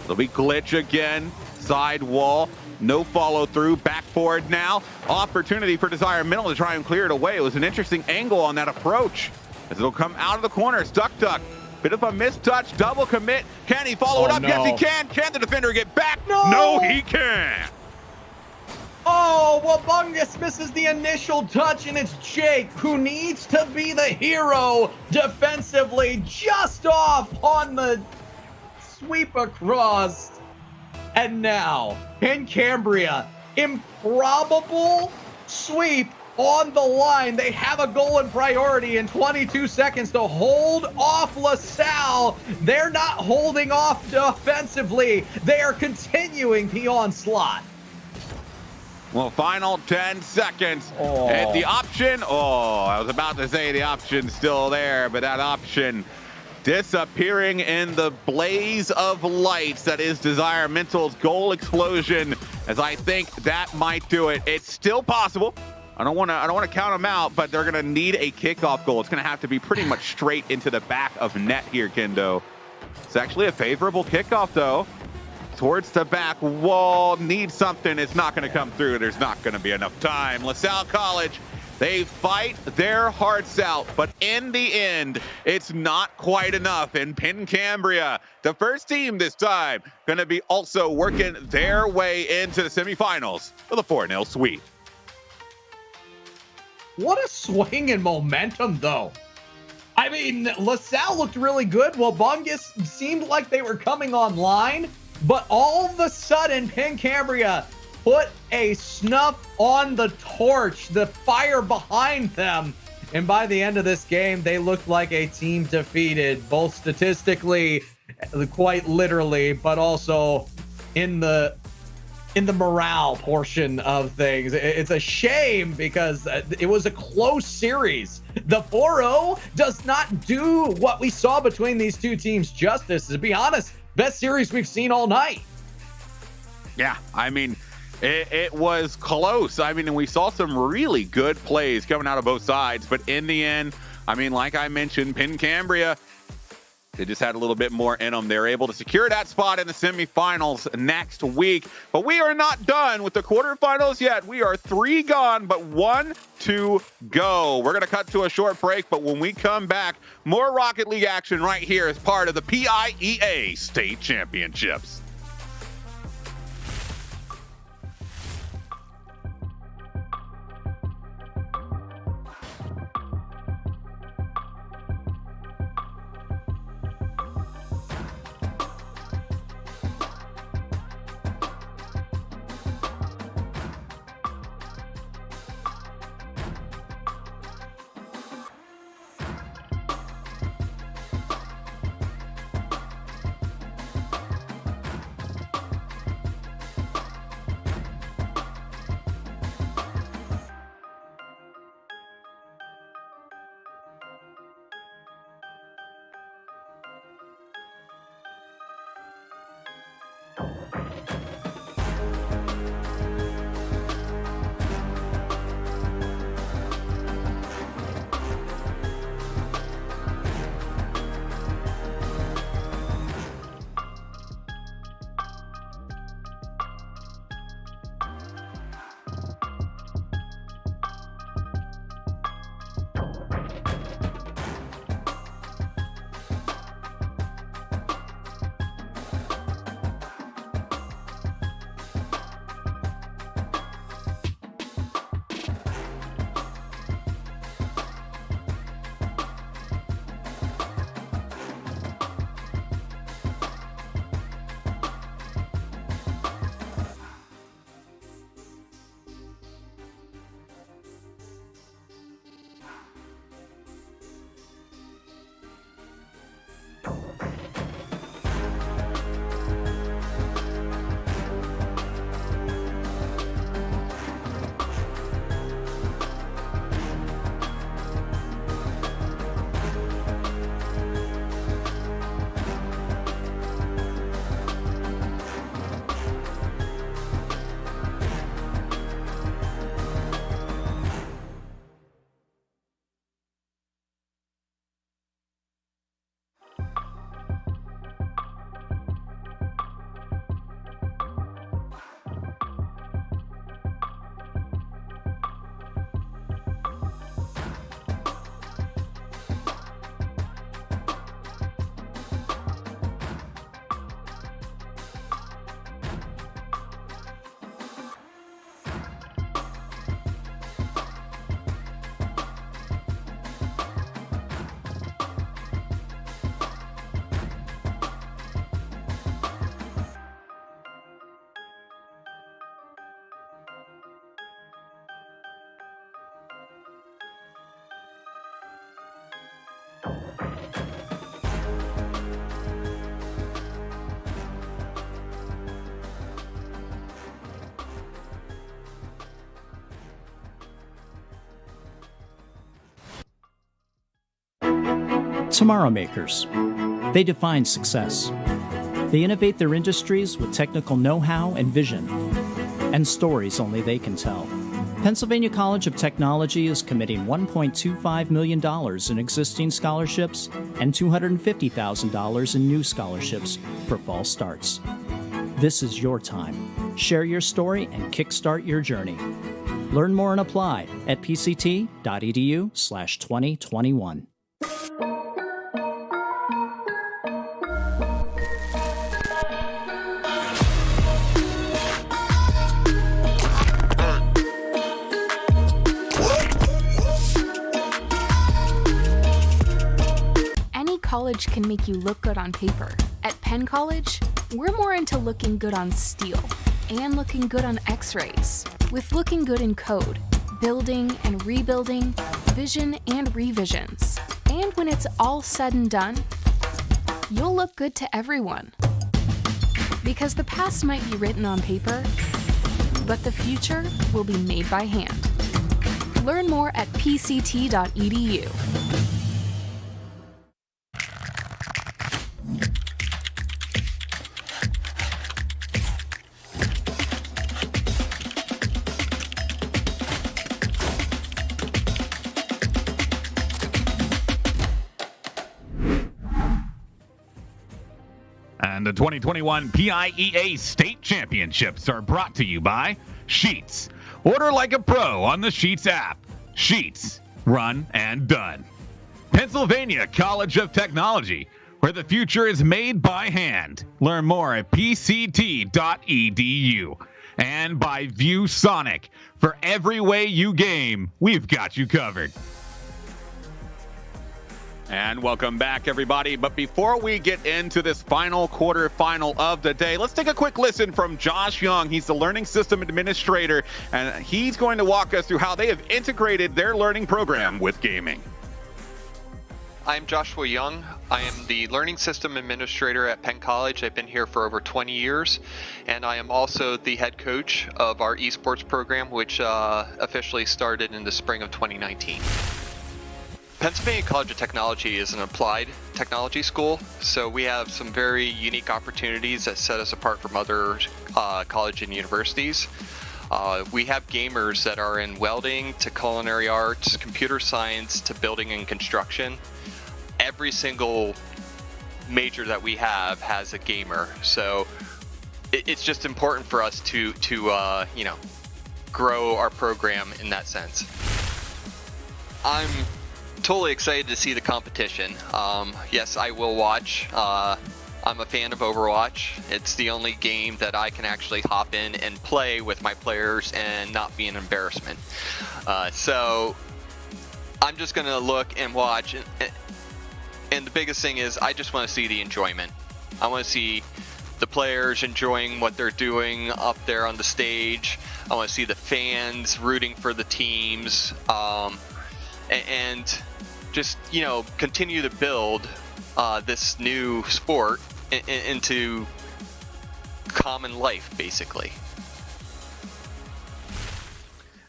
It'll be Glitch again. Side wall. No follow through. Backboard now. Opportunity for Desire Middle to try and clear it away. It was an interesting angle on that approach, as it'll come out of the corner. Stuck Duck. Bit of a mistouch. Double commit. Can he follow it up? No. Yes, he can. Can the defender get back? No, he can. Oh, Wabungus misses the initial touch, and it's Jake who needs to be the hero defensively, just off on the sweep across. And now, Pin Cambria, improbable sweep on the line. They have a goal in priority in 22 seconds to hold off LaSalle. They're not holding off defensively. They are continuing the onslaught. Well, final 10 seconds. And the option, I was about to say the option's still there, but that option disappearing in the blaze of lights that is Desire Mental's goal explosion, as I think that might do it. It's still possible. I don't want to count them out, but they're going to need a kickoff goal. It's going to have to be pretty much straight into the back of net here, Kendo. It's actually a favorable kickoff, though. Towards the back wall, needs something. It's not going to come through. There's not going to be enough time. LaSalle College, they fight their hearts out, but in the end, it's not quite enough. And Pin Cambria, the first team this time, going to be also working their way into the semifinals for the 4-0 sweep. What a swing in momentum, though. I mean, LaSalle looked really good. Wabungus seemed like they were coming online, but all of a sudden, Pin Cambria put a snuff on the torch, the fire behind them. And by the end of this game, they looked like a team defeated, both statistically, quite literally, but also in the morale portion of things. It's a shame because it was a close series. The 4-0 does not do what we saw between these two teams justice. To be honest, best series we've seen all night. Yeah, I mean, it was close. I mean, and we saw some really good plays coming out of both sides. But in the end, I mean, like I mentioned, Pin Cambria, They just had a little bit more in them. They're able to secure that spot in the semifinals next week. But we are not done with the quarterfinals yet. We are 3 gone, but 1 to go. We're going to cut to a short break, but when we come back, more Rocket League action right here as part of the PIEA State Championships. Tomorrow makers. They define success. They innovate their industries with technical know-how and vision, and stories only they can tell. Pennsylvania College of Technology is committing $1.25 million in existing scholarships and $250,000 in new scholarships for fall starts. This is your time. Share your story and kickstart your journey. Learn more and apply at pct.edu/2021. College can make you look good on paper. At Penn College, we're more into looking good on steel and looking good on x-rays, with looking good in code, building and rebuilding, vision and revisions. And when it's all said and done, you'll look good to everyone. Because the past might be written on paper, but the future will be made by hand. Learn more at pct.edu. And the 2021 PIEA State Championships are brought to you by Sheets. Order like a pro on the Sheets app. Sheets. Run and done. Pennsylvania College of Technology, where the future is made by hand. Learn more at pct.edu. And by ViewSonic. For every way you game, we've got you covered. And welcome back, everybody. But before we get into this final quarterfinal of the day, let's take a quick listen from Josh Young. He's the Learning System Administrator, and he's going to walk us through how they have integrated their learning program with gaming. I'm Joshua Young. I am the Learning System Administrator at Penn College. I've been here for over 20 years, and I am also the head coach of our esports program, which officially started in the spring of 2019. Pennsylvania College of Technology is an applied technology school, so we have some very unique opportunities that set us apart from other colleges and universities. We have gamers that are in welding to culinary arts, computer science to building and construction. Every single major that we have has a gamer, so it's just important for us to grow our program in that sense. I'm totally excited to see the competition. Yes, I will watch. I'm a fan of Overwatch. It's the only game that I can actually hop in and play with my players and not be an embarrassment. So I'm just going to look and watch. And the biggest thing is I just want to see the enjoyment. I want to see the players enjoying what they're doing up there on the stage. I want to see the fans rooting for the teams. And just, continue to build this new sport into common life, basically.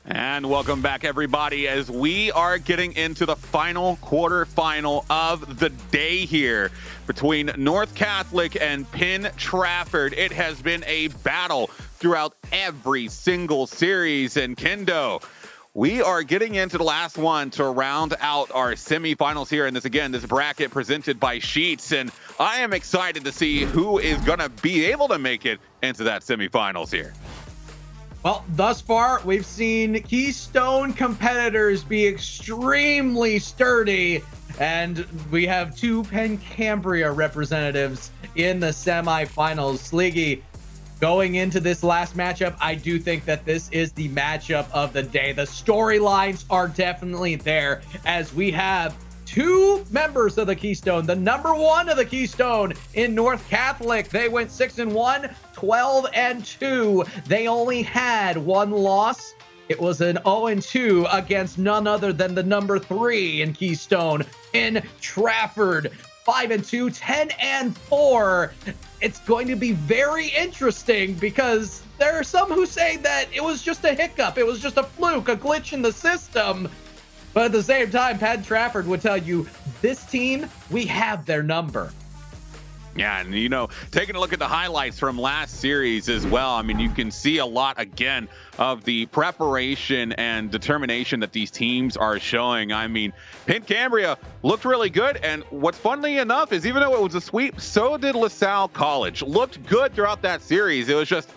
And welcome back, everybody, as we are getting into the final quarterfinal of the day here between North Catholic and Penn Trafford. It has been a battle throughout every single series, and Kendo, we are getting into the last one to round out our semifinals here. And this bracket presented by Sheets. And I am excited to see who is going to be able to make it into that semifinals here. Well, thus far, we've seen Keystone competitors be extremely sturdy. And we have two Penn Cambria representatives in the semifinals. Sleegy, going into this last matchup, I do think that this is the matchup of the day. The storylines are definitely there, as we have two members of the Keystone, the number one of the Keystone in North Catholic. They went 6-1, 12-2. They only had one loss. It was an 0-2 against none other than the number 3 in Keystone in Trafford. 5-2, 10-4. It's going to be very interesting because there are some who say that it was just a hiccup. It was just a fluke, a glitch in the system. But at the same time, Penn Trafford would tell you, this team, we have their number. Yeah, and taking a look at the highlights from last series as well, I mean, you can see a lot, again, of the preparation and determination that these teams are showing. I mean, Penn Cambria looked really good, and what's funnily enough is even though it was a sweep, so did LaSalle College. Looked good throughout that series. It was just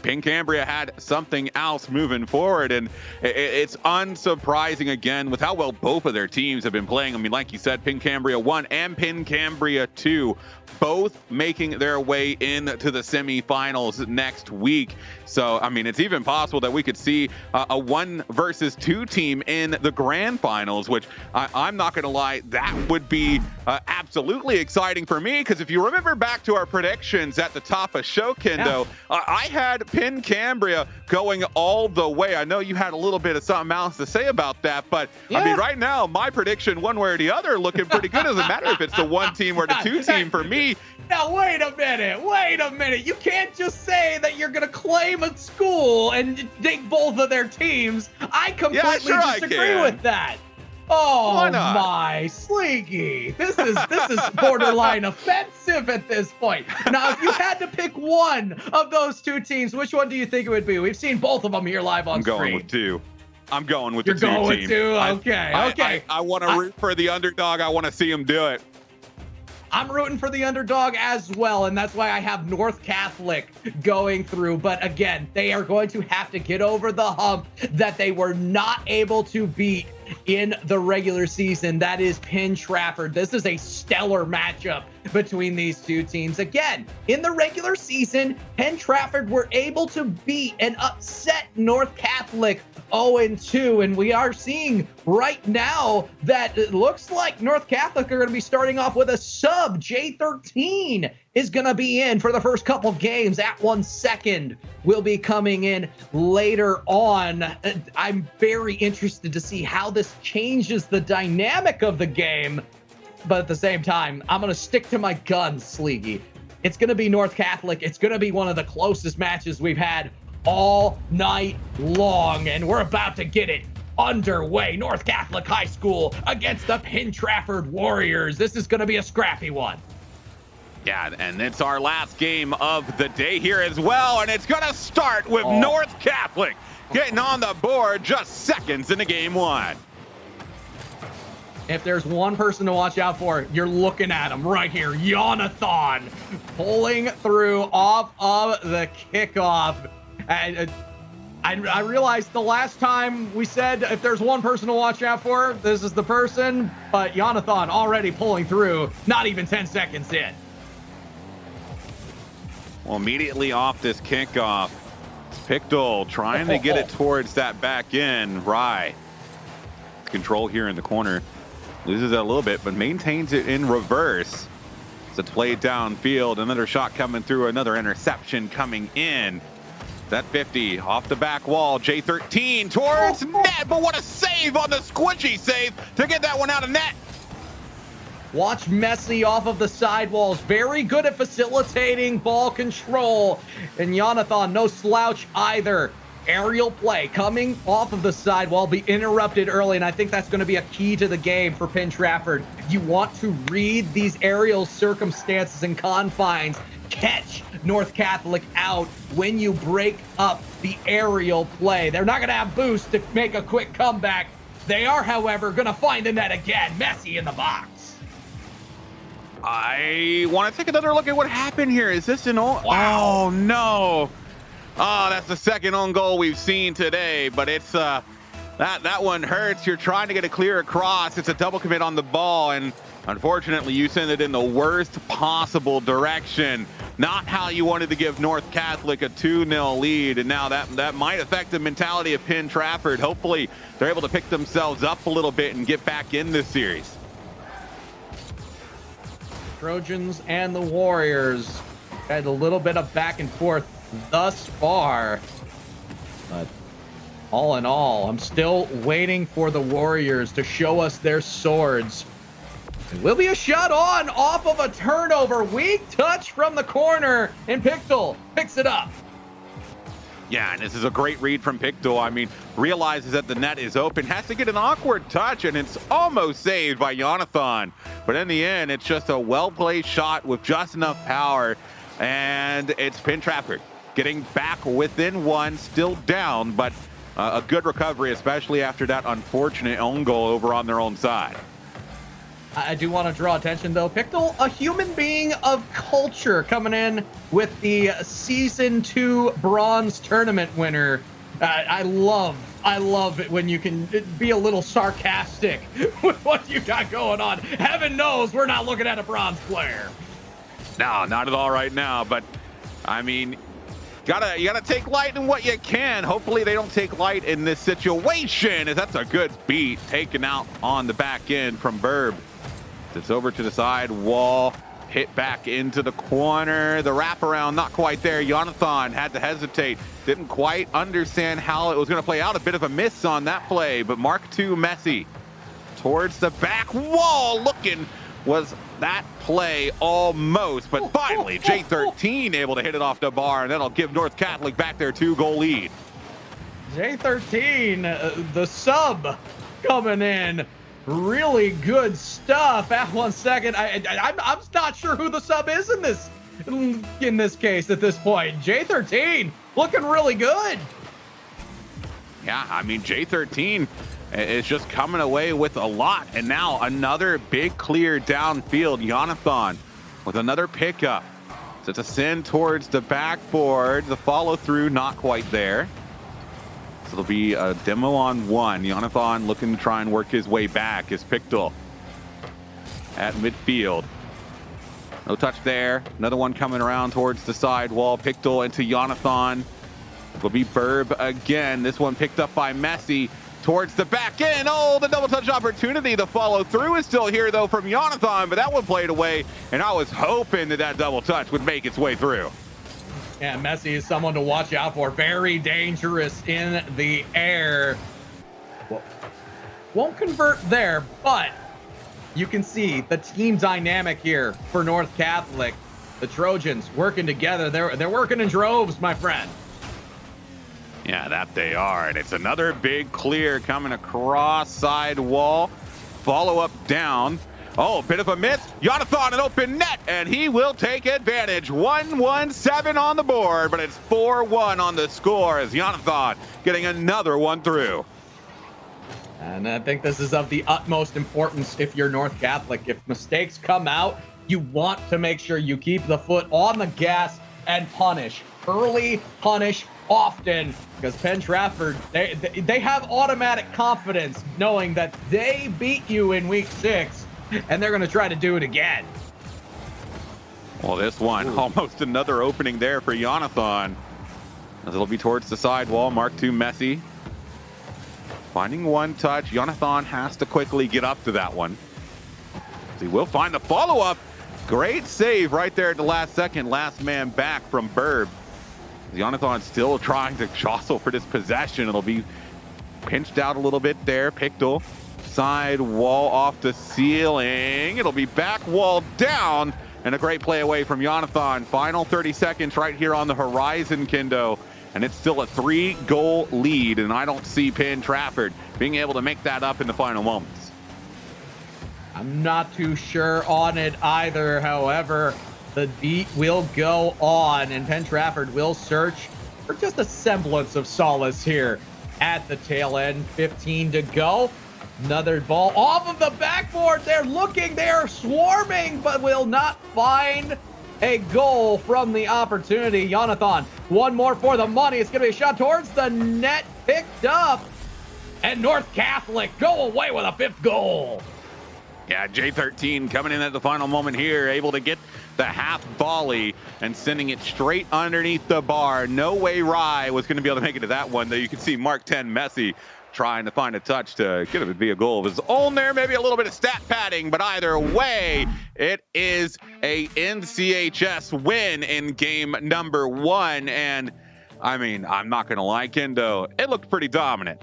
Penn Cambria had something else moving forward, and it's unsurprising, again, with how well both of their teams have been playing. I mean, like you said, Penn Cambria 1 and Penn Cambria 2 both making their way into the semifinals next week. So, I mean, it's even possible that we could see a 1 versus 2 team in the grand finals, which I'm not going to lie, that would be absolutely exciting for me, because if you remember back to our predictions at the top of show, Kendo, I had Penn Cambria going all the way. I know you had a little bit of something else to say about that, but I mean, right now, my prediction one way or the other looking pretty good. Doesn't matter if it's the 1 team or the 2 team for me. Now, wait a minute. You can't just say that you're going to claim a school and take both of their teams. I completely disagree with that. Oh, my Sleeky. This is borderline offensive at this point. Now, if you had to pick one of those 2 teams, which one do you think it would be? We've seen both of them here live on screen. I'm going with 2. I'm going with the 2 team. You're going with 2? Okay. I want to root for the underdog. I want to see him do it. I'm rooting for the underdog as well, and that's why I have North Catholic going through. But again, they are going to have to get over the hump that they were not able to beat in the regular season. That is Penn Trafford. This is a stellar matchup between these two teams. Again, in the regular season, Penn Trafford were able to beat and upset North Catholic 0-2, and we are seeing right now that it looks like North Catholic are going to be starting off with a sub. J13 is going to be in for the first couple games. At 1 second will be coming in later on. I'm very interested to see how this changes the dynamic of the game, but at the same time, I'm going to stick to my guns, Sleegy. It's going to be North Catholic. It's going to be one of the closest matches we've had all night long, and we're about to get it underway. North Catholic High School against the Penn Trafford Warriors. This is going to be a scrappy one. Yeah, and it's our last game of the day here as well, and it's going to start with North Catholic getting on the board just seconds into game one. If there's one person to watch out for, you're looking at him right here. Jonathan pulling through off of the kickoff. I realized the last time we said if there's one person to watch out for, this is the person, but Jonathan already pulling through, not even 10 seconds in. Well, immediately off this kickoff, Pictel trying to get it towards that back end. Rye, control here in the corner, loses it a little bit, but maintains it in reverse. It's a play downfield, another shot coming through, another interception coming in. That 50 off the back wall, J13 towards net, but what a save on the squishy save to get that one out of net. Watch Messi off of the sidewalls. Very good at facilitating ball control. And Jonathan, no slouch either. Aerial play coming off of the sidewall, be interrupted early, and I think that's going to be a key to the game for Penn Trafford. You want to read these aerial circumstances and confines, catch North Catholic out when you break up the aerial play. They're not going to have boost to make a quick comeback. They are, however, going to find the net again. Messi in the box. I want to take another look at what happened here. Is this an own? Wow. Oh, no. Oh, that's the second own goal we've seen today, but it's that one hurts. You're trying to get a clear across. It's a double commit on the ball, and unfortunately, you send it in the worst possible direction. Not how you wanted to give North Catholic a 2-0 lead, and now that might affect the mentality of Penn Trafford. Hopefully, they're able to pick themselves up a little bit and get back in this series. Trojans and the Warriors had a little bit of back and forth thus far, but all in all, I'm still waiting for the Warriors to show us their swords. It will be a shot on off of a turnover. Weak touch from the corner, and Pictel picks it up. Yeah, and this is a great read from Pictel. I mean, realizes that the net is open, has to get an awkward touch, and it's almost saved by Jonathan. But in the end, it's just a well-played shot with just enough power, and it's Penn Trafford getting back within one, still down, but a good recovery, especially after that unfortunate own goal over on their own side. I do want to draw attention, though. Pictel, a human being of culture, coming in with the Season 2 Bronze Tournament winner. I love it when you can be a little sarcastic with what you got going on. Heaven knows we're not looking at a bronze player. No, not at all right now, but, I mean, you gotta take light in what you can. Hopefully they don't take light in this situation, as that's a good beat taken out on the back end from Burb. It's over to the side wall, hit back into the corner. The wraparound not quite there. Jonathan had to hesitate. Didn't quite understand how it was going to play out. A bit of a miss on that play, but Mark II Messi towards the back wall. Looking was that play almost, but finally J13 able to hit it off the bar, and that'll give North Catholic back their 2-goal lead. J13, the sub coming in. Really good stuff. At 1 second, I'm not sure who the sub is in this case at this point. J13 looking really good. Yeah, I mean, J13 is just coming away with a lot. And now another big clear downfield. Jonathan with another pickup. So it's a send towards the backboard. The follow through not quite there. So it'll be a demo on one. Jonathan looking to try and work his way back as Pictel at midfield. No touch there. Another one coming around towards the sidewall. Pictel into Jonathan. Will be Burb again. This one picked up by Messi towards the back end. Oh, the double touch opportunity. The follow through is still here though from Jonathan, but that one played away. And I was hoping that that double touch would make its way through. Yeah, Messi is someone to watch out for. Very dangerous in the air. Well, won't convert there, but you can see the team dynamic here for North Catholic. The Trojans working together. They're working in droves, my friend. Yeah, that they are. And it's another big clear coming across side wall. Follow up down. Oh, bit of a miss. Jonathan, an open net, and he will take advantage. 1-1-7 on the board, but it's 4-1 on the score as Jonathan getting another one through. And I think this is of the utmost importance if you're North Catholic. If mistakes come out, you want to make sure you keep the foot on the gas and punish. Early, punish often, because Penn Trafford, they have automatic confidence knowing that they beat you in week 6, and they're going to try to do it again. Well, this one, almost another opening there for Jonathan. As it'll be towards the sidewall, Mark II Messi. Finding one touch. Jonathan has to quickly get up to that one. He will find the follow-up. Great save right there at the last second. Last man back from Burb. Jonathan still trying to jostle for this possession. It'll be pinched out a little bit there. Pictel, side wall off the ceiling. It'll be back wall down. And a great play away from Jonathan. Final 30 seconds right here on the horizon, Kendo. And it's still a 3-goal lead. And I don't see Penn Trafford being able to make that up in the final moments. I'm not too sure on it either. However, the beat will go on, and Penn Trafford will search for just a semblance of solace here at the tail end. 15 to go. Another ball off of the backboard. They're looking, they're swarming, but will not find a goal from the opportunity. Jonathan, one more for the money. It's going to be a shot towards the net, picked up, and North Catholic go away with a 5th goal. Yeah, J13 coming in at the final moment here, able to get the half volley and sending it straight underneath the bar. No way Rye was going to be able to make it to that one, though. You can see Mark 10 Messi trying to find a touch to get him to be a goal of his own there. Maybe a little bit of stat padding, but either way, it is a NCHS win in game number 1. And I mean, I'm not going to lie, Kendo, it looked pretty dominant.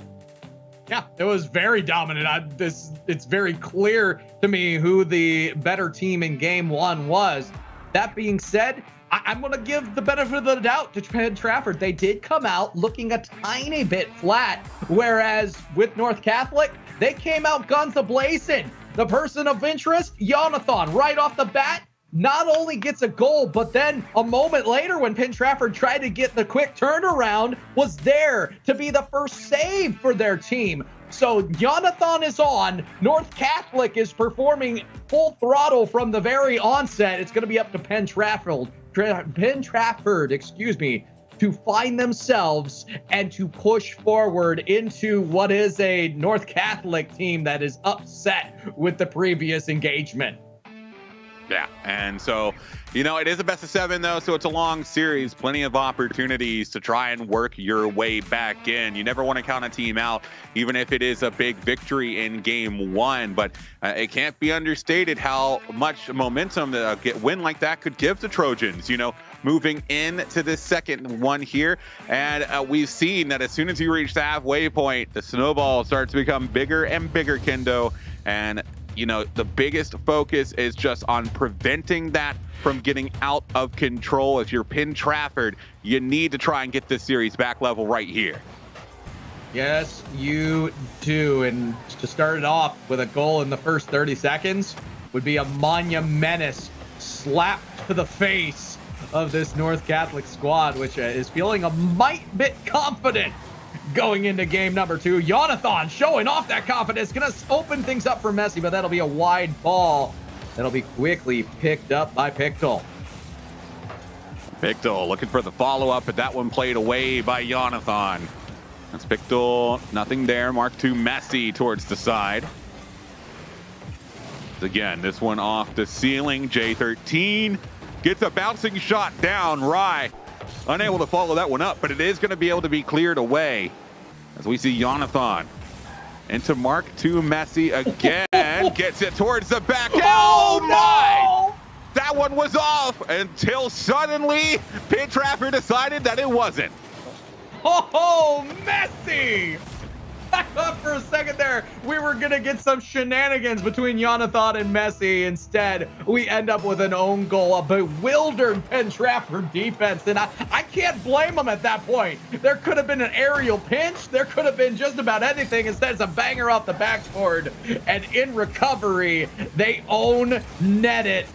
Yeah, it was very dominant. It's very clear to me who the better team in game 1 was. That being said, I'm going to give the benefit of the doubt to Penn Trafford. They did come out looking a tiny bit flat, whereas with North Catholic, they came out guns a-blazing. The person of interest, Jonathan, right off the bat, not only gets a goal, but then a moment later when Penn Trafford tried to get the quick turnaround, was there to be the first save for their team. So Jonathan is on. North Catholic is performing full throttle from the very onset. It's going to be up to Penn Trafford, to find themselves and to push forward into what is a North Catholic team that is upset with the previous engagement. Yeah, and so, you know, it is a best of 7, though, so it's a long series. Plenty of opportunities to try and work your way back in. You never want to count a team out, even if it is a big victory in game 1. But it can't be understated how much momentum a win like that could give the Trojans, you know, moving into this second one here. And we've seen that as soon as you reach the halfway point, the snowball starts to become bigger and bigger, Kendo. And you know, the biggest focus is just on preventing that from getting out of control. If you're Penn Trafford, you need to try and get this series back level right here. Yes, you do. And to start it off with a goal in the first 30 seconds would be a monumentous slap to the face of this North Catholic squad, which is feeling a mite bit confident going into game number 2. Jonathan showing off that confidence. Gonna open things up for Messi, but that'll be a wide ball. That'll be quickly picked up by Pictel. Pictel looking for the follow-up, but that one played away by Jonathan. That's Pictel, nothing there. Mark II Messi towards the side. Again, this one off the ceiling. J13 gets a bouncing shot down. Rye unable to follow that one up, but it is going to be able to be cleared away as we see Jonathan into Mark II Messi again. Gets it towards the back. Oh my! That one was off until suddenly Pit Trapper decided that it wasn't. Oh, Messi! I thought for a second there we were going to get some shenanigans between Jonathan and Messi. Instead, we end up with an own goal, a bewildered Penn Trafford defense. And I can't blame them at that point. There could have been an aerial pinch. There could have been just about anything. Instead, it's a banger off the backboard. And in recovery, they own net it.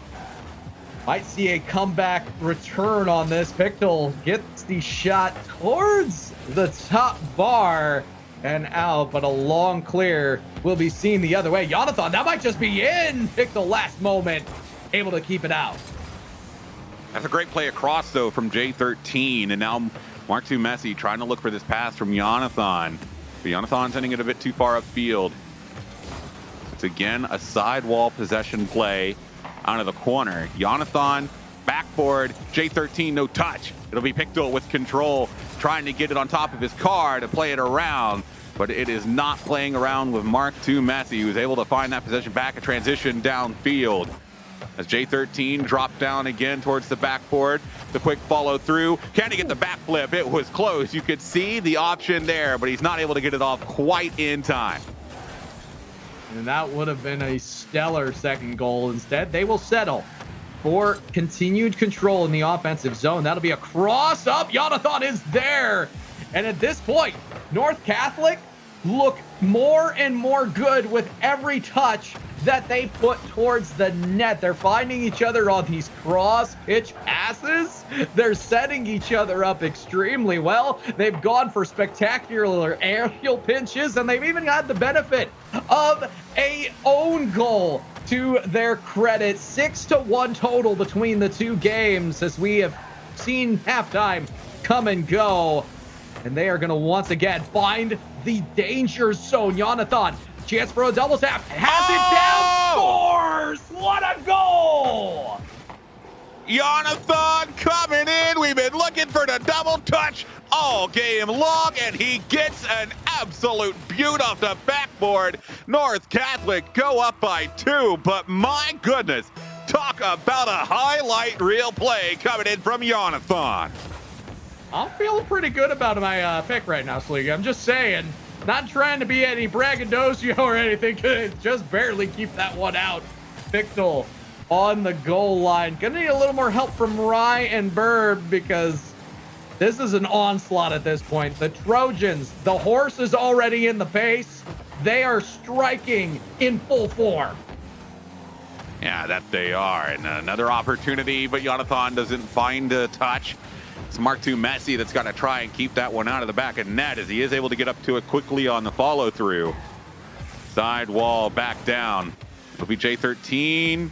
Might see a comeback return on this. Pictel gets the shot towards the top bar and out, but a long clear will be seen the other way. Jonathan, that might just be in. Pictel last moment, able to keep it out. That's a great play across, though, from J13. And now Mark II Messi trying to look for this pass from Jonathan. But Jonathan's sending it a bit too far upfield. It's again a sidewall possession play out of the corner. Jonathan, backboard, J13, no touch. It'll be Pictel with control, trying to get it on top of his car to play it around, but it is not playing around with Mark II Messi, who's able to find that possession back, a transition downfield. As J13 dropped down again towards the backboard, the quick follow through. Can he get the backflip? It was close. You could see the option there, but he's not able to get it off quite in time. And that would have been a stellar second goal. Instead, they will settle for continued control in the offensive zone. That'll be a cross up. Jonathan is there. And at this point, North Catholic look more and more good with every touch that they put towards the net. They're finding each other on these cross pitch passes. They're setting each other up extremely well. They've gone for spectacular aerial pinches, and they've even had the benefit of a own goal to their credit. 6-1 total between the two games as we have seen halftime come and go. And they are going to once again find the danger zone. Jonathan, chance for a double tap. Has it down. Scores! What a goal! Jonathan coming in. We've been looking for the double touch all game long, and he gets an absolute beaut off the backboard. North Catholic go up by 2, but my goodness, talk about a highlight reel play coming in from Jonathan. I'm feeling pretty good about my pick right now, Sleek. I'm just saying, not trying to be any braggadocio or anything, just barely keep that one out. Pictel on the goal line. Gonna need a little more help from Rye and Burb because this is an onslaught at this point. The Trojans, the horse is already in the pace. They are striking in full form. Yeah, that they are. And another opportunity, but Jonathan doesn't find a touch. It's Mark II Messi that's got to try and keep that one out of the back of net as he is able to get up to it quickly on the follow through. Side wall back down. It'll be J13.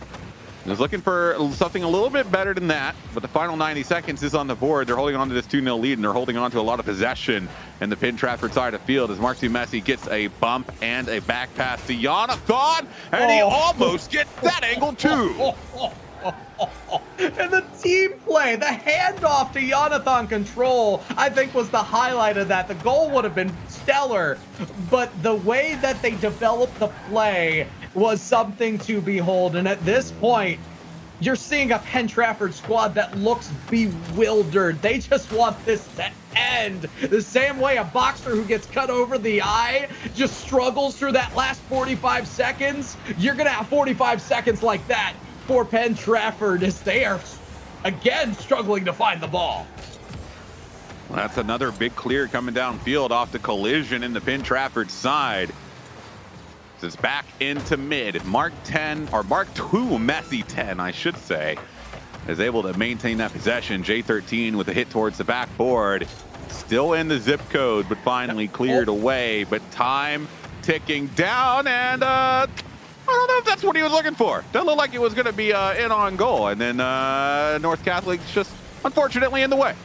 Is looking for something a little bit better than that, but the final 90 seconds is on the board. They're holding on to this 2-0 lead, and they're holding on to a lot of possession in the Penn Trafford side of field as Mark II Messi gets a bump and a back pass to Jonathan, and he almost gets that angle too. And the team play, the handoff to Jonathan Control, I think was the highlight of that. The goal would have been stellar, but the way that they developed the play was something to behold. And at this point, you're seeing a Penn Trafford squad that looks bewildered. They just want this to end. The same way a boxer who gets cut over the eye just struggles through that last 45 seconds. You're going to have 45 seconds like that for Penn Trafford as they are again struggling to find the ball. Well, that's another big clear coming downfield off the collision in the Penn Trafford side. It's back into mid. Mark 10, or Mark II Messi 10, I should say. is able to maintain that possession. J13 with a hit towards the backboard. Still in the zip code, but finally cleared away. But time ticking down, and I don't know if that's what he was looking for. Doesn't look like it was going to be in on goal. And then North Catholic's just unfortunately in the way.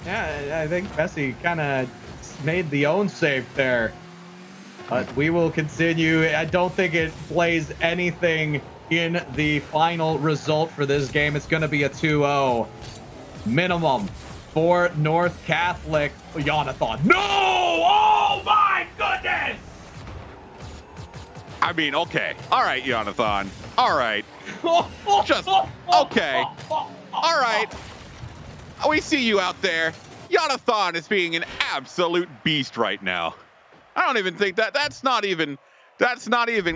Yeah, I think Bessie kind of made the own save there. But we will continue. I don't think it plays anything in the final result for this game. It's going to be a 2-0 minimum for North Catholic. Jonathan. No! Oh my goodness! I mean, okay. All right, Jonathan. All right. Just, okay. All right. We see you out there. Jonathan is being an absolute beast right now. I don't even think that's not even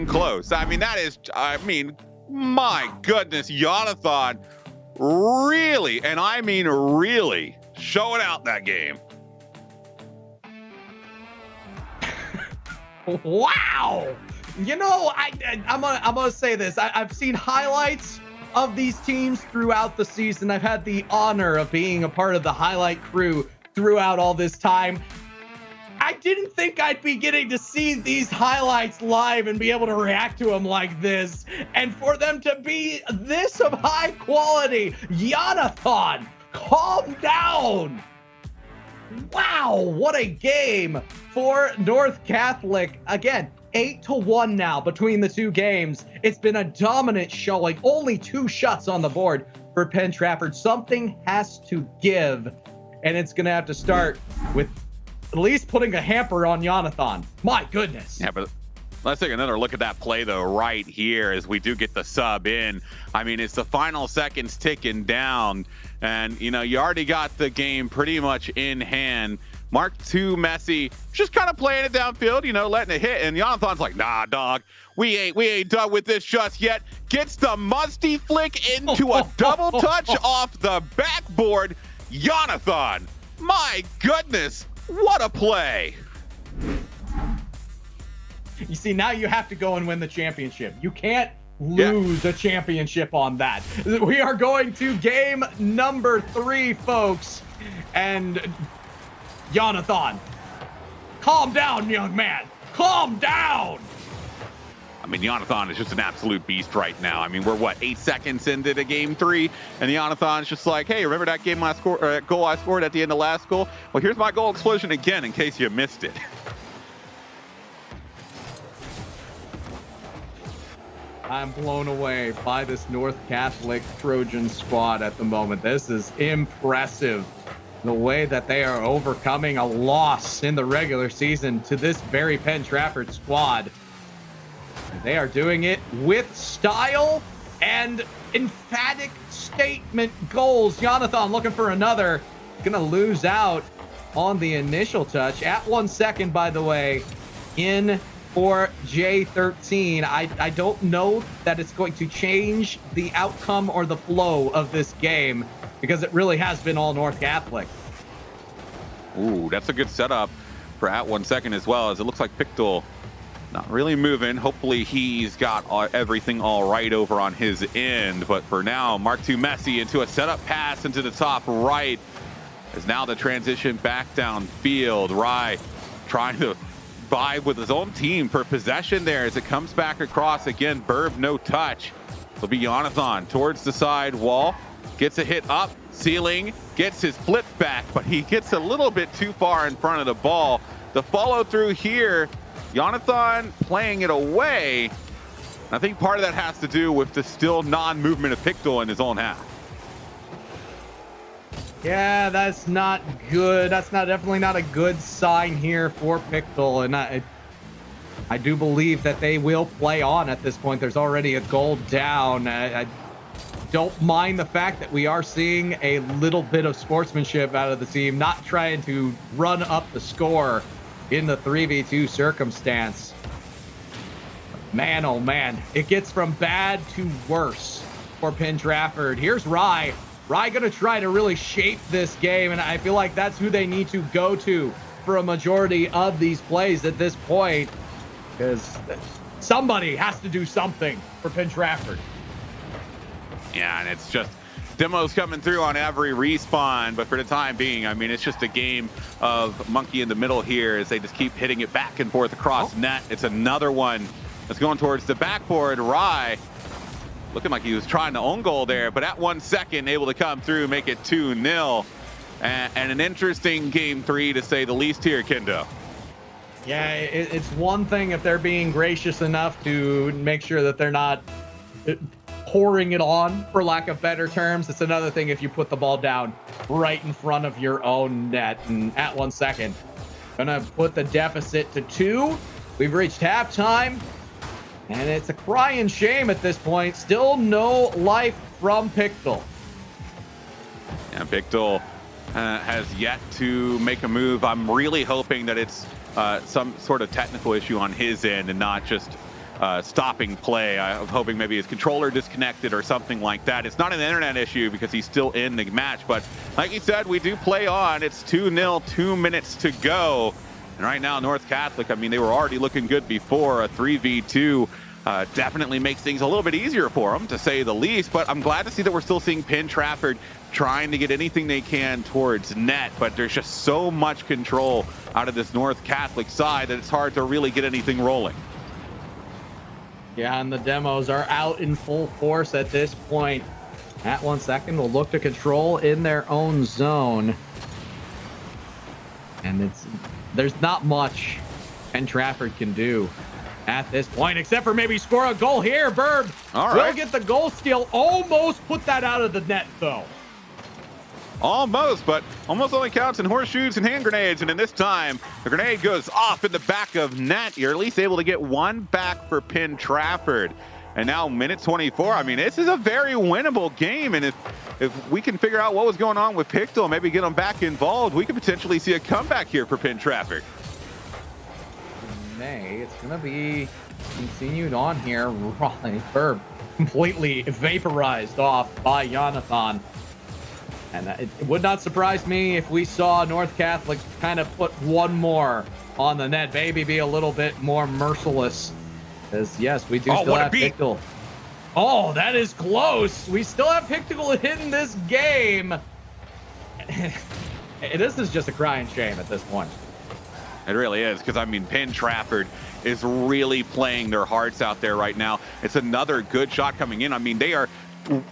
close. I mean, my goodness, Jonathan really, and I mean really, showing out that game. Wow. You know, I'm gonna say this. I've seen highlights of these teams throughout the season. I've had the honor of being a part of the highlight crew throughout all this time. I didn't think I'd be getting to see these highlights live and be able to react to them like this. And for them to be this of high quality, Jonathan, calm down. Wow, what a game for North Catholic. Again, 8-1 now between the two games. It's been a dominant showing. Only 2 shots on the board for Penn Trafford. Something has to give, and it's going to have to start with at least putting a hamper on Jonathan. My goodness. Yeah, but let's take another look at that play, though, right here as we do get the sub in. I mean, it's the final seconds ticking down, and, you know, you already got the game pretty much in hand. Mark II Messi just kind of playing it downfield, you know, letting it hit, and Jonathan's like, nah, dog, we ain't done with this just yet. Gets the musty flick into a double touch off the backboard. Jonathan, my goodness. What a play. You see, now you have to go and win the championship. You can't lose a championship on that. We are going to game number 3, folks. And Jonathan, calm down, young man. Calm down. I mean, Jonathan is just an absolute beast right now. I mean, we're 8 seconds into the game 3, and Jonathan's just like, hey, remember that goal I scored at the end of last goal? Well, here's my goal explosion again in case you missed it. I'm blown away by this North Catholic Trojan squad at the moment. This is impressive. The way that they are overcoming a loss in the regular season to this very Penn Trafford squad. They are doing it with style and emphatic statement goals. Jonathan looking for another. Gonna lose out on the initial touch at 1 second, by the way, in for J13. I don't know that it's going to change the outcome or the flow of this game because it really has been all North Catholic. Ooh, that's a good setup for at 1 second as well, as it looks like Pictel not really moving. Hopefully he's got everything all right over on his end. But for now, Mark II Messi into a setup pass into the top right. As now the transition back downfield. Rye trying to vibe with his own team for possession there as it comes back across. Again, Burb no touch. It'll be Jonathan towards the side wall. Gets a hit up, ceiling, gets his flip back, but he gets a little bit too far in front of the ball. The follow through here, Jonathan playing it away. I think part of that has to do with the still non-movement of Pictel in his own half. Yeah, that's not good. That's definitely not a good sign here for Pictel. And I do believe that they will play on at this point. There's already a goal down. I don't mind the fact that we are seeing a little bit of sportsmanship out of the team, not trying to run up the score in the 3v2 circumstance. Man, oh man, it gets from bad to worse for Penn Trafford. Here's Rye. Rye gonna try to really shape this game, and I feel like that's who they need to go to for a majority of these plays at this point, because somebody has to do something for Penn Trafford. Yeah, and it's just demos coming through on every respawn, but for the time being, I mean, it's just a game of monkey in the middle here as they just keep hitting it back and forth across net. It's another one that's going towards the backboard. Rye looking like he was trying to own goal there, but at 1 second able to come through, make it 2-0. And an interesting game 3 to say the least here, Kendo. Yeah, it's one thing if they're being gracious enough to make sure that they're not pouring it on, for lack of better terms. It's another thing if you put the ball down right in front of your own net. And at 1 second, gonna put the deficit to 2. We've reached halftime, and it's a crying shame at this point. Still no life from Pictel. Yeah, Pictel has yet to make a move. I'm really hoping that it's some sort of technical issue on his end and not just stopping play. I'm hoping maybe his controller disconnected or something like that. It's not an internet issue because he's still in the match, but like you said, we do play on. It's 2-0, 2 minutes to go. And right now, North Catholic, I mean, they were already looking good before. A 3v2 definitely makes things a little bit easier for them, to say the least, but I'm glad to see that we're still seeing Penn Trafford trying to get anything they can towards net, but there's just so much control out of this North Catholic side that it's hard to really get anything rolling. Yeah, and the demos are out in full force at this point. At 1 second, will look to control in their own zone. And there's not much Penn Trafford can do at this point, except for maybe score a goal here. Burb will get the goal steal. Almost put that out of the net, though. Almost, but almost only counts in horseshoes and hand grenades. And in this time, the grenade goes off in the back of net. You're at least able to get one back for Penn Trafford. And now minute 24. I mean, this is a very winnable game. And if we can figure out what was going on with Pictel, maybe get them back involved, we could potentially see a comeback here for Penn Trafford. It's going to be continued on here. Raleigh Burb completely vaporized off by Jonathan. And it would not surprise me if we saw North Catholic kind of put one more on the net, maybe be a little bit more merciless. As yes, we do still have Pictel. Oh, that is close. We still have Pictel in this game. This is just a crying shame at this point. It really is, because I mean, Penn Trafford is really playing their hearts out there right now. It's another good shot coming in. I mean, they are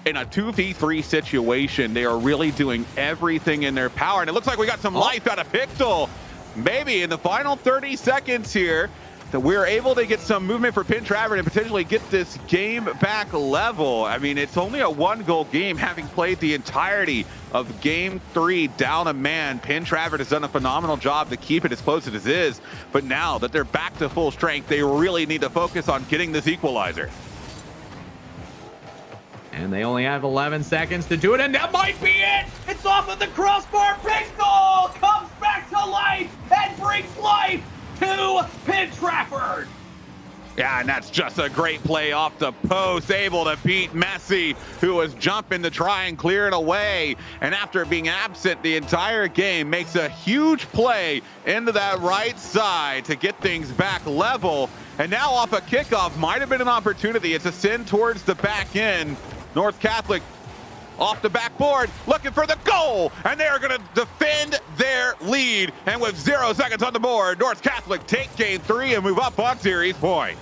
in a 2v3 situation. They are really doing everything in their power, and it looks like we got some life out of Pictel. Maybe in the final 30 seconds here, that we're able to get some movement for Penn Trafford and potentially get this game back level. I mean, it's only a 1-goal game, having played the entirety of game 3 down a man. Penn Trafford has done a phenomenal job to keep it as close as it is, but now that they're back to full strength, they really need to focus on getting this equalizer. And they only have 11 seconds to do it, and that might be it! It's off of the crossbar! Pictel comes back to life and brings life to Penn Trafford. Yeah, and that's just a great play off the post, able to beat Messi, who was jumping to try and clear it away. And after being absent the entire game, makes a huge play into that right side to get things back level. And now off a kickoff, might have been an opportunity. It's a send towards the back end. North Catholic off the backboard, looking for the goal, and they're going to defend their lead. And with 0 seconds on the board, North Catholic take game 3 and move up on series point.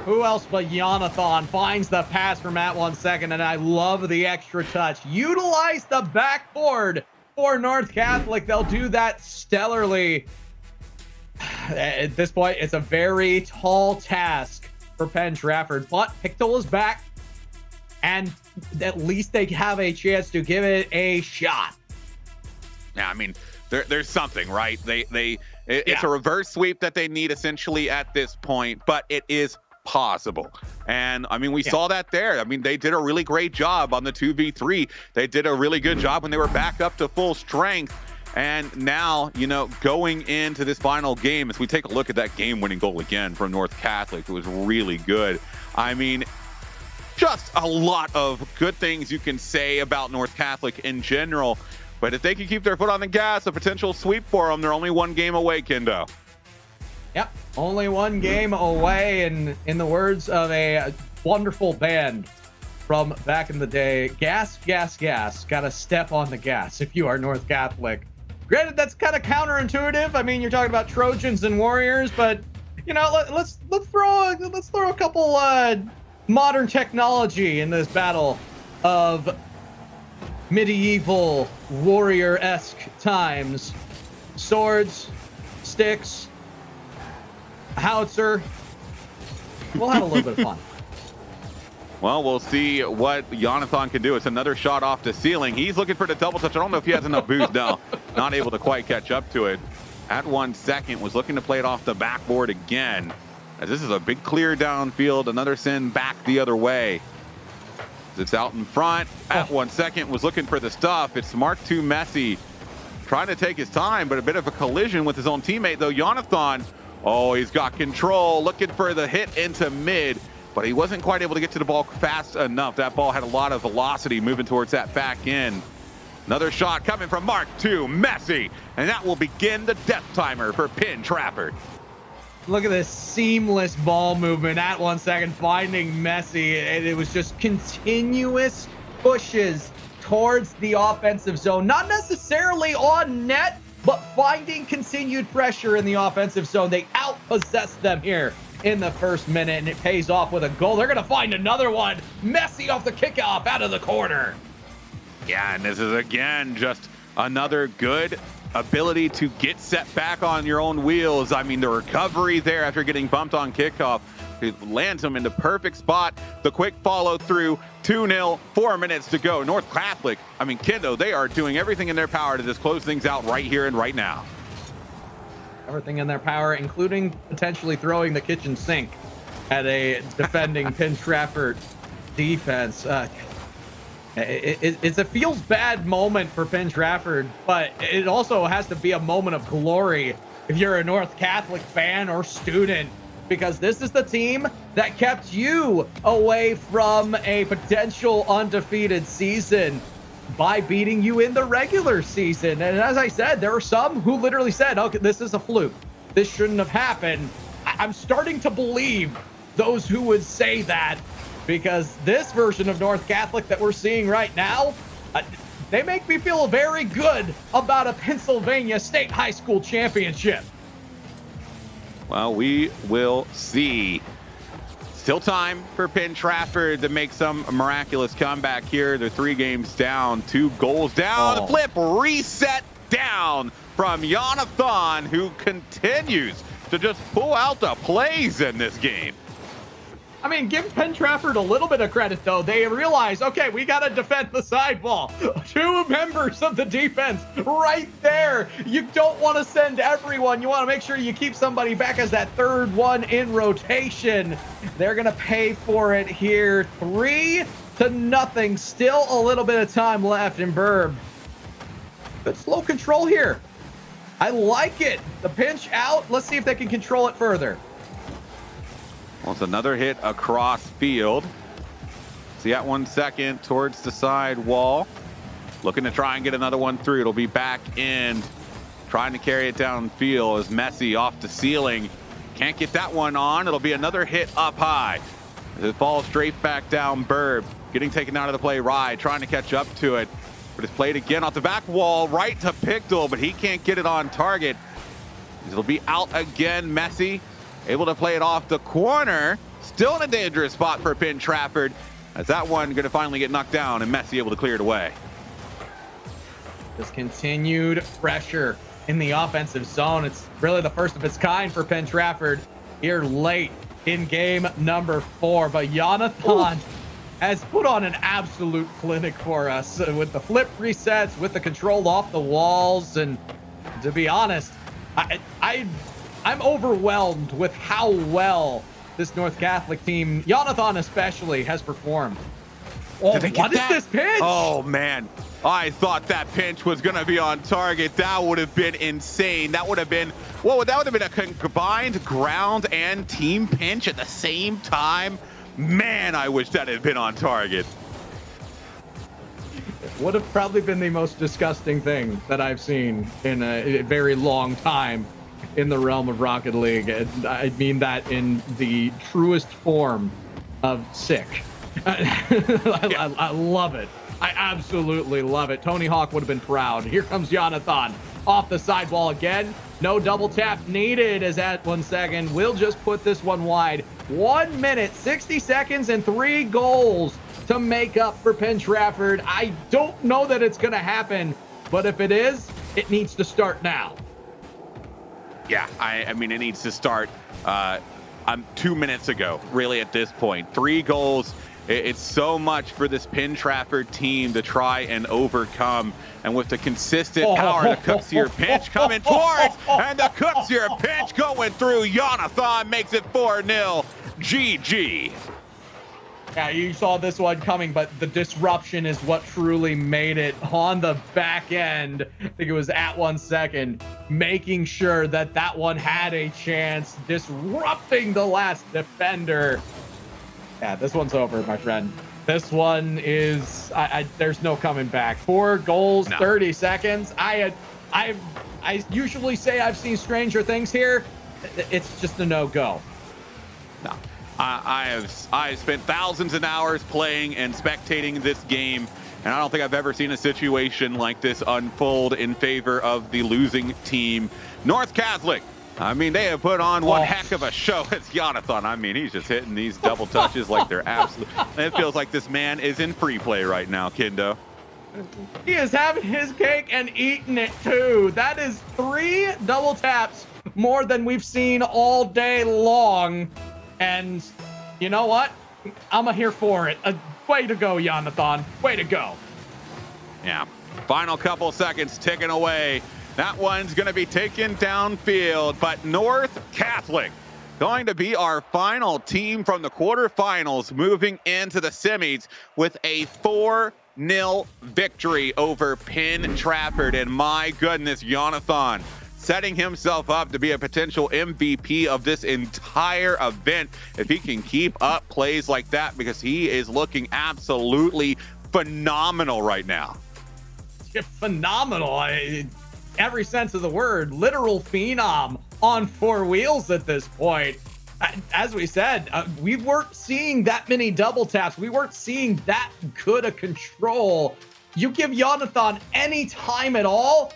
Who else but Jonathan finds the pass from at 1 second, and I love the extra touch. Utilize the backboard for North Catholic. They'll do that stellarly. At this point, it's a very tall task for Penn Trafford, but Pictel is back, and at least they have a chance to give it a shot. Yeah, I mean, there's something, right? It's a reverse sweep that they need essentially at this point, but it is possible. And I mean, we saw that there. I mean, they did a really great job on the 2v3. They did a really good job when they were back up to full strength. And now, you know, going into this final game, as we take a look at that game-winning goal again from North Catholic, it was really good. I mean, just a lot of good things you can say about North Catholic in general. But if they can keep their foot on the gas, a potential sweep for them, they're only 1 game away, Kendo. Yep, only 1 game away. And in the words of a wonderful band, from back in the day. Gas, gas, gas. Gotta step on the gas if you are North Catholic. Granted, that's kind of counterintuitive. I mean, you're talking about Trojans and Warriors, but you know, let's throw a couple modern technology in this battle of medieval warrior-esque times. Swords, sticks, howitzer. We'll have a little bit of fun. Well, we'll see what Jonathan can do. It's another shot off the ceiling. He's looking for the double touch. I don't know if he has enough boost now. Not able to quite catch up to it. At 1 second, was looking to play it off the backboard again. As this is a big clear downfield. Another send back the other way. It's out in front. At 1 second, was looking for the stuff. It's Mark II Messi trying to take his time, but a bit of a collision with his own teammate, though. Jonathan, oh, he's got control. Looking for the hit into mid. But he wasn't quite able to get to the ball fast enough. That ball had a lot of velocity moving towards that back end. Another shot coming from Mark II Messi, and that will begin the death timer for Penn Trafford. Look at this seamless ball movement at 1 second, finding Messi. And it was just continuous pushes towards the offensive zone. Not necessarily on net, but finding continued pressure in the offensive zone. They outpossessed them here in the first minute, and it pays off with a goal. They're going to find another one. Messi off the kickoff out of the corner. Yeah, and this is, again, just another good ability to get set back on your own wheels. I mean, the recovery there after getting bumped on kickoff, it lands him in the perfect spot. The quick follow through, 2-0, 4 minutes to go. North Catholic, I mean, Kendo, they are doing everything in their power to just close things out right here and right now. Everything in their power, including potentially throwing the kitchen sink at a defending Penn Trafford defense. It's a feels bad moment for Penn Trafford, but it also has to be a moment of glory if you're a North Catholic fan or student, because this is the team that kept you away from a potential undefeated season by beating you in the regular season. And as I said, there were some who literally said, okay, this is a fluke. This shouldn't have happened. I'm starting to believe those who would say that, because this version of North Catholic that we're seeing right now, they make me feel very good about a Pennsylvania State High School championship. Well, we will see. Still time for Penn Trafford to make some miraculous comeback here. They're 3 games down, 2 goals down. The flip reset down from Jonathan, who continues to just pull out the plays in this game. I mean, give Penn Trafford a little bit of credit, though. They realize, okay, we got to defend the side ball. 2 members of the defense right there. You don't want to send everyone. You want to make sure you keep somebody back as that third one in rotation. They're going to pay for it here. 3-0. Still a little bit of time left in Burb. Good slow control here. I like it. The pinch out. Let's see if they can control it further. Well, it's another hit across field. See, at 1 second towards the side wall. Looking to try and get another one through. It'll be back in. Trying to carry it downfield as Messi off the ceiling. Can't get that one on. It'll be another hit up high. As it falls straight back down Burb. Getting taken out of the play. Rye trying to catch up to it. But it's played again off the back wall. Right to Pictel, but he can't get it on target. It'll be out again. Messi able to play it off the corner. Still in a dangerous spot for Penn Trafford. As that one going to finally get knocked down and Messi able to clear it away. This continued pressure in the offensive zone. It's really the first of its kind for Penn Trafford here late in game number 4. But Jonathan has put on an absolute clinic for us with the flip resets, with the control off the walls. And to be honest, I'm overwhelmed with how well this North Catholic team, Jonathan especially, has performed. Oh, what is this pinch? Oh, man. I thought that pinch was going to be on target. That would have been insane. That would have been, well, that would have been a combined ground and team pinch at the same time. Man, I wish that had been on target. It would have probably been the most disgusting thing that I've seen in a very long time in the realm of Rocket League. And I mean that in the truest form of sick. I love it. I absolutely love it. Tony Hawk would have been proud. Here comes Jonathan off the sidewall again. No double tap needed as at 1 second. We'll just put this one wide. 1 minute, 60 seconds, and 3 goals to make up for Penn Trafford. I don't know that it's going to happen, but if it is, it needs to start now. Yeah, I mean, it needs to start 2 minutes ago, really, at this point. 3 goals. It's so much for this Penn Trafford team to try and overcome. And with the consistent power, the Cooksier pinch coming towards, and the Cooksier pinch going through. Jonathan makes it 4-0. GG. Yeah, you saw this one coming, but the disruption is what truly made it on the back end. I think it was at 1 second, making sure that that one had a chance, disrupting the last defender. Yeah, this one's over, my friend. This one is, there's no coming back. 4 goals, 30 seconds. I usually say I've seen stranger things here. It's just a no-go. No. I have spent thousands of hours playing and spectating this game, and I don't think I've ever seen a situation like this unfold in favor of the losing team. North Catholic, I mean, they have put on one heck of a show. It's Jonathan. I mean, he's just hitting these double touches like they're absolute. It feels like this man is in free play right now, Kendo. He is having his cake and eating it too. That is 3 double taps more than we've seen all day long. And you know what? I'm here for it. Way to go, Jonathan. Way to go. Yeah. Final couple seconds ticking away. That one's going to be taken downfield, but North Catholic going to be our final team from the quarterfinals, moving into the semis with a 4-0 victory over Penn Trafford. And my goodness, Jonathan setting himself up to be a potential MVP of this entire event if he can keep up plays like that, because he is looking absolutely phenomenal right now. Phenomenal. Every sense of the word, literal phenom on 4 wheels at this point. As we said, we weren't seeing that many double taps. We weren't seeing that good a control. You give Jonathan any time at all,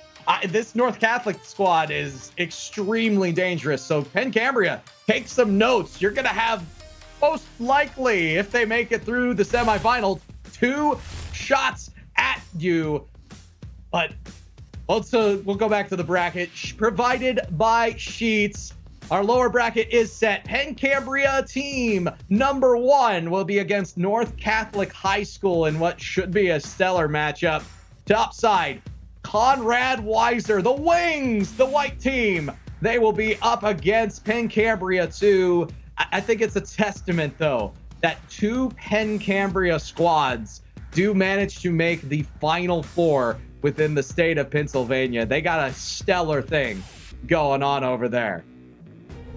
this North Catholic squad is extremely dangerous. So Penn Cambria, take some notes. You're going to have, most likely, if they make it through the semifinal, 2 shots at you. But also, we'll go back to the bracket provided by Sheets. Our lower bracket is set. Penn Cambria team number 1 will be against North Catholic High School in what should be a stellar matchup. Top side, Conrad Weiser, the Wings, the white team. They will be up against Penn Cambria 2. I think it's a testament, though, that 2 Penn Cambria squads do manage to make the Final Four within the state of Pennsylvania. They got a stellar thing going on over there.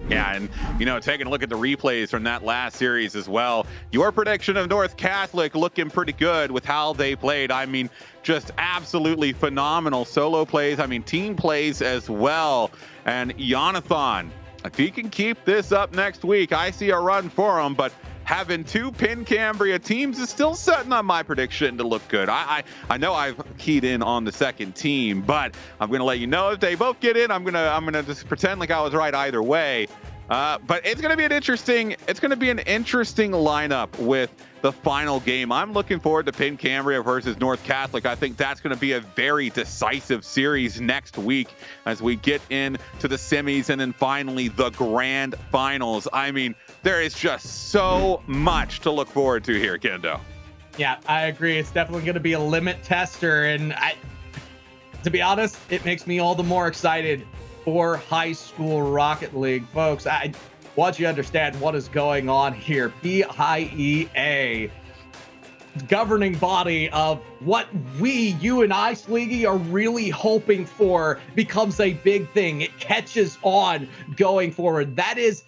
Yeah, and, you know, taking a look at the replays from that last series as well, your prediction of North Catholic looking pretty good with how they played. I mean, just absolutely phenomenal solo plays. I mean, team plays as well. And Jonathan, if he can keep this up next week, I see a run for him, but having 2 Penn Cambria teams is still setting on my prediction to look good. I know I've keyed in on the second team, but I'm going to let you know if they both get in. I'm gonna just pretend like I was right either way. But it's going to be an interesting lineup with the final game. I'm looking forward to Penn Cambria versus North Catholic. I think that's going to be a very decisive series next week as we get into the semis and then finally the grand finals. I mean, there is just so much to look forward to here, Kendo. Yeah, I agree. It's definitely going to be a limit tester. And to be honest, it makes me all the more excited for high school Rocket League. Folks, I want you to understand what is going on here. PIEA, governing body of what you and Ice League are really hoping for, becomes a big thing. It catches on going forward. That is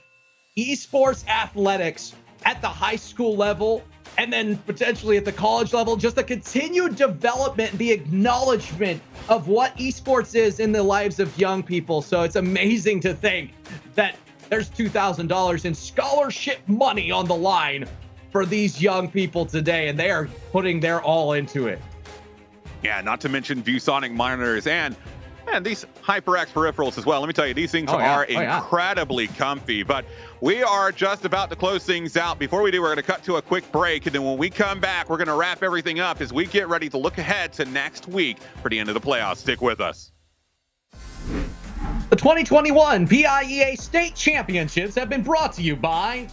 esports athletics at the high school level, and then potentially at the college level, just the continued development, the acknowledgement of what esports is in the lives of young people. So it's amazing to think that there's $2,000 in scholarship money on the line for these young people today, and they are putting their all into it. Yeah, not to mention ViewSonic monitors and these HyperX peripherals as well. Let me tell you, these things are incredibly comfy. But we are just about to close things out. Before we do, we're going to cut to a quick break. And then when we come back, we're going to wrap everything up as we get ready to look ahead to next week for the end of the playoffs. Stick with us. The 2021 PIEA State Championships have been brought to you by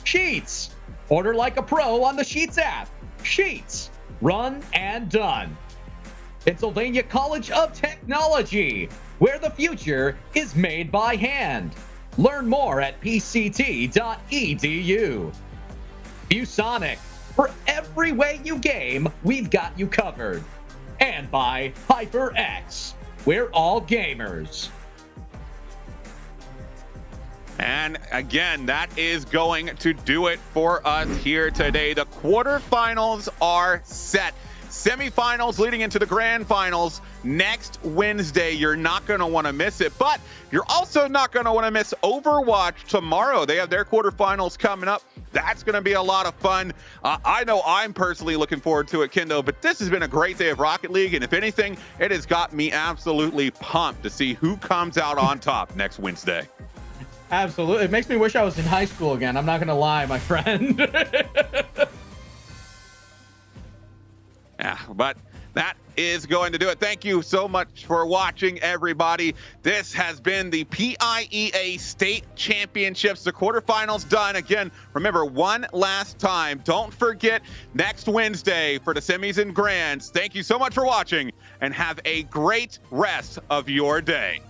Sheets. Order like a pro on the Sheets app. Sheets. Run and done. Pennsylvania College of Technology, where the future is made by hand. Learn more at pct.edu. ViewSonic. For every way you game, we've got you covered. And by HyperX. We're all gamers. And again, that is going to do it for us here today. The quarterfinals are set. Semifinals leading into the grand finals next Wednesday. You're not going to want to miss it, but you're also not going to want to miss Overwatch tomorrow. They have their quarterfinals coming up. That's going to be a lot of fun. I know I'm personally looking forward to it, Kendo, but this has been a great day of Rocket League, and if anything, it has got me absolutely pumped to see who comes out on top next Wednesday. Absolutely. It makes me wish I was in high school again. I'm not going to lie, my friend. Yeah, but that is going to do it. Thank you so much for watching, everybody. This has been the PIEA State Championships, the quarterfinals done. Again, remember, one last time, don't forget next Wednesday for the semis and grands. Thank you so much for watching, and have a great rest of your day.